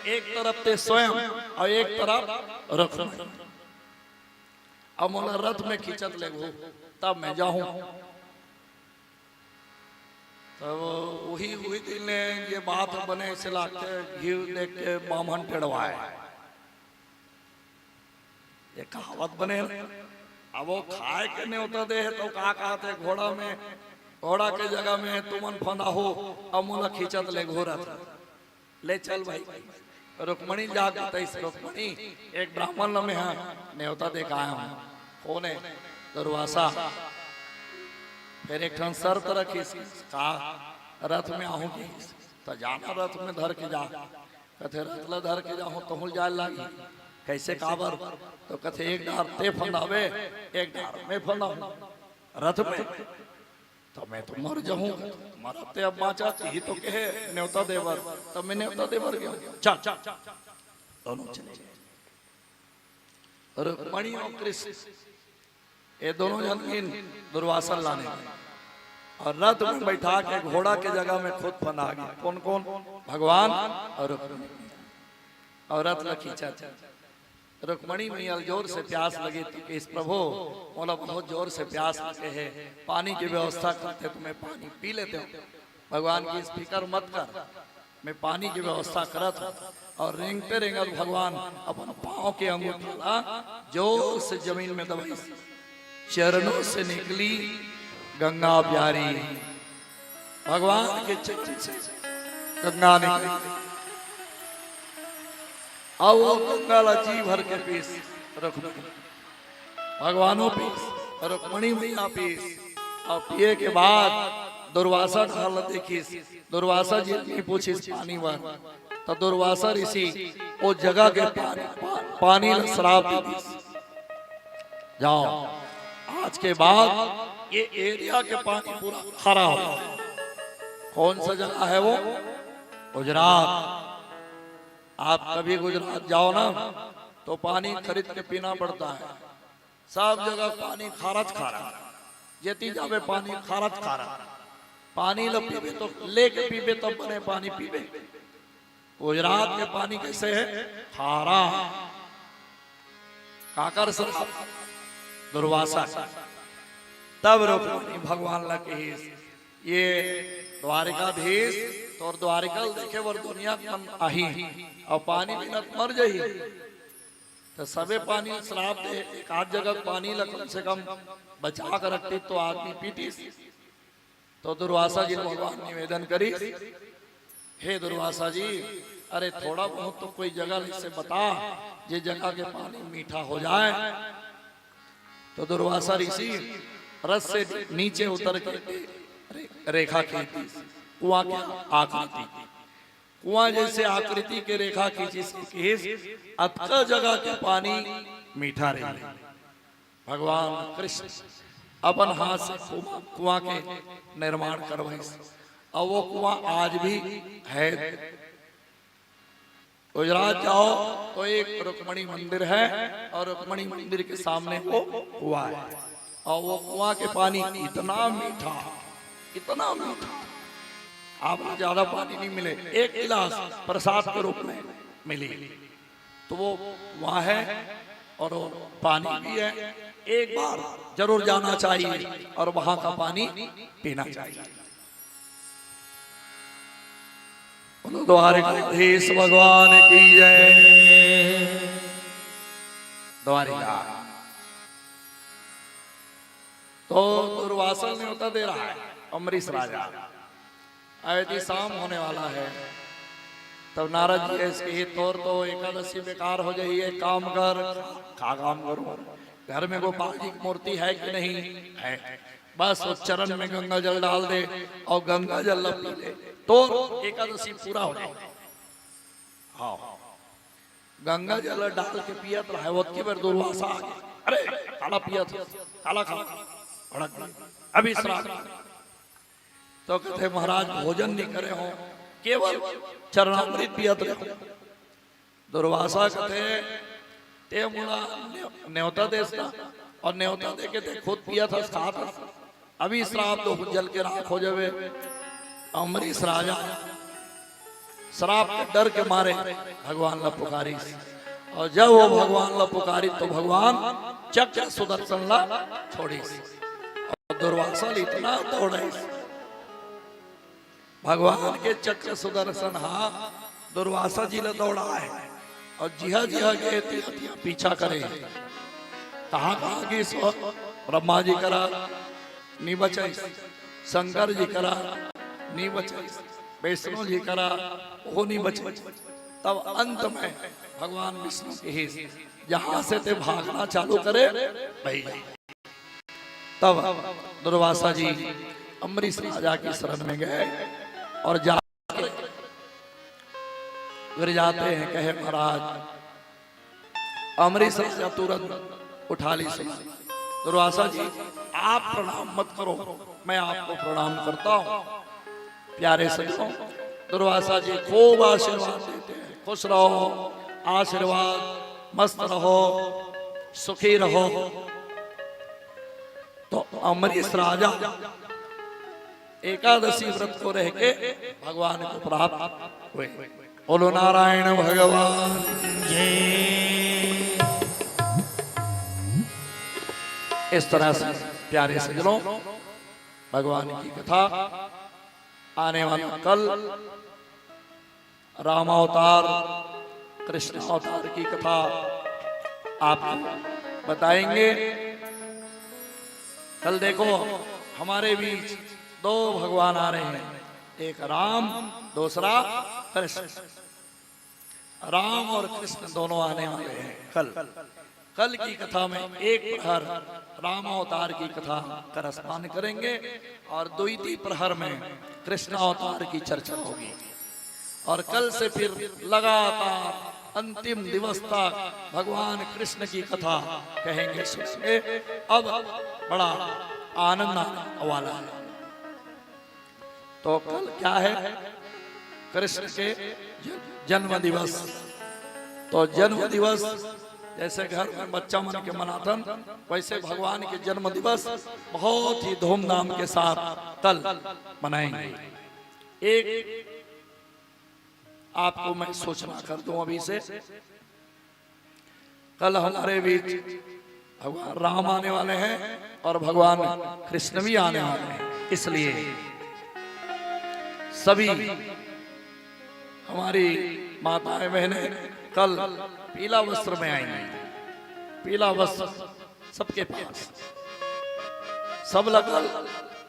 एक तरफ ते स्वयं और एक तरफ रथ। अब मोला रथ में खींचत ले तब मैं जाऊं। तब वही दिन ने ये बात बने से लाके घी देख के बामन टेढ़वाए, ये कहावत बने। अब वो खाए के नहीं होता दे तो कहा कहते घोड़ा में, घोड़ा के जगह में तुमन फंदा हो। अब मोला खींचत ले घोड़ा ले चल भाई। रुक्मणी जाकर रुक्मणी एक ब्राह्मण में है न्योता देख आया हूं। कौन है? दुर्वासा। फिर एक ठन शर्त रखी, कहा रथ में आऊंगी तो जाना रथ में धर के जा। कथे रथ ला धर के जाऊं तो जाए लागी। कैसे काबर? तो कथे एक डार ते फंदावे, एक डार में फंदाऊं रथ में, तो मैं तो मर जाऊं। मरते अब बाचा ही तो कहे न्योता देवर, तब मैं न्योता देवर गया। चल दोनों चले। रुक्मणी और कृष्ण ये दोनों जन दुर्वासा लाने और रथ में बैठा के घोड़ा के जगह में खुद फंदा गया। कौन कौन? भगवान और रुक्मणी। और रथ ल खींचा। रुक्मणी मैया जोर से प्यास लगी तो इस प्रभु बोला बहुत जोर से प्यास लगे है, पानी की व्यवस्था करते, तुम्हें पानी पी लेते हो। भगवान की इस फिक्र मत कर, मैं पानी की व्यवस्था करत और रेंगते रेंगत भगवान अपन पाँव के अंगूठा जोर से जमीन में दबाई, चरणों से निकली गंगा प्यारी। भगवान के चरण से गंगा निकली, अब वो गंगा लाची भर के पीस रुक्मणी, भगवानों पीस रुक्मणी मैया पीस। और पिए के बाद दुर्वासा ढाल देखी, दुर्वासा जी ने पूछी पानी वर, तो दुर्वासा ऋषि वो जगह के पानी श्राप दी। जाओ आज के बाद ये एरिया के पानी पूरा खारा हो। कौन सा जगह है वो? गुजरात। आप कभी गुजरात जाओ ना तो पानी खरीद के पीना पड़ता है, सब जगह पानी खारज खारा, जेती जावे पानी खारज खारा। पानी लो पीबे तो लेके पीबे तो बने पानी पीबे। गुजरात के पानी कैसे है? खारा। काकर श्राप दुर्वासा। तब रुक्मणी भगवान लगे ये द्वारिकाधीश तो द्वारिका देखे वर दुनिया आही और पानी बिना मर जाही, तो सबे पानी श्राप दे। एक आध जगह पानी कम से कम बचा कर रखती तो आदमी पीती। तो दुर्वासा जी ने भगवान निवेदन करी, हे दुर्वासा जी, अरे थोड़ा बहुत तो कोई जगह से बता ये जगह के पानी मीठा हो जाए। तो दुर्वासा ऋषि रस से नीचे उतर के रेखा खींची, कुआं की आकृति, कुआं जैसे आकृति के रेखा खींची, अतः जगह के पानी मीठा रहे। भगवान कृष्ण अपन हाथ से कुआं के निर्माण करवाए और वो कुआं आज भी है। गुजरात जाओ तो एक रुक्मणी मंदिर है और रुक्मणी मंदिर के सामने वो कुआं है और वो कुआं के पानी इतना मीठा, इतना मीठा, आपको ज्यादा पानी नहीं मिले, एक गिलास प्रसाद के रूप में मिली तो वो वहां है और वो पानी भी है। एक बार जरूर जाना चाहिए और वहां का पानी पीना चाहिए। द्वारिकाधीश भगवान की जय। द्वारिका तो दुर्वासा ने होता दे रहा है अम्बरीश राजा। अयोध्या शाम होने वाला है, तब नारद जी इसके हित तौर तो एकादशी बेकार हो जाइए, एक काम कर। क्या काम करूं? घर में गोपाल जी की मूर्ति है कि नहीं है, बस उस चरण में गंगा जल डाल दे और गंगा जल पी ले तो एकादशी पूरा हो जाए। हाँ, गंगा जल डाल के पियत रहा है वो की बार दुर्वासा आ गया, अरे काला पियत, काला खा अभी श्राद्ध। तो कहते महाराज भोजन नहीं करे हो, केवल चरणामृत पियत रहे। दुर्वासा कहते ते मुला न्योता देता और न्योता दे के खुद पिया था, खा था, अभी श्राप तो जल के राख हो जावे। अम्बरीश राजा श्राप के डर के मारे भगवान ला पुकारी और जब वो भगवान ला पुकारी तो भगवान चक्र सुदर्शन ला छोड़ी और दुर्वासा इतना दौड़े भगवान के चक्र सुदर्शन हा दुर्वासा जी ला दौड़ा है और जिहा जिहा गए पीछा करे। कहाँ कहाँ की सो ब्रह्मा जी करा नी बचाई, शंकर जी करा नी बचाई, वैष्णो जी करा वो नहीं बचाई। तब अंत में भगवान विष्णु के ही जहां से ते भागना चालू करे भाई, तब दुर्वासा जी अम्बरीश राजा की शरण में गए और जाके गिर जाते हैं। कहे महाराज, अम्बरीश राजा तुरंत उठा ली सुना, दुर्वासा जी आप प्रणाम मत करो, मैं आपको प्रणाम करता हूँ। प्यारे सज्जनों, दुर्वासा जी खूब आशीर्वाद देते हैं, खुश रहो, आशीर्वाद, मस्त रहो, सुखी रहो। तो अम्बरीश राजा एकादशी व्रत को रह के भगवान को प्राप्त हुए। बोलो नारायण भगवान जय। इस तरह से प्यारे सज्जनों, भगवान की कथा आने वाला कल रामावतार कृष्ण अवतार की कथा आपको बताएंगे। कल देखो हमारे बीच दो भगवान आ रहे हैं, एक राम दूसरा कृष्ण। राम और कृष्ण दोनों आने वाले हैं। कल की कथा में एक प्रहर राम अवतार की कथा का रसपान करेंगे और द्वितीय प्रहर में कृष्ण अवतार की चर्चा होगी। और कल से फिर लगातार अंतिम दिवस तक भगवान कृष्ण की कथा कहेंगे, सुनेंगे। अब बड़ा आनंद आने वाला है। तो कल क्या है? कृष्ण के जन्म दिवस। तो जन्म दिवस जैसे घर में बच्चा मन के मनातन, वैसे भगवान के जन्म दिवस बहुत ही धूमधाम के साथ कल मनाएंगे। एक आपको मैं सूचना कर दूं अभी से, कल हमारे बीच भगवान राम आने वाले हैं और भगवान कृष्ण भी आने वाले हैं। इसलिए सभी हमारी माताएं बहनें कल पीला वस्त्र में आएंगे। पीला वस्त्र सबके पास, सब लगल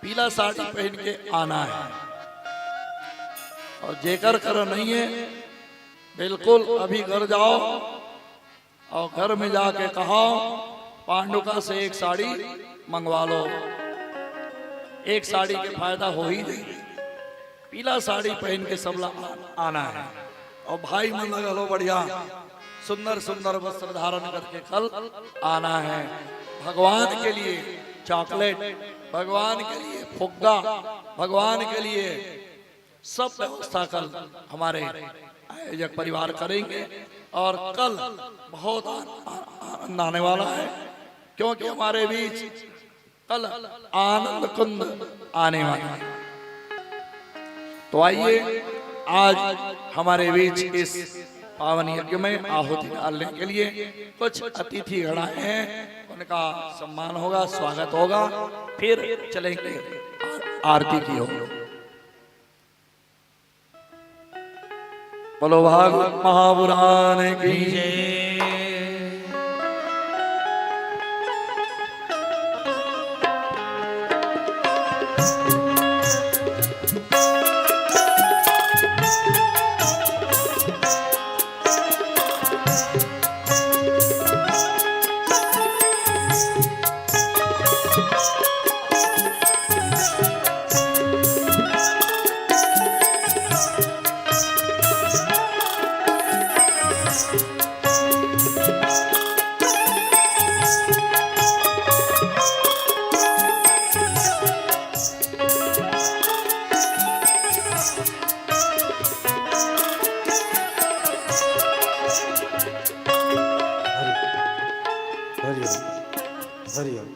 पीला साड़ी पहन के आना है। और जेकर कर नहीं है, बिल्कुल अभी घर जाओ और घर में जाके कहो पांडुका से एक साड़ी मंगवा लो। एक साड़ी के फायदा हो ही नहीं। पीला साड़ी पहन के सब आना है। और भाई मन लगा लो बढ़िया सुंदर सुंदर वस्त्र धारण करके कल आना है। भगवान के लिए चॉकलेट, भगवान के लिए फुग्गा, भगवान के लिए सब व्यवस्था कल हमारे आयोजक परिवार करेंगे। और कल बहुत आनंद आने वाला है, क्योंकि हमारे बीच कल आनंद कुंद आने वाला है। तो आइए आज हमारे बीच इस पावन यज्ञ में आहुति डालने के लिए कुछ अतिथि गण आए हैं, उनका सम्मान होगा, स्वागत होगा, फिर चलेंगे आरती की होगी। बोलो भागवत महापुराण की जय। हरिओम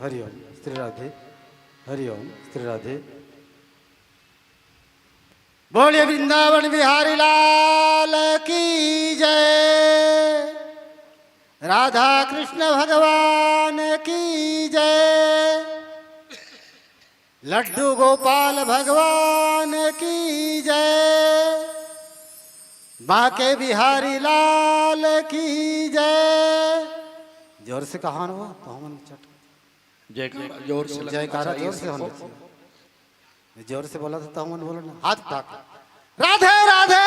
हरिओम श्री राधे, हरिओम श्री राधे। बोलिए वृंदावन बिहारी लाल की जय, राधा कृष्ण भगवान की जय, लड्डू गोपाल भगवान की जय, बाके बिहारी लाल की जय। जोर से कहा हुआ तो हम जयकारा जोर से, जयकारा जोर से होना चाहिए। जोर से बोला तो हम बोलो ना, हाथ उठा राधे राधे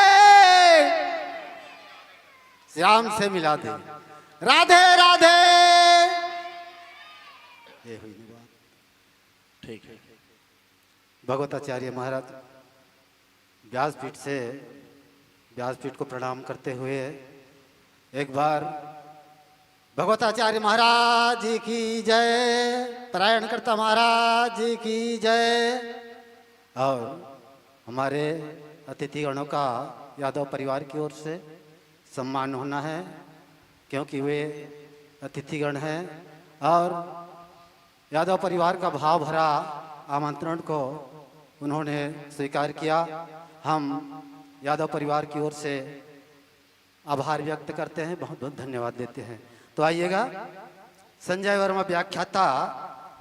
श्याम से मिला दे, राधे राधे। ये हुई बात, ठीक है। भगवताचार्य महाराज व्यासपीठ से, व्यासपीठ को प्रणाम करते हुए एक बार भगवताचार्य महाराज जी की जय, परायणकर्ता महाराज जी की जय। और हमारे अतिथिगणों का यादव परिवार की ओर से सम्मान होना है, क्योंकि वे अतिथिगण हैं और यादव परिवार का भाव भरा आमंत्रण को उन्होंने स्वीकार किया। हम यादव परिवार की ओर से आभार व्यक्त करते हैं, बहुत बहुत धन्यवाद देते हैं। तो आइएगा, संजय वर्मा व्याख्याता,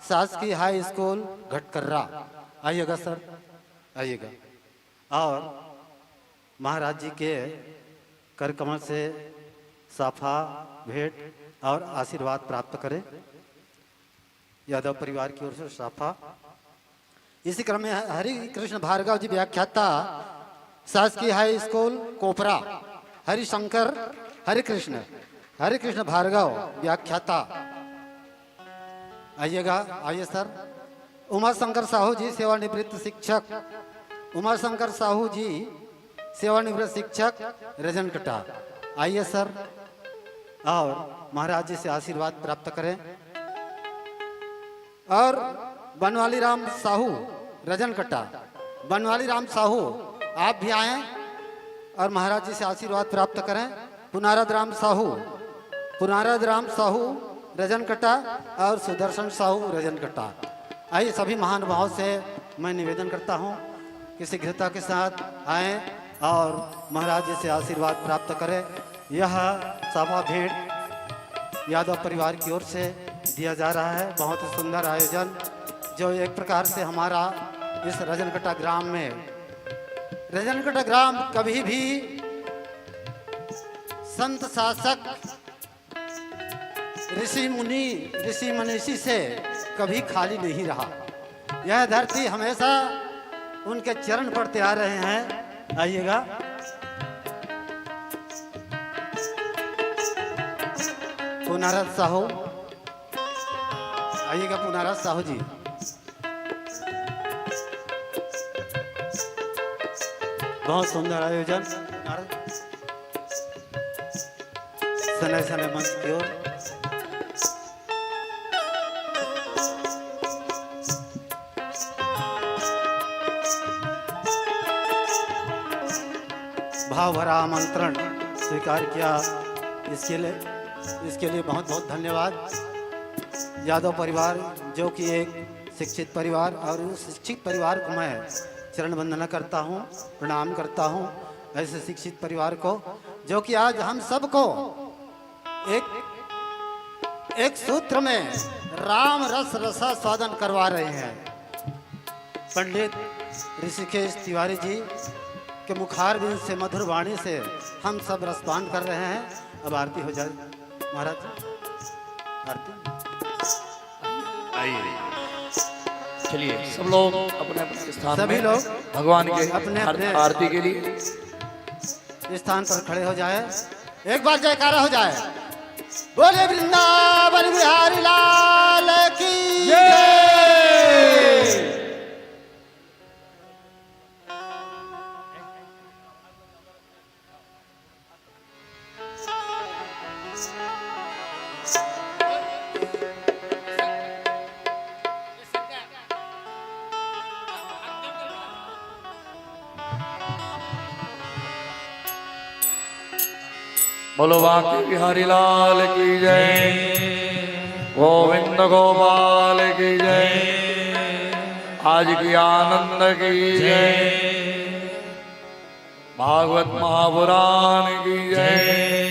शासकीय हाई स्कूल घटकर्रा, आइएगा सर, आइएगा। और महाराज जी के कर कमल से साफा भेंट और आशीर्वाद प्राप्त करें। यादव परिवार की ओर से साफा। इसी क्रम में हरि कृष्ण भार्गव जी व्याख्याता शासकीय हाई स्कूल कोपरा हरिशंकर हरि कृष्ण भार्गव व्याख्याता आइएगा। आइए सर। उमा शंकर साहू जी सेवानिवृत्त शिक्षक। उमा शंकर साहू जी सेवानिवृत्त शिक्षक रजनकटा। आइए सर और महाराज जी से आशीर्वाद प्राप्त करें। और बनवाली राम साहू रजनकटा, बनवाली राम साहू आप भी आए और महाराज जी से आशीर्वाद प्राप्त करें। पुनारद राम साहू रजनकटा और सुदर्शन साहू रजनकटा। आइए सभी महानुभावों से मैं निवेदन करता हूं कि शीघ्रता के साथ आए और महाराज जी से आशीर्वाद प्राप्त करें। यह सभा भेंट यादव परिवार की ओर से दिया जा रहा है। बहुत ही सुंदर आयोजन जो एक प्रकार से हमारा इस रजनकटा ग्राम में, रजनकटा ग्राम कभी भी संत शासक ऋषि मनीषी से कभी खाली नहीं रहा। यह धरती हमेशा उनके चरण पड़ते आ रहे हैं। आइएगा। पुनारद साहू आइएगा। पुनारद साहू जी बहुत सुंदर आयोजन। सने मंच की ओर भाव भरा आमंत्रण स्वीकार किया। इसके लिए बहुत बहुत धन्यवाद। यादव परिवार जो कि एक शिक्षित परिवार, और उस शिक्षित परिवार को मैं चरण वंदना करता हूँ, प्रणाम करता हूँ। ऐसे शिक्षित परिवार को जो कि आज हम सबको एक सूत्र में राम रस रसास्वादन करवा रहे हैं। पंडित ऋषिकेश तिवारी जी के मुखारबिंद से, मधुर वाणी से हम सब रसपान कर रहे हैं। अब आरती हो जाए महाराज। आरती आइए, चलिए सब लोग अपने अपने स्थान सभी में लोग भगवान के अपने आरती के लिए स्थान पर खड़े हो जाए। एक बार जयकारा हो जाए। बोले वृंदावन बिहारी लाल की जय। बोलो बांके बिहारी लाल की जय, गोविंद गोपाल की जय, आज की आनंद की जय, भागवत महापुराण की जय।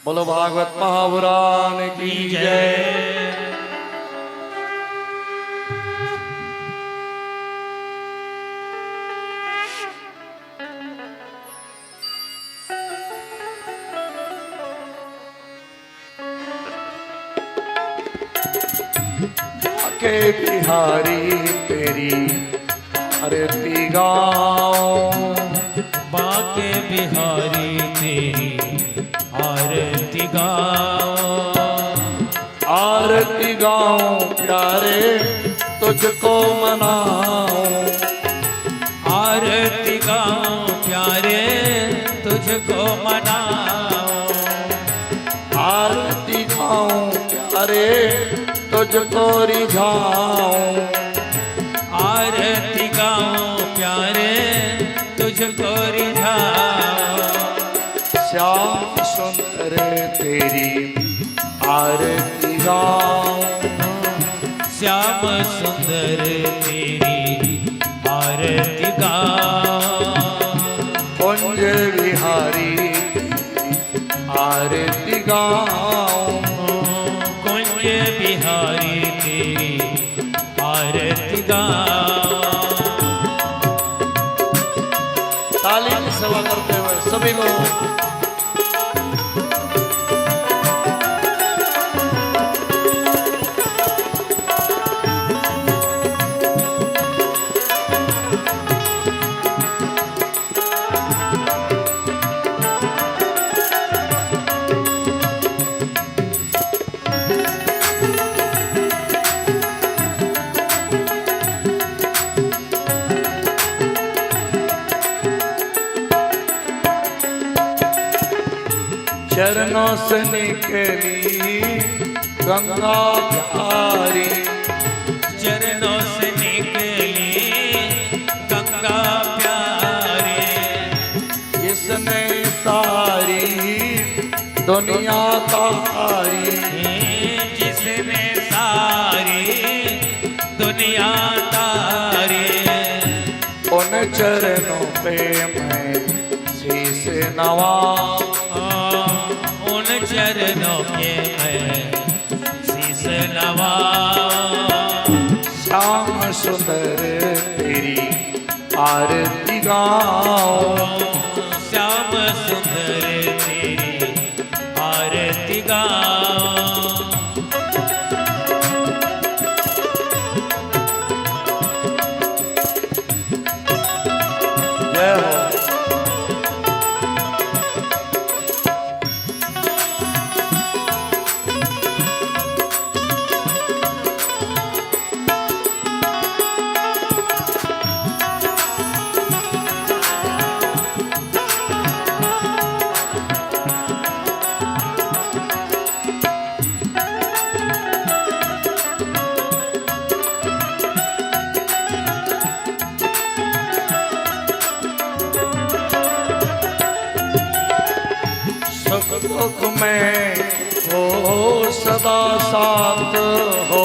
बोलो भागवत महापुराण की जय। बांके बिहारी तेरी आरती गाऊं, बांके बिहारी तेरी आरती गाऊं, आरती गाऊं प्यारे तुझको मनाऊं, आरती गाऊं प्यारे तुझको मनाऊं, आरती गाऊं प्यारे तुझको रिझाऊं, आरती गाऊं प्यारे तुझको रिझाऊं। श्याम सुंदर तेरी आरती गाऊं, श्याम सुंदर तेरी आरती गाऊं, कुंज बिहारी गाऊं, कुंज बिहारी तेरी आरती गाऊं। ताली की सेवा करते हुए सभी लोग चरणों से निकली गंगा प्यारी, चरणों से निकली गंगा प्यारी, जिसने सारी दुनिया तारी, जिसने सारी दुनिया तारी। उन चरणों पे मैं शीश नवाऊं, उन चरणों के मैं शीश नवाऊं। श्याम सुंदर तेरी आरती गाऊं, श्याम सुंदर तेरी आरती गाऊं। जय हो। दुख में हो सदा साथ हो,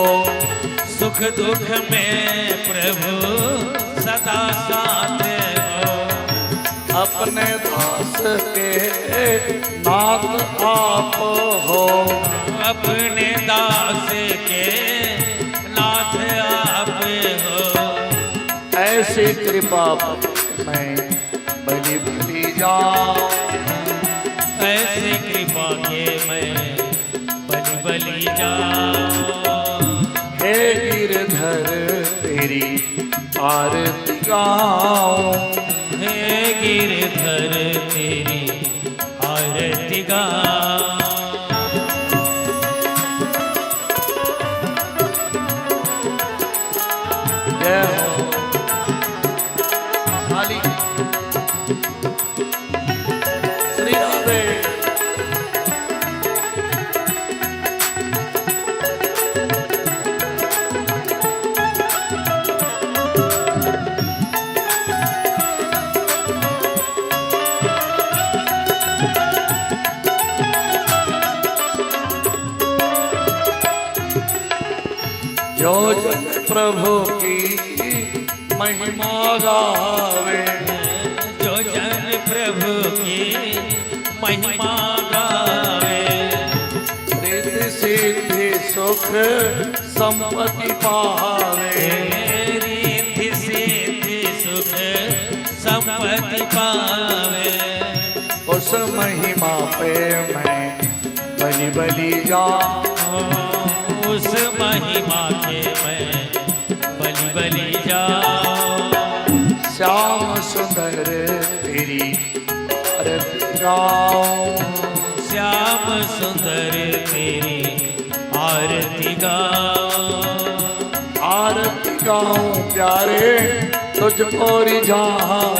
सुख दुख में प्रभु सदा साथ हो। अपने दास के नाथ आप हो, अपने दास के नाथ आप हो। ऐसी कृपा मैं बलि बलि जाऊं, ऐसे कृपा के मैं बलि बलि जाऊं। हे गिरधर तेरी आरती गाऊं, हे गिरधर तेरी आरती गाऊं। जय हो। ताली। श्री राधे। जो जन प्रभु की महिमा गावे, जो जन प्रभु की महिमा गावे। रिद्धि सिद्धि सुख संपत्ति पावे, रिद्धि सिद्धि सुख संपत्ति पावे। उस महिमा पे मैं बलि बलि जाऊं, उस महिमा के मैं बलि बलि जाऊं। श्याम सुंदर तेरी आरती गाऊं, श्याम सुंदर तेरी आरती गाऊं। आरती गाऊं प्यारे तुझको रिझाऊं,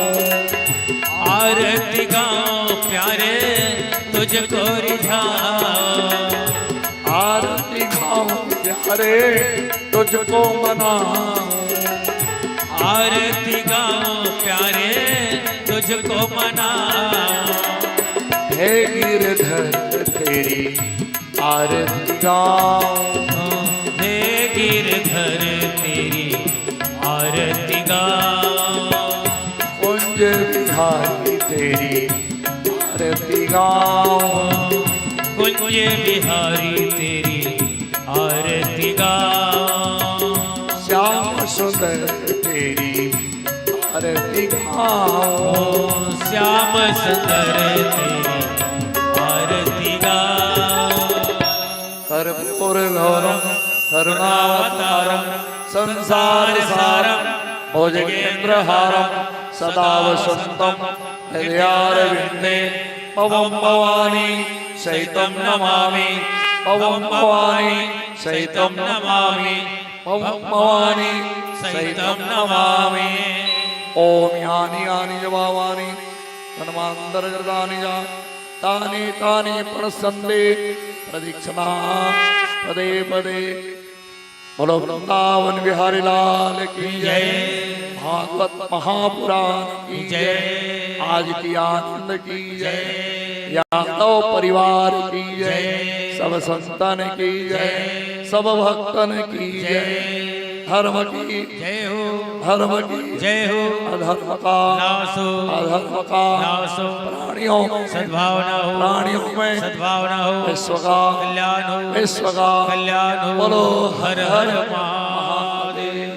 आरती गाऊं प्यारे तुझको रिझाऊं। आरती गाऊं प्यारे तुझको मनाऊं, आरती गाऊं प्यारे तुझको मनाऊं। हे गिरधर तेरी आरती गाऊं, हे गिरधर तेरी आरती गाऊं। कुंज बिहारी तेरी आरती गाऊं, कुंज तुझे बिहारी तेरी आरती गाऊं। श्याम सुंदर तेरी आरती गाऊं। श्याम सुंदर तेरी आरती गाऊं। कर्पूर गौरम करुणावतारम संसार सारम भुजगेन्द्रहारम सदा वसंतम हृदयारविंदे पवम भवानी सहितं नमामि। पवम भवानी सहितं नमामि। पवम भवानी सहितं नमामि। ओम यानि यानि च भावानि तन्मान्तर्गतानि च तानि तानि प्रणश्यन्ते प्रदक्षिणा पदे पदे। बोलो वृंदावन बिहारी लाल की जय। भागवत महापुराण की जय। आज की आनंद की जय। यादव परिवार की जय। सब संतन की जय। सब भक्तन की जय। धर्म की जय हो, धर्म की जय हो। अधर्म का नाश हो, अधर्म का नाश हो। प्राणियों में सद्भावना हो, प्राणियों में सद्भावना हो। विश्व का कल्याण हो, विश्व का कल्याण हो। बोलो हर हर महादेव।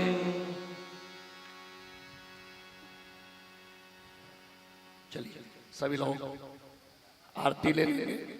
चलिए सभी लोग आरती ले लेंगे।